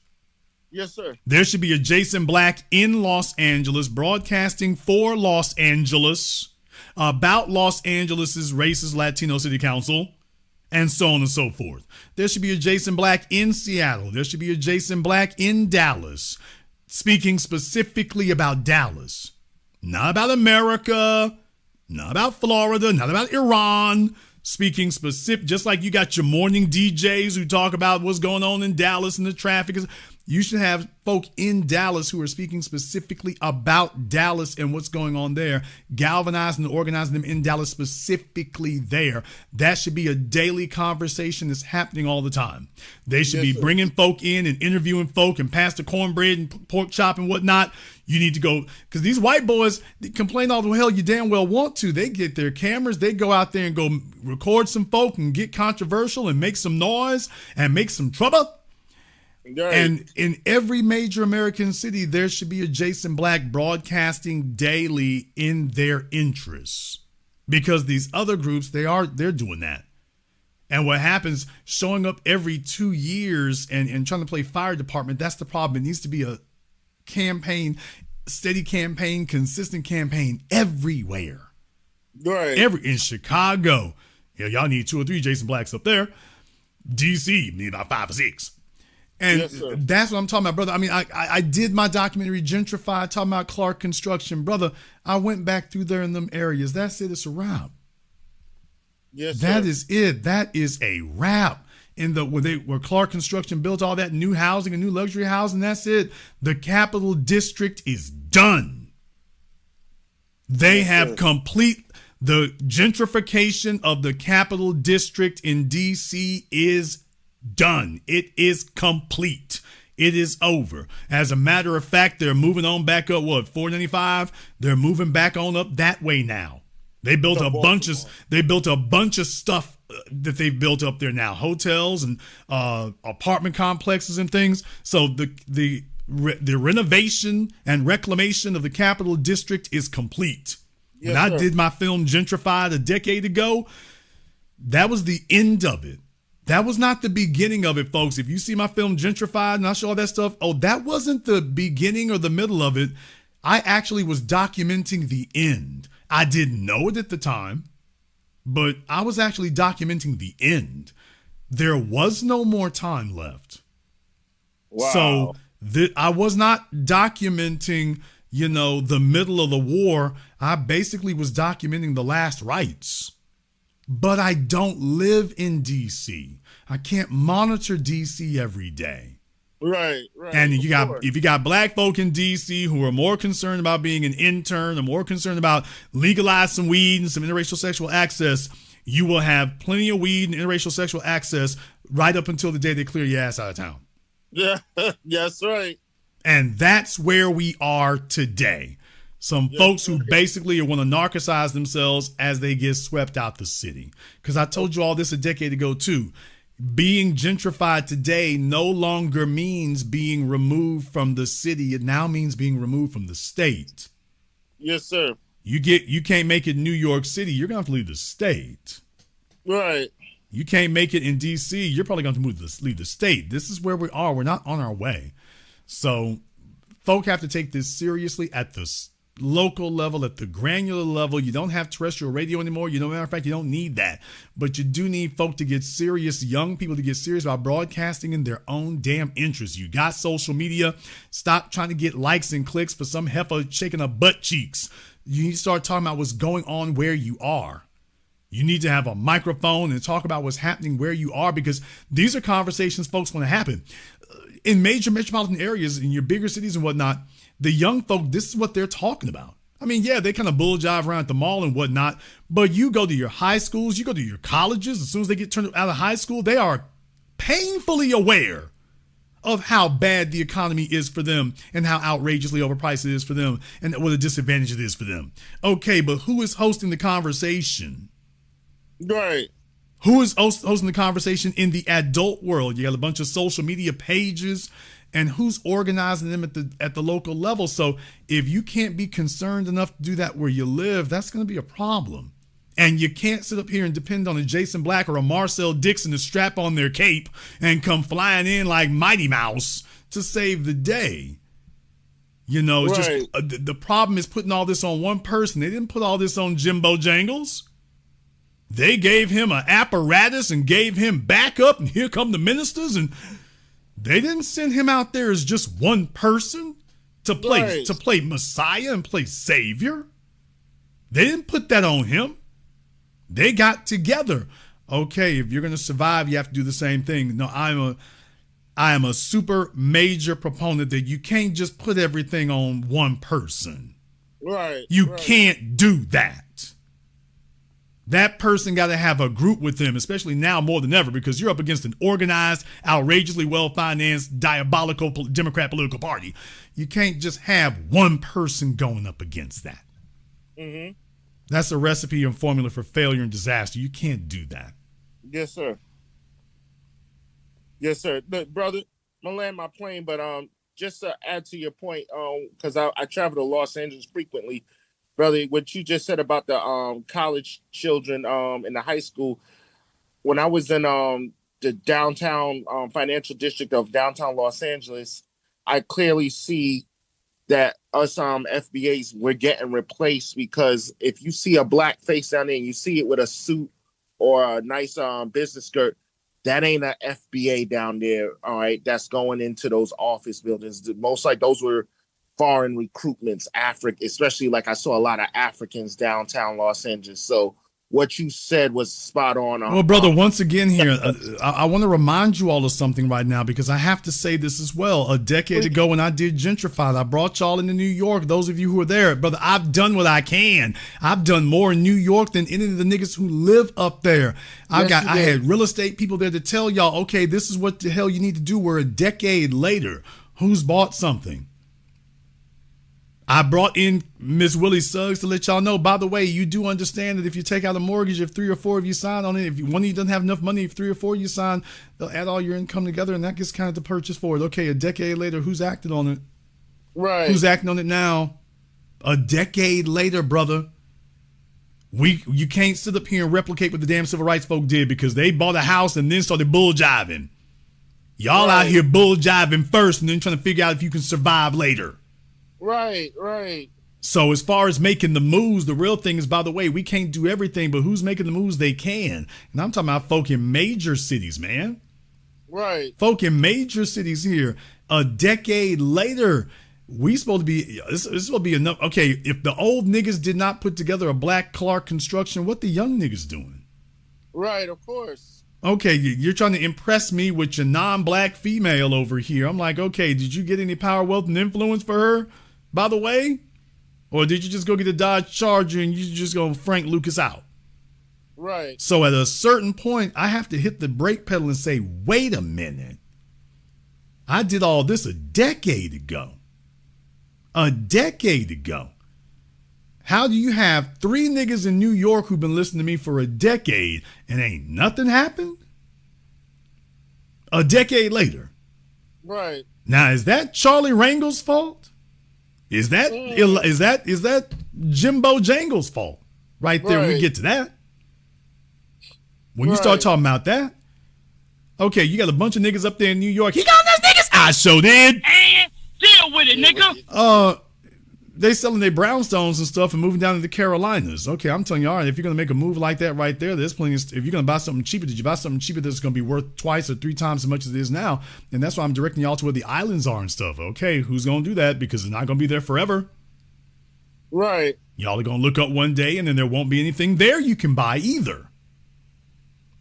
Yes, sir. There should be a Jason Black in Los Angeles broadcasting for Los Angeles about Los Angeles's racist Latino city council and so on and so forth. There should be a Jason Black in Seattle. There should be a Jason Black in Dallas speaking specifically about Dallas. Not about America, not about Florida, not about Iran. Speaking specific, just like you got your morning DJs who talk about what's going on in Dallas and the traffic. You should have folk in Dallas who are speaking specifically about Dallas and what's going on there, galvanizing and organizing them in Dallas specifically there. That should be a daily conversation that's happening all the time. They should be bringing folk in and interviewing folk and pass the cornbread and pork chop and whatnot. You need to go, because these white boys they complain all the hell you damn well want to. They get their cameras, they go out there and go record some folk and get controversial and make some noise and make some trouble. Right. And in every major American city, there should be a Jason Black broadcasting daily in their interests, because these other groups, they're doing that. And what happens, showing up every 2 years and trying to play fire department, that's the problem. It needs to be a campaign, steady campaign, consistent campaign everywhere. Right. In Chicago, y'all need 2 or 3 Jason Blacks up there. DC, need about 5 or 6. And yes, that's what I'm talking about, brother. I mean, I did my documentary Gentrified, talking about Clark Construction. Brother, I went back through there in them areas. That's it. It's a wrap. Yes, that sir. is it. That is a wrap. Where Clark Construction built all that new housing and new luxury housing, that's it. The Capital District is done. They have complete the gentrification of the Capital District in DC is done. It is complete. It is over. As a matter of fact, they're moving on back up, 495? They're moving back on up that way now. They built a bunch of stuff that they've built up there now. Hotels and apartment complexes and things. So the renovation and reclamation of the Capital District is complete. Yes, when I sir. did my film Gentrified a decade ago, that was the end of it. That was not the beginning of it, folks. If you see my film Gentrified and I show all that stuff, that wasn't the beginning or the middle of it. I actually was documenting the end. I didn't know it at the time, but I was actually documenting the end. There was no more time left. Wow. So I was not documenting, the middle of the war. I basically was documenting the last rites. But I don't live in DC. I can't monitor DC every day. Right. And if you got black folk in DC who are more concerned about being an intern, or more concerned about legalize some weed and some interracial sexual access, you will have plenty of weed and interracial sexual access right up until the day they clear your ass out of town. Yeah, that's right. And that's where we are today. Some folks who basically want to narcisize themselves as they get swept out the city. Because I told you all this a decade ago too. Being gentrified today no longer means being removed from the city. It now means being removed from the state. Yes, sir. You can't make it in New York City. You're going to have to leave the state. Right. You can't make it in DC. You're probably going to leave the state. This is where we are. We're not on our way. So folk have to take this seriously at the local level, at the granular level. You don't have terrestrial radio anymore. Matter of fact, you don't need that. But you do need folk to get serious, young people to get serious about broadcasting in their own damn interests. You got social media. Stop trying to get likes and clicks for some heifer shaking her butt cheeks. You need to start talking about what's going on where you are. You need to have a microphone and talk about what's happening where you are, because these are conversations folks want to happen. In major metropolitan areas, in your bigger cities and whatnot, the young folk, this is what they're talking about. I mean, yeah, they kind of bull jive around at the mall and whatnot, but you go to your high schools, you go to your colleges, as soon as they get turned out of high school, they are painfully aware of how bad the economy is for them and how outrageously overpriced it is for them and what a disadvantage it is for them. Okay, but who is hosting the conversation? Right. Who is hosting the conversation in the adult world? You got a bunch of social media pages, and who's organizing them at the local level? So if you can't be concerned enough to do that where you live, that's going to be a problem. And you can't sit up here and depend on a Jason Black or a Marcel Dixon to strap on their cape and come flying in like Mighty Mouse to save the day. It's just the problem is putting all this on one person. They didn't put all this on Jimbo Jangles. They gave him an apparatus and gave him backup, and here come the ministers, and they didn't send him out there as just one person to play Messiah and play Savior. They didn't put that on him. They got together. Okay, if you're going to survive, you have to do the same thing. No, I am a super major proponent that you can't just put everything on one person. Right. You can't do that. That person got to have a group with them, especially now more than ever, because you're up against an organized, outrageously well-financed, diabolical Democrat political party. You can't just have one person going up against that. Mm-hmm. That's a recipe and formula for failure and disaster. You can't do that. Yes, sir. Yes, sir. Look, brother, I'm gonna land my plane, but just to add to your point, because I travel to Los Angeles frequently. Brother, what you just said about the college children in the high school, when I was in the downtown financial district of downtown Los Angeles, I clearly see that us FBAs, we're getting replaced, because if you see a black face down there and you see it with a suit or a nice business skirt, that ain't a FBA down there, all right, that's going into those office buildings. Most like those were foreign recruitments, especially like I saw a lot of Africans downtown Los Angeles. So what you said was spot on. Well, brother, once again here, I want to remind you all of something right now, because I have to say this as well. A decade ago when I did Gentrified, I brought y'all into New York. Those of you who were there, brother, I've done what I can. I've done more in New York than any of the niggas who live up there. I had real estate people there to tell y'all, okay, this is what the hell you need to do. We're a decade later. Who's bought something? I brought in Miss Willie Suggs to let y'all know, by the way, you do understand that if you take out a mortgage, if 3 or 4 of you sign on it, if one of you doesn't have enough money, if 3 or 4 of you sign, they'll add all your income together, and that gets kind of the purchase for it. Okay, a decade later, who's acted on it? Right. Who's acting on it now? A decade later, brother. You can't sit up here and replicate what the damn civil rights folk did, because they bought a house and then started bull jiving. Y'all out here bull jiving first and then trying to figure out if you can survive later. Right. So as far as making the moves, the real thing is, by the way, we can't do everything, but who's making the moves they can? And I'm talking about folk in major cities, man. Right. Folk in major cities here. A decade later, this is supposed to be enough. Okay, if the old niggas did not put together a Black Clark construction, what the young niggas doing? Right, of course. Okay, you're trying to impress me with your non-black female over here. I'm like, okay, did you get any power, wealth, and influence for her, by the way? Or did you just go get a Dodge Charger and you just gonna Frank Lucas out? Right. So at a certain point, I have to hit the brake pedal and say, wait a minute. I did all this a decade ago. A decade ago. How do you have 3 niggas in New York who've been listening to me for a decade and ain't nothing happened? A decade later. Right. Now, is that Charlie Rangel's fault? Is that Jimbo Jangle's fault? Right there, we get to that. When you start talking about that, okay, you got a bunch of niggas up there in New York. He got those niggas. I sure did. And deal with it, nigga. They selling their brownstones and stuff and moving down to the Carolinas. Okay, I'm telling you, all right, if you're gonna make a move like that right there, there's plenty. If you're gonna buy something cheaper, did you buy something cheaper that's gonna be worth 2 or 3 times as much as it is now? And that's why I'm directing y'all to where the islands are and stuff. Okay, who's gonna do that? Because they're not gonna be there forever. Right. Y'all are gonna look up one day and then there won't be anything there you can buy either.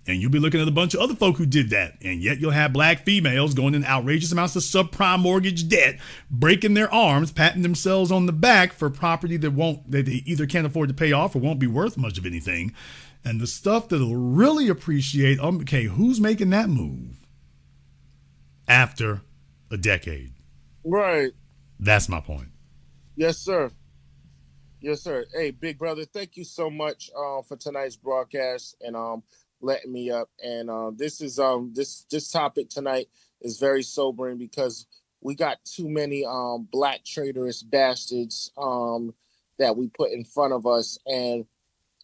And you'll be looking at a bunch of other folk who did that. And yet you'll have black females going in outrageous amounts of subprime mortgage debt, breaking their arms, patting themselves on the back for property that they either can't afford to pay off or won't be worth much of anything. And the stuff that'll really appreciate, okay, who's making that move after a decade? Right. That's my point. Yes, sir. Yes, sir. Hey, big brother, thank you so much for tonight's broadcast and letting me up. And this is this topic tonight is very sobering, because we got too many black traitorous bastards that we put in front of us, and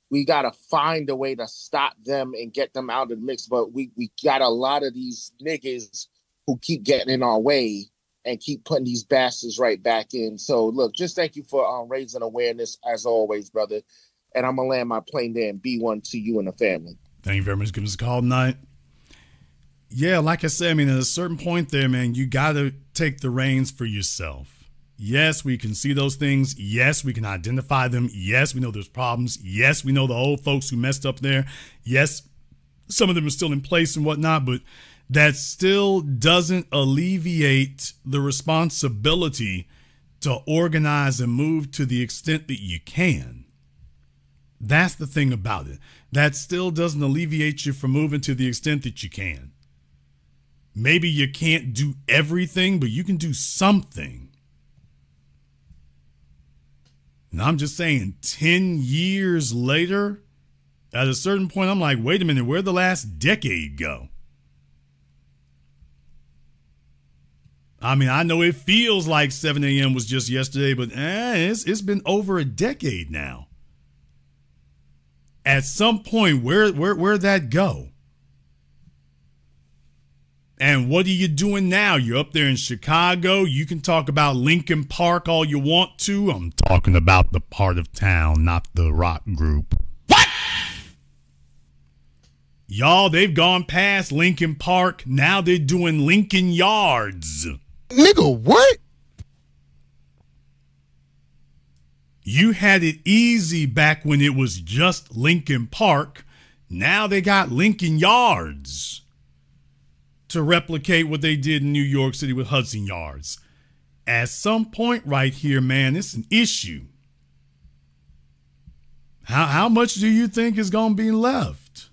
we got to find a way to stop them and get them out of the mix. But we got a lot of these niggas who keep getting in our way and keep putting these bastards right back in. So look, just thank you for raising awareness as always, brother. And I'm gonna land my plane there and be one to you and the family. Thank you very much. Give us a call tonight. Yeah, like I said, I mean, at a certain point there, man, you got to take the reins for yourself. Yes, we can see those things. Yes, we can identify them. Yes, we know there's problems. Yes, we know the old folks who messed up there. Yes, some of them are still in place and whatnot, but that still doesn't alleviate the responsibility to organize and move to the extent that you can. That's the thing about it. That still doesn't alleviate you from moving to the extent that you can. Maybe you can't do everything, but you can do something. And I'm just saying, 10 years later, at a certain point, I'm like, wait a minute, where'd the last decade go? I mean, I know it feels like 7 a.m. was just yesterday, but it's been over a decade now. At some point, where'd that go? And what are you doing now? You're up there in Chicago. You can talk about Lincoln Park all you want to. I'm talking about the part of town, not the rock group. What? Y'all, they've gone past Lincoln Park. Now they're doing Lincoln Yards. Nigga, what? You had it easy back when it was just Lincoln Park. Now they got Lincoln Yards to replicate what they did in New York City with Hudson Yards. At some point right here, man, it's an issue. How much do you think is going to be left?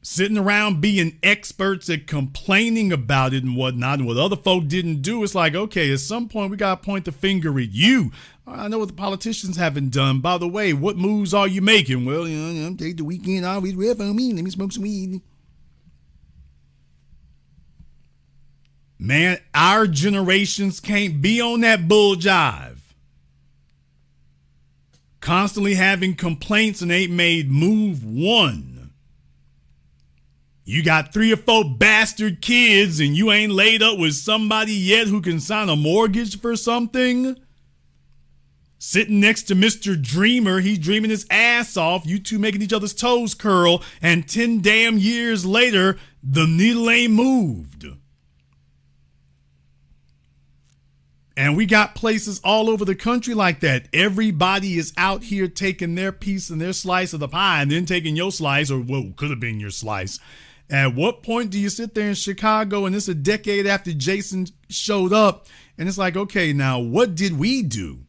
Sitting around being experts at complaining about it and whatnot, and what other folk didn't do, it's like, okay, at some point we got to point the finger at you. I know what the politicians haven't done. By the way, what moves are you making? Well, I'm take the weekend off. It's real for me. Let me smoke some weed. Man, our generations can't be on that bull jive. Constantly having complaints and ain't made move one. You got 3 or 4 bastard kids and you ain't laid up with somebody yet who can sign a mortgage for something? Sitting next to Mr. Dreamer, he's dreaming his ass off, you two making each other's toes curl, and 10 damn years later, the needle ain't moved. And we got places all over the country like that. Everybody is out here taking their piece and their slice of the pie and then taking your slice, or what could have been your slice. At what point do you sit there in Chicago and it's a decade after Jason showed up and it's like, okay, now what did we do?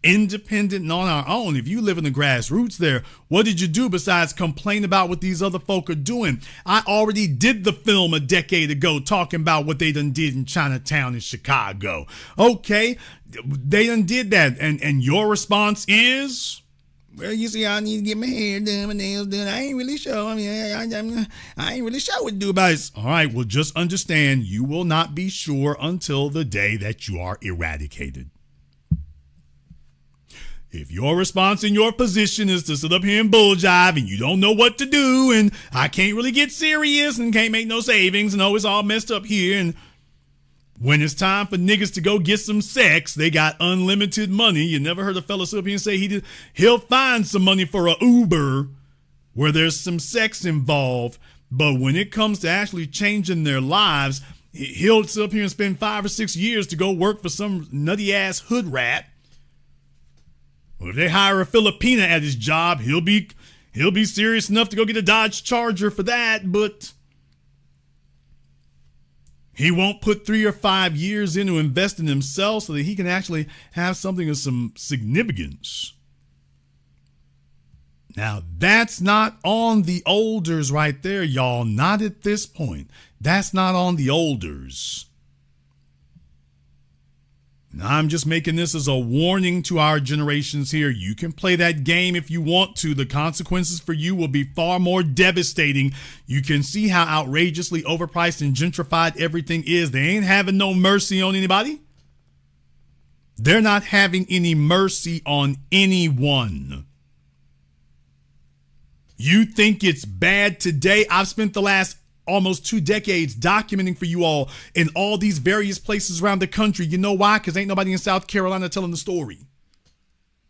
Independent and on our own. If you live in the grassroots there, what did you do besides complain about what these other folk are doing? I already did the film a decade ago talking about what they done did in Chinatown in Chicago. Okay, they done did that. And your response is, well, you see, I need to get my hair done, my nails done. I ain't really sure. I mean, I ain't really sure what to do about it. All right, well, just understand you will not be sure until the day that you are eradicated. If your response in your position is to sit up here and bull jive and you don't know what to do and I can't really get serious and can't make no savings and it's all messed up here, and when it's time for niggas to go get some sex, they got unlimited money. You never heard a fella sit up here and say he'll find some money for a Uber where there's some sex involved, but when it comes to actually changing their lives, he'll sit up here and spend 5 or 6 years to go work for some nutty ass hood rat. Well, if they hire a Filipina at his job, he'll be serious enough to go get a Dodge Charger for that, but he won't put 3 or 5 years into investing in himself so that he can actually have something of some significance. Now, that's not on the olders right there, y'all. Not at this point. That's not on the olders. Now, I'm just making this as a warning to our generations here. You can play that game if you want to. The consequences for you will be far more devastating. You can see how outrageously overpriced and gentrified everything is. They ain't having no mercy on anybody. They're not having any mercy on anyone. You think it's bad today? I've spent the last almost 2 decades documenting for you all in all these various places around the country. You know why? Because ain't nobody in South Carolina telling the story.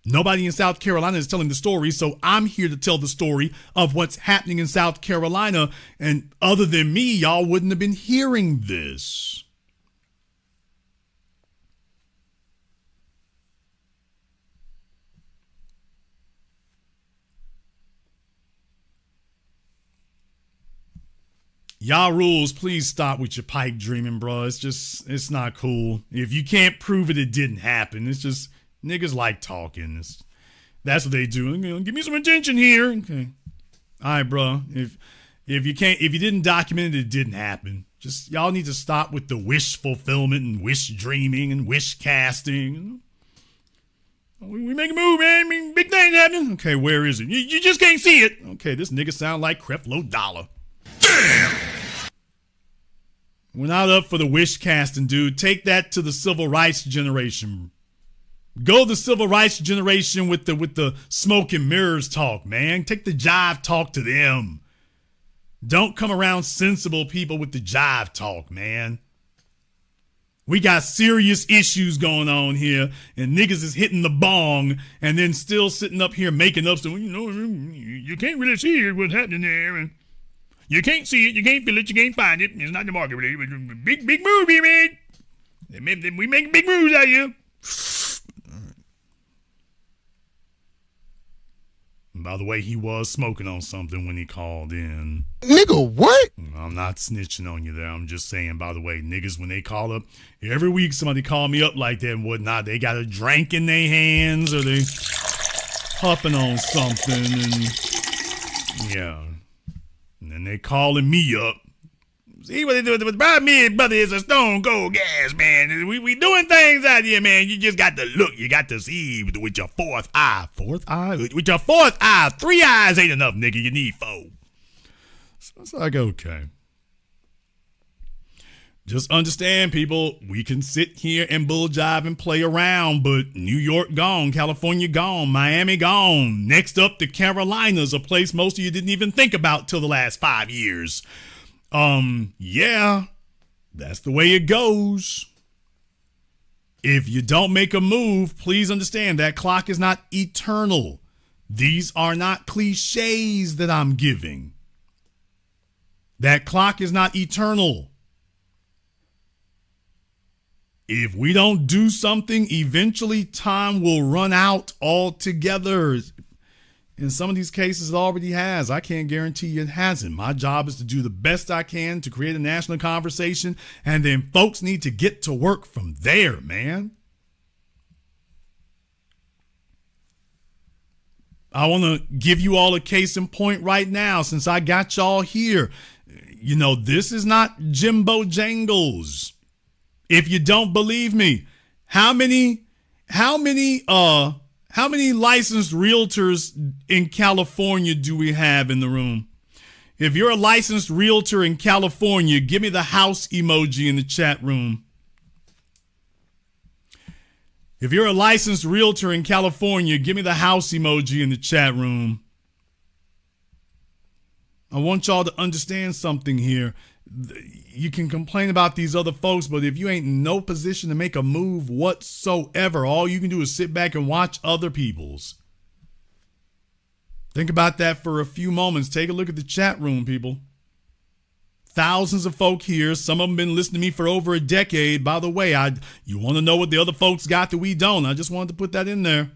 Nobody in South Carolina is telling the story, so I'm here to tell the story of what's happening in South Carolina. And other than me, y'all wouldn't have been hearing this. Y'all rules, please stop with your pipe dreaming, bro. It's not cool. If you can't prove it, it didn't happen. It's just, niggas like talking. That's what they do. Give me some attention here. Okay. All right, bro. If you didn't document it, it didn't happen. Just, y'all need to stop with the wish fulfillment and wish dreaming and wish casting. We make a move, man. I mean, big things happening. Okay, where is it? You just can't see it. Okay, this nigga sound like Creflo Dollar. Damn! We're not up for the wish casting, dude. Take that to the civil rights generation. Go the civil rights generation with the smoke and mirrors talk, man. Take the jive talk to them. Don't come around sensible people with the jive talk, man. We got serious issues going on here, and niggas is hitting the bong and then still sitting up here making up some, you can't really see what's happening there, and you can't see it, you can't feel it, you can't find it. It's not in the market, really. Big move here, man. We make big moves out here. By the way, he was smoking on something when he called in. Nigga, what? I'm not snitching on you there. I'm just saying, by the way, niggas, when they call up, every week somebody call me up like that and whatnot. They got a drink in their hands or they puffing on something and, yeah. And then they calling me up. See what they do? The problem is, brother, is a stone cold gas, man. We doing things out here, man. You just got to look. You got to see with your fourth eye. Fourth eye? With your fourth eye. 3 eyes ain't enough, nigga. You need 4. So it's like, okay. Just understand, people, we can sit here and bull jive and play around, but New York gone, California gone, Miami gone. Next up, the Carolinas, a place most of you didn't even think about till the last 5 years. Yeah, that's the way it goes. If you don't make a move, please understand that clock is not eternal. These are not cliches that I'm giving. That clock is not eternal. If we don't do something, eventually time will run out altogether. In some of these cases, it already has. I can't guarantee it hasn't. My job is to do the best I can to create a national conversation, and then folks need to get to work from there, man. I want to give you all a case in point right now since I got y'all here. You know, this is not Jimbo Jangles. If you don't believe me, how many licensed realtors in California do we have in the room? If you're a licensed realtor in California, give me the house emoji in the chat room. If you're a licensed realtor in California, give me the house emoji in the chat room. I want y'all to understand something here. You can complain about these other folks, but if you ain't in no position to make a move whatsoever, all you can do is sit back and watch other people's. Think about that for a few moments. Take a look at the chat room, people. Thousands of folk here. Some of them been listening to me for over a decade. By the way, you want to know what the other folks got that we don't? I just wanted to put that in there.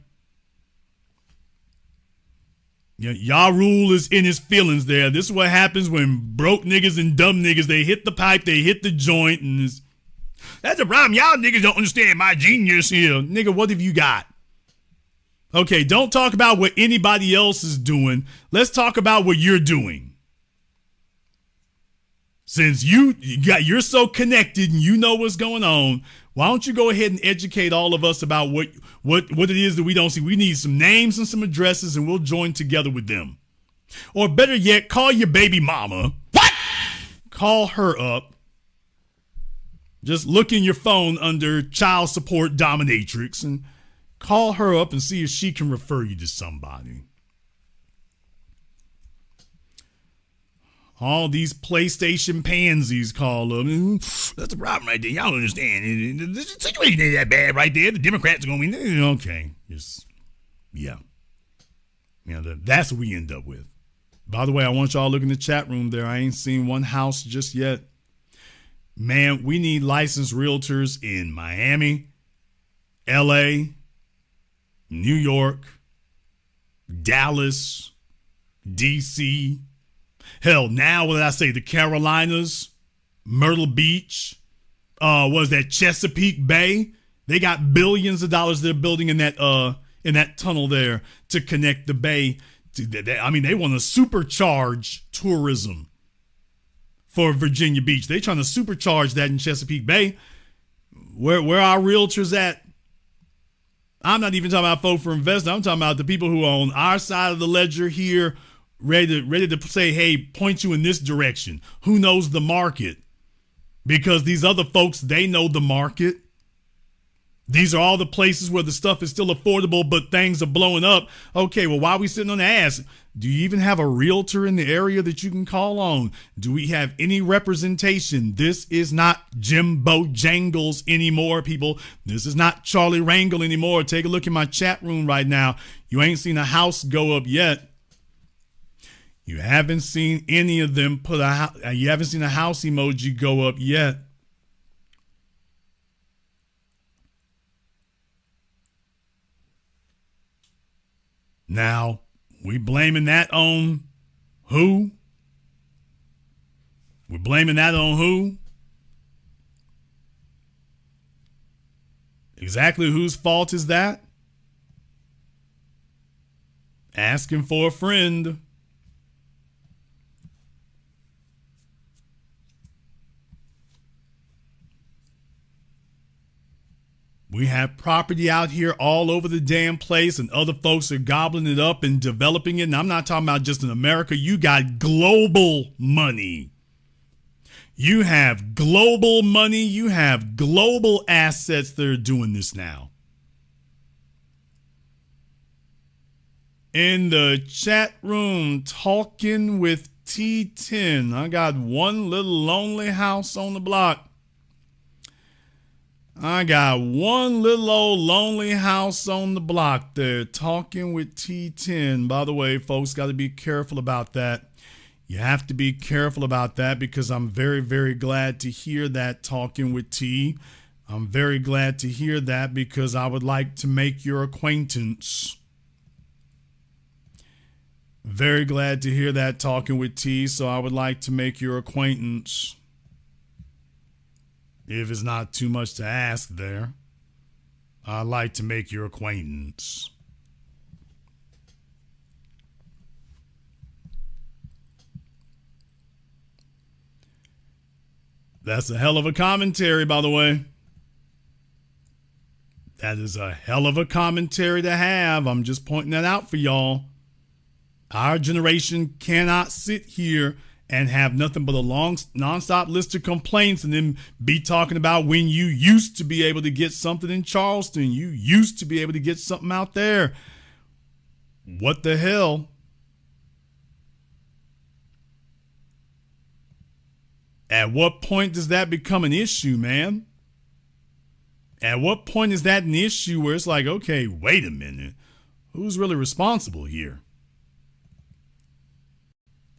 Y'all rule is in his feelings there. This is what happens when broke niggas and dumb niggas, they hit the pipe, they hit the joint, and that's the problem. Y'all niggas don't understand my genius here. Nigga, what have you got? Okay, don't talk about what anybody else is doing. Let's talk about what you're doing. Since you're so connected and you know what's going on, why don't you go ahead and educate all of us about what it is that we don't see? We need some names and some addresses, and we'll join together with them. Or better yet, call your baby mama. What? Call her up. Just look in your phone under child support dominatrix and call her up and see if she can refer you to somebody. All these PlayStation pansies call up. That's the problem right there. Y'all don't understand. The situation ain't that bad right there. The Democrats are going to be, okay. Just, yeah. That's what we end up with. By the way, I want y'all to look in the chat room there. I ain't seen one house just yet. Man, we need licensed realtors in Miami, LA, New York, Dallas, DC. Hell, now what did I say? The Carolinas, Myrtle Beach, was that Chesapeake Bay? They got billions of dollars they're building in that tunnel there to connect the bay. They want to supercharge tourism for Virginia Beach. They trying to supercharge that in Chesapeake Bay. Where our realtors at? I'm not even talking about folk for investors. I'm talking about the people who are on our side of the ledger here, ready to say, hey, point you in this direction. Who knows the market? Because these other folks, they know the market. These are all the places where the stuff is still affordable, but things are blowing up. Okay, well, why are we sitting on the ass? Do you even have a realtor in the area that you can call on? Do we have any representation? This is not Jimbo Jangles anymore, people. This is not Charlie Wrangle anymore. Take a look at my chat room right now. You ain't seen a house go up yet. You haven't seen any of them you haven't seen a house emoji go up yet. Now, we blaming that on who? We're blaming that on who? Exactly whose fault is that? Asking for a friend. We have property out here all over the damn place, and other folks are gobbling it up and developing it. And I'm not talking about just in America. You got global money. You have global money. You have global assets that are doing this now. In the chat room, talking with T10. I got one little lonely house on the block. I got one little old lonely house on the block there, talking with T10. By the way, folks, got to be careful about that. You have to be careful about that because I'm very, very glad to hear that, talking with T. I'm very glad to hear that because I would like to make your acquaintance. Very glad to hear that, talking with T, so I would like to make your acquaintance. If it's not too much to ask there, I'd like to make your acquaintance. That's a hell of a commentary, by the way. That is a hell of a commentary to have. I'm just pointing that out for y'all. Our generation cannot sit here and have nothing but a long, nonstop list of complaints and then be talking about when you used to be able to get something in Charleston. You used to be able to get something out there. What the hell? At what point does that become an issue, man? At what point is that an issue where it's like, okay, wait a minute. Who's really responsible here?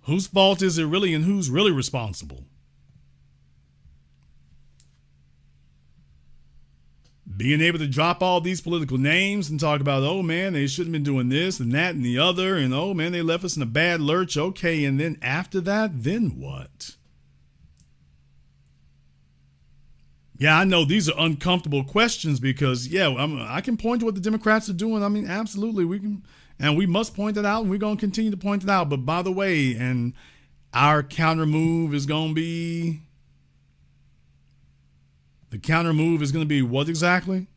Whose fault is it really, and who's really responsible? Being able to drop all these political names and talk about, oh man, they shouldn't have been doing this and that and the other, and oh man, they left us in a bad lurch. Okay, and then after that, then what? Yeah, I know these are uncomfortable questions because, yeah, I can point to what the Democrats are doing. I mean, absolutely, we can. And we must point it out, and we're going to continue to point it out. But by the way, and our counter move is going to be... The counter move is going to be what exactly?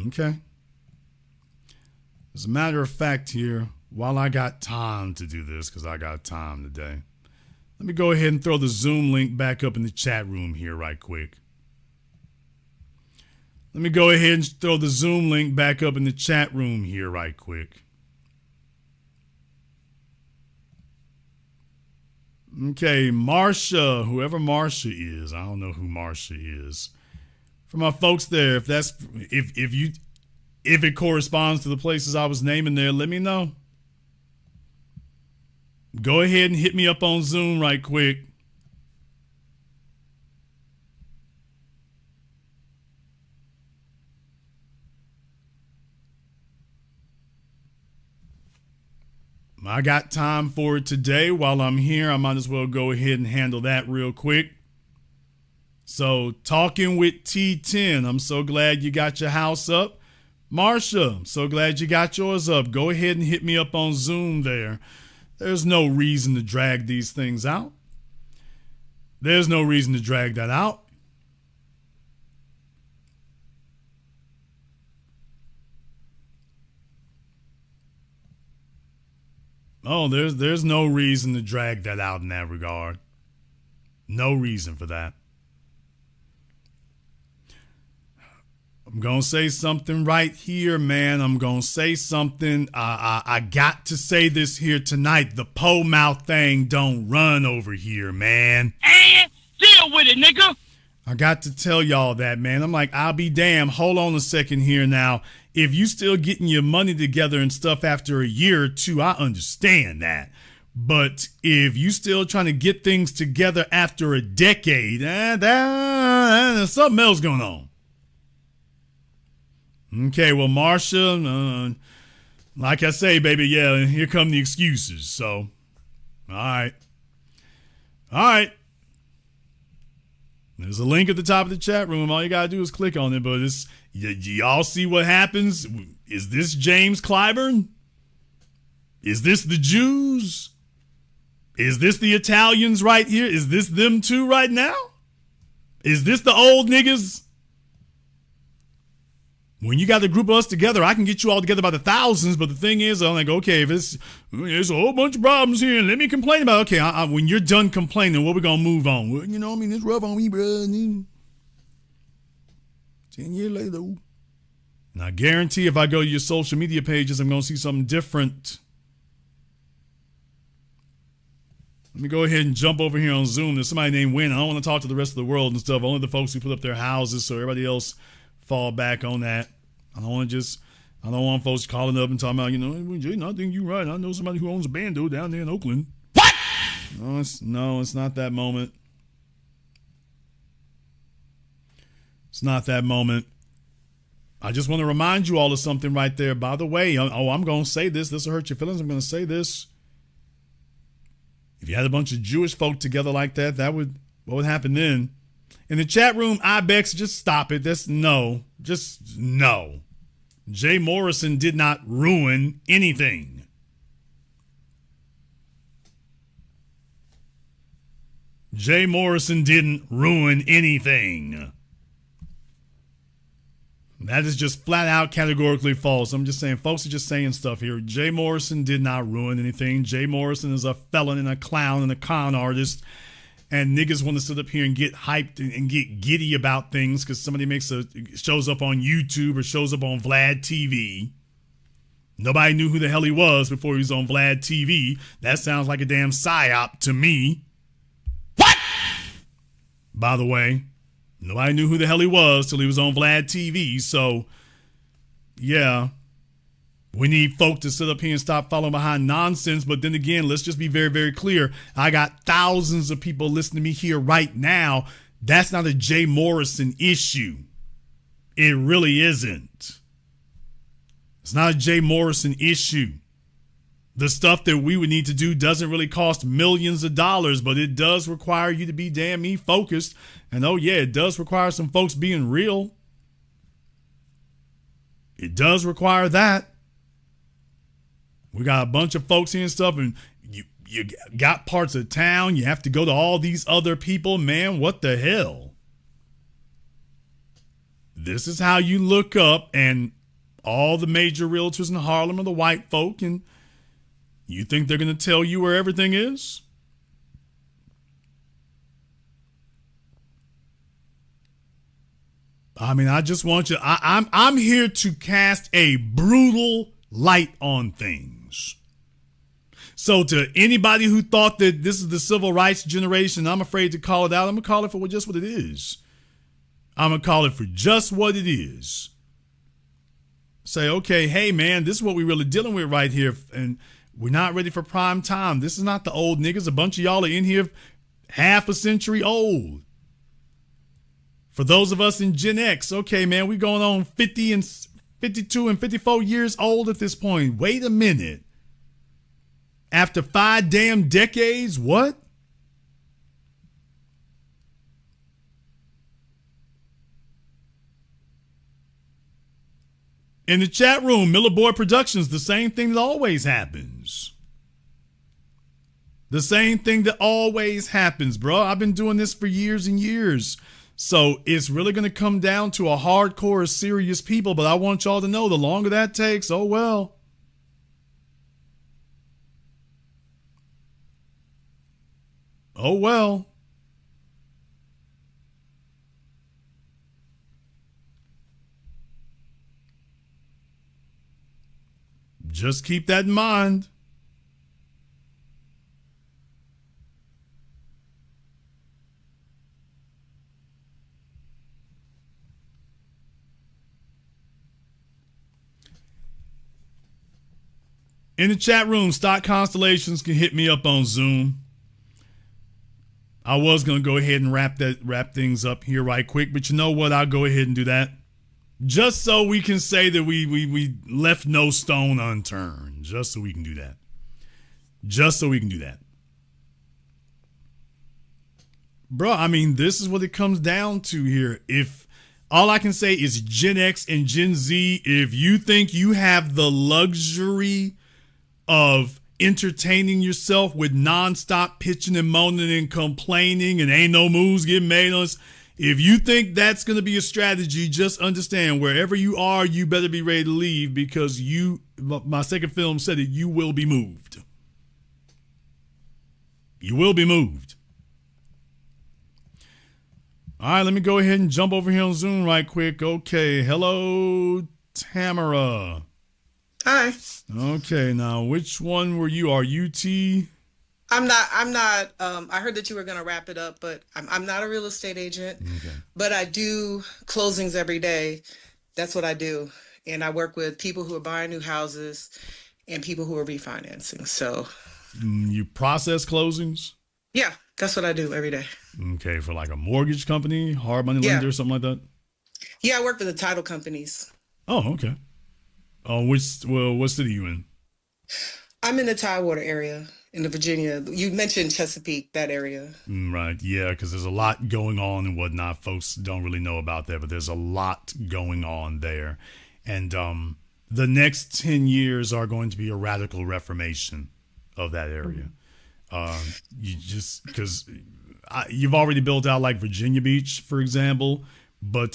Okay. As a matter of fact here, while I got time to do this, because I got time today, let me go ahead and throw the Zoom link back up in the chat room here right quick. Let me go ahead and throw the Zoom link back up in the chat room here right quick. Okay, Marsha, whoever Marsha is, I don't know who Marsha is. For my folks there, if it corresponds to the places I was naming there, let me know. Go ahead and hit me up on Zoom right quick. I got time for it today. While I'm here, I might as well go ahead and handle that real quick. So, talking with T10, I'm so glad you got your house up. Marsha, I'm so glad you got yours up. Go ahead and hit me up on Zoom there. There's no reason to drag these things out. There's no reason to drag that out. Oh, there's no reason to drag that out in that regard. No reason for that. I'm going to say something right here, man. I'm going to say something. I got to say this here tonight. The po mouth thing don't run over here, man. And deal with it, nigga. I got to tell y'all that, man. I'm like, I'll be damned. Hold on a second here now. If you still getting your money together and stuff after a year or two, I understand that. But if you still trying to get things together after a decade, there's something else going on. Okay, well, Marsha, like I say, baby, yeah, here come the excuses. So, all right. There's a link at the top of the chat room. All you got to do is click on it. But y'all see what happens? Is this James Clyburn? Is this the Jews? Is this the Italians right here? Is this them two right now? Is this the old niggas? When you got the group of us together, I can get you all together by the thousands. But the thing is, I'm like, okay, if there's a whole bunch of problems here, let me complain about it. Okay, when you're done complaining, what we going to move on? Well, you know, I mean, it's rough on me, bro. 10 years later. And I guarantee if I go to your social media pages, I'm going to see something different. Let me go ahead and jump over here on Zoom. There's somebody named Win. I don't want to talk to the rest of the world and stuff. Only the folks who put up their houses, so everybody else fall back on that. I don't want folks calling up and talking about, you know, hey, Jay, I think you're right. I know somebody who owns a bando down there in Oakland. What? No, it's not that moment. It's not that moment. I just want to remind you all of something right there. By the way, I'm going to say this. This will hurt your feelings. I'm going to say this. If you had a bunch of Jewish folk together like that, what would happen then? In the chat room, Ibex, just stop it. Just no. Jay Morrison did not ruin anything. Jay Morrison didn't ruin anything. That is just flat out categorically false. I'm just saying, folks are just saying stuff here. Jay Morrison did not ruin anything. Jay Morrison is a felon and a clown and a con artist. And niggas want to sit up here and get hyped and get giddy about things because somebody shows up on YouTube or shows up on Vlad TV. Nobody knew who the hell he was before he was on Vlad TV. That sounds like a damn psyop to me. What? By the way, nobody knew who the hell he was till he was on Vlad TV. So, yeah. We need folk to sit up here and stop following behind nonsense. But then again, let's just be very, very clear. I got thousands of people listening to me here right now. That's not a Jay Morrison issue. It really isn't. It's not a Jay Morrison issue. The stuff that we would need to do doesn't really cost millions of dollars, but it does require you to be damn me focused. And oh yeah, it does require some folks being real. It does require that. We got a bunch of folks here and stuff, and you got parts of town. You have to go to all these other people. Man, what the hell? This is how you look up, and all the major realtors in Harlem are the white folk, and you think they're going to tell you where everything is? I mean, I just want you. I'm here to cast a brutal light on things. So to anybody who thought that this is the civil rights generation, I'm afraid to call it out. I'm going to call it for just what it is. I'm going to call it for just what it is. Say, okay, hey, man, this is what we're really dealing with right here. And we're not ready for prime time. This is not the old niggas. A bunch of y'all are in here half a century old. For those of us in Gen X, okay, man, we're going on 50 and 52 and 54 years old at this point. Wait a minute. After 5 damn decades, what? In the chat room, Miller Boy Productions, the same thing that always happens. The same thing that always happens, bro. I've been doing this for years and years. So it's really going to come down to a hardcore, serious people. But I want y'all to know the longer that takes, oh well. Oh well. Just keep that in mind. In the chat room, Stock Constellations can hit me up on Zoom. I was gonna go ahead and wrap things up here right quick, but you know what? I'll go ahead and do that. Just so we can say that we left no stone unturned. Just so we can do that. Bro, I mean, this is what it comes down to here. If all I can say is Gen X and Gen Z, if you think you have the luxury of entertaining yourself with nonstop pitching and moaning and complaining and ain't no moves getting made on us, if you think that's going to be a strategy, just understand wherever you are, you better be ready to leave, because my second film said it, you will be moved. You will be moved. All right, let me go ahead and jump over here on Zoom right quick. Okay, hello, Tamara. Hi. Okay, now which one were you? Are you T? I'm not. I heard that you were going to wrap it up, but I'm not a real estate agent. Okay. But I do closings every day. That's what I do. And I work with people who are buying new houses and people who are refinancing. So You process closings? yeah, that's what I do every day. Okay, for like a mortgage company, hard money lender, something like that? Yeah, I work for the title companies. Oh, okay. What city are you in? I'm in the Tidewater area in the Virginia. You mentioned Chesapeake, that area. Right, yeah, because there's a lot going on and whatnot. Folks don't really know about that, but there's a lot going on there. And the next 10 years are going to be a radical reformation of that area. Because you've already built out like Virginia Beach, for example, but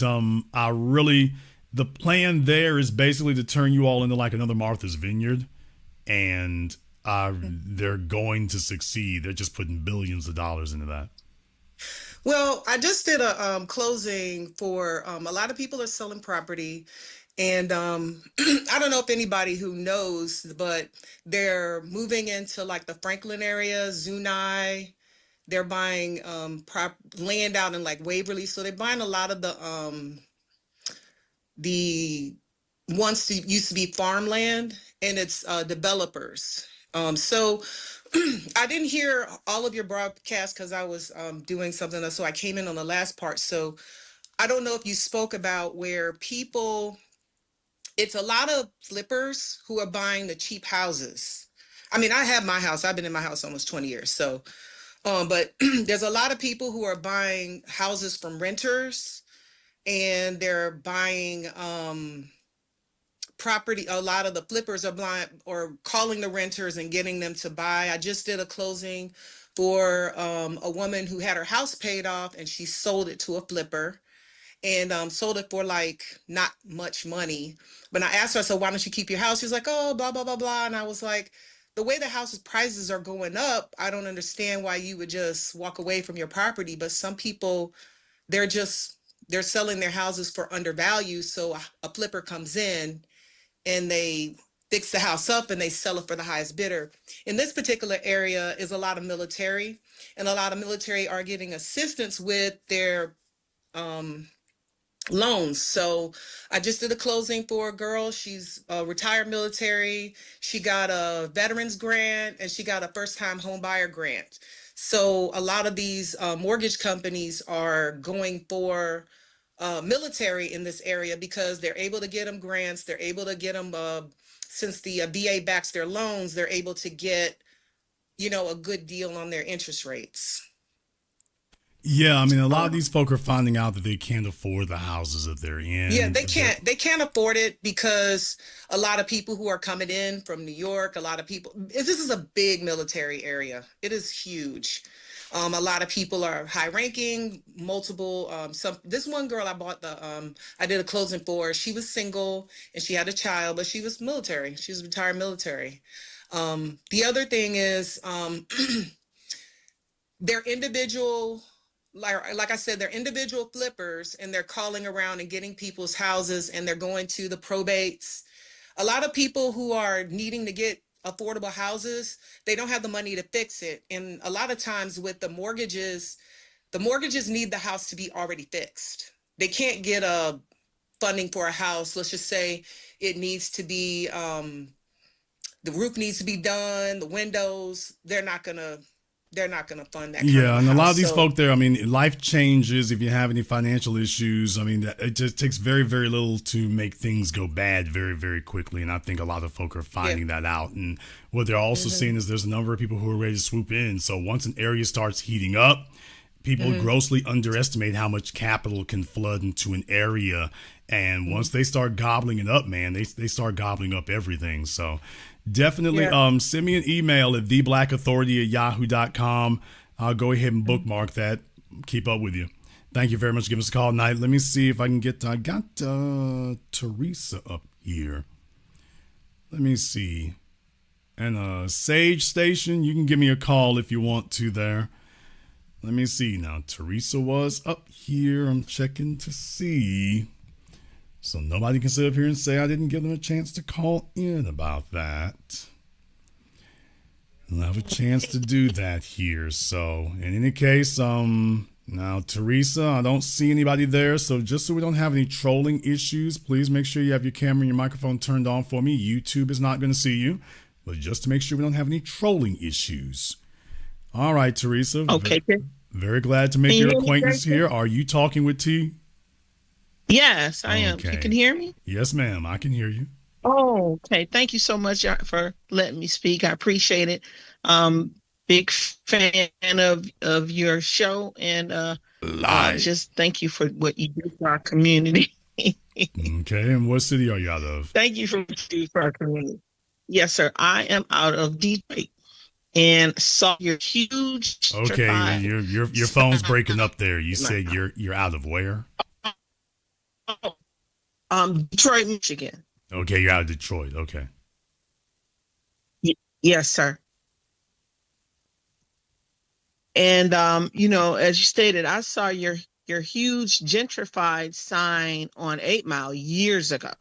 the plan there is basically to turn you all into like another Martha's Vineyard, and they're going to succeed. They're just putting billions of dollars into that. Well, I just did a closing for a lot of people are selling property, and I don't know if anybody who knows, but they're moving into like the Franklin area, Zuni. They're buying land out in like Waverly, so they're buying a lot of the once used to be farmland, and it's developers. So I didn't hear all of your broadcast because I was doing something else, so I came in on the last part. So I don't know if you spoke about where it's a lot of flippers who are buying the cheap houses. I mean, I have my house. I've been in my house almost 20 years. So, but there's a lot of people who are buying houses from renters, and they're buying property. A lot of the flippers are blind or calling the renters and getting them to buy. I just did a closing for a woman who had her house paid off, and she sold it to a flipper, and sold it for like not much money. But I asked her, so why don't you keep your house? She's like, oh, blah, blah, blah, blah. And I was like, the way the house's prices are going up, I don't understand why you would just walk away from your property. But some people, they're selling their houses for undervalue. So a flipper comes in and they fix the house up and they sell it for the highest bidder. In this particular area is a lot of military, and a lot of military are getting assistance with their loans. So I just did a closing for a girl. She's retired military. She got a veterans grant, and she got a first-time home buyer grant. So a lot of these mortgage companies are going for military in this area because they're able to get them grants. They're able to get them, since the VA backs their loans, they're able to get, a good deal on their interest rates. Yeah, I mean, a lot of these folk are finding out that they can't afford the houses that they're in. Yeah, they can't afford it because a lot of people who are coming in from New York, a lot of people, this is a big military area. It is huge. A lot of people are high ranking, multiple, this one girl I bought I did a closing for, she was single and she had a child, but she was military. She was retired military. The other thing is, they're individual, like I said, they're individual flippers, and they're calling around and getting people's houses, and they're going to the probates. A lot of people who are needing to get affordable houses, they don't have the money to fix it. And a lot of times with the mortgages need the house to be already fixed. They can't get a funding for a house. Let's just say it needs to be, the roof needs to be done, the windows, they're not gonna fund that kind of Yeah, and a lot of these so, folk there, I mean, life changes if you have any financial issues. I mean, it just takes very, very little to make things go bad very, very quickly. And I think a lot of folk are finding that out. And what they're also seeing is there's a number of people who are ready to swoop in. So once an area starts heating up, people grossly underestimate how much capital can flood into an area. And once they start gobbling it up, man, they start gobbling up everything. So definitely send me an email at theblacauthority@yahoo.com. I'll go ahead and bookmark that. Keep up with you. Thank you very much. Give us a call tonight. Let me see if I can get, I got Teresa up here. Let me see. And Sage Station, you can give me a call if you want to there. Let me see now. Teresa was up here. I'm checking to see. So nobody can sit up here and say I didn't give them a chance to call in about that. I'll have a chance to do that here. So in any case, now Teresa, I don't see anybody there. So just so we don't have any trolling issues, please make sure you have your camera and your microphone turned on for me. YouTube is not going to see you, but just to make sure we don't have any trolling issues. All right, Teresa. Okay. Very glad to make your acquaintance here. Are you talking with T? Yes, I am. You can hear me? Yes, ma'am. I can hear you. Oh, okay. Thank you so much for letting me speak. I appreciate it. Big fan of your show, and just thank you for what you do for our community. Okay, and what city are you out of? Thank you for what you do for our community. Yes, sir. I am out of Detroit, and saw your huge. Okay, your phone's breaking up there. You said you're out of where? Detroit, Michigan. Okay, you're out of Detroit. Okay. Yes, sir. And as you stated, I saw your huge gentrified sign on 8 Mile years ago.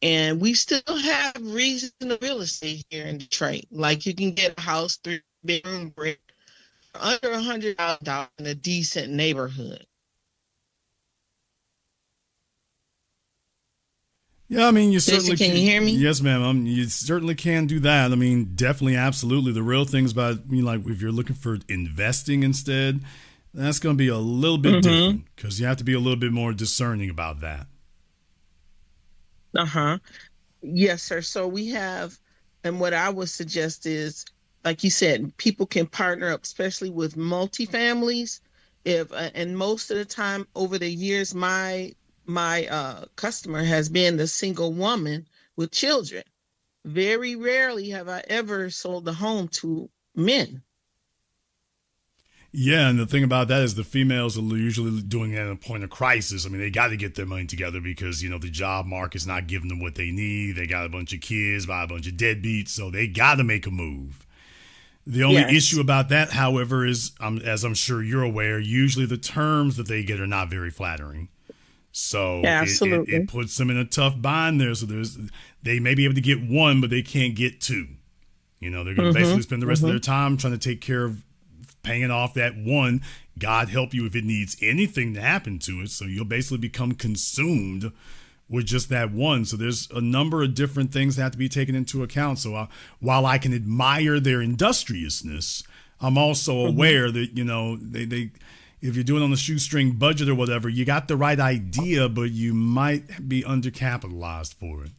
And we still have reasonable real estate here in Detroit. Like you can get a house 3-bedroom brick for under $100 in a decent neighborhood. Yeah, I mean, you certainly can. You hear me? Yes, ma'am. You certainly can do that. I mean, definitely, absolutely. The real thing's about, like if you're looking for investing instead, that's going to be a little bit different because you have to be a little bit more discerning about that. Yes, sir. So we have, and what I would suggest is, like you said, people can partner up, especially with multifamilies. And most of the time over the years, my customer has been the single woman with children. Very rarely have I ever sold a home to men. Yeah, and the thing about that is the females are usually doing it at a point of crisis. I mean, they got to get their money together because, the job market's not giving them what they need. They got a bunch of kids, by a bunch of deadbeats, so they got to make a move. The only issue about that, however, is, as I'm sure you're aware, usually the terms that they get are not very flattering. So it puts them in a tough bind there. So they may be able to get one, but they can't get two. They're going to basically spend the rest of their time trying to take care of paying off that one. God help you if it needs anything to happen to it. So you'll basically become consumed with just that one. So there's a number of different things that have to be taken into account. So while I can admire their industriousness, I'm also aware that, they if you're doing on a shoestring budget or whatever, you got the right idea, but you might be undercapitalized for it.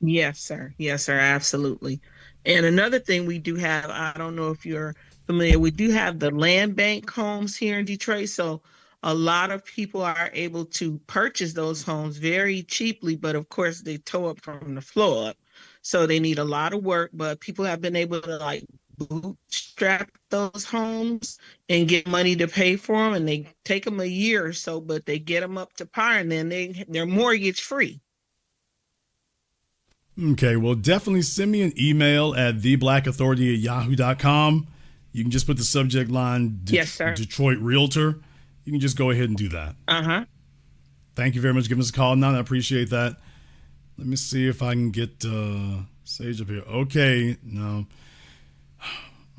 Yes, sir. Yes, sir. Absolutely. And another thing we do have, I don't know if you're familiar, we do have the land bank homes here in Detroit. So a lot of people are able to purchase those homes very cheaply, but of course they tow up from the floor up. So they need a lot of work, but people have been able to bootstrap those homes and get money to pay for them, and they take them a year or so, but they get them up to par, and then they're mortgage free. Okay, well, definitely send me an email at theblacauthority@yahoo.com. You can just put the subject line yes, sir. Detroit Realtor. You can just go ahead and do that. Uh-huh. Thank you very much for giving us a call now. I appreciate that. Let me see if I can get Sage up here. Okay, no.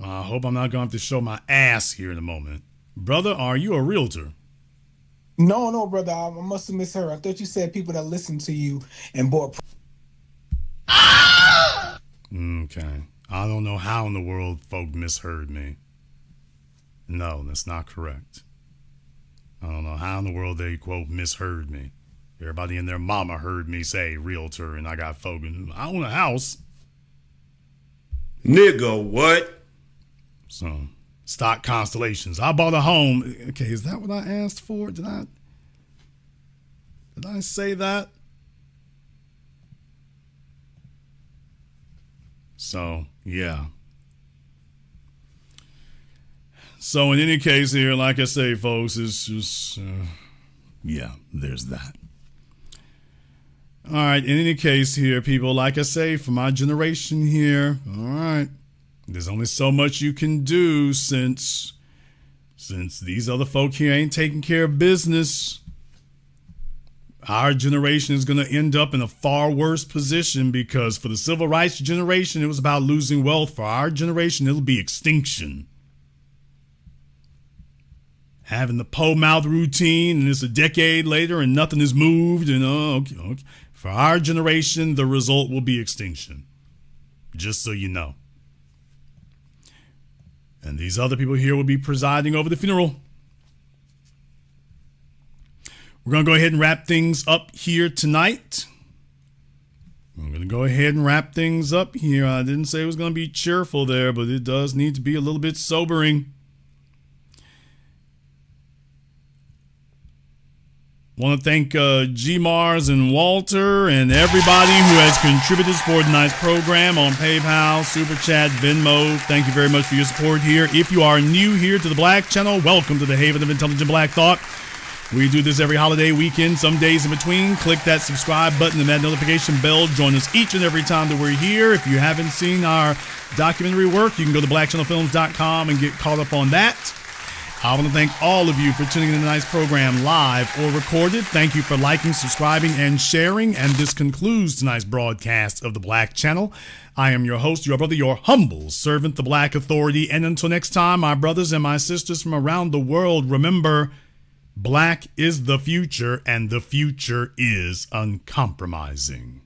I hope I'm not going to have to show my ass here in a moment. Brother, are you a realtor? No, brother. I must have misheard. I thought you said people that listen to you and bought. Okay. I don't know how in the world folk misheard me. No, that's not correct. I don't know how in the world they, quote, misheard me. Everybody and their mama heard me say realtor, and I got folk, I own a house. Nigga, what? So, stock constellations. I bought a home. Okay, is that what I asked for? Did I say that? So, yeah. So, in any case here, like I say, folks, it's just, yeah, there's that. All right, in any case here, people, like I say, for my generation here, all right, there's only so much you can do since these other folk here ain't taking care of business. Our generation is going to end up in a far worse position because for the civil rights generation, it was about losing wealth. For our generation, it'll be extinction. Having the Poe mouth routine, and it's a decade later and nothing has moved. And okay. For our generation, the result will be extinction. Just so you know. And these other people here will be presiding over the funeral. We're going to go ahead and wrap things up here tonight. We're going to go ahead and wrap things up here. I didn't say it was going to be cheerful there, but it does need to be a little bit sobering. Want to thank G. Mars and Walter and everybody who has contributed to support tonight's program on PayPal, Super Chat, Venmo. Thank you very much for your support here. If you are new here to the Black Channel, welcome to the Haven of Intelligent Black Thought. We do this every holiday weekend, some days in between. Click that subscribe button and that notification bell. Join us each and every time that we're here. If you haven't seen our documentary work, you can go to blackchannelfilms.com and get caught up on that. I want to thank all of you for tuning in to tonight's program live or recorded. Thank you for liking, subscribing, and sharing. And this concludes tonight's broadcast of the Black Channel. I am your host, your brother, your humble servant, the Black Authority. And until next time, my brothers and my sisters from around the world, remember, Black is the future, and the future is uncompromising.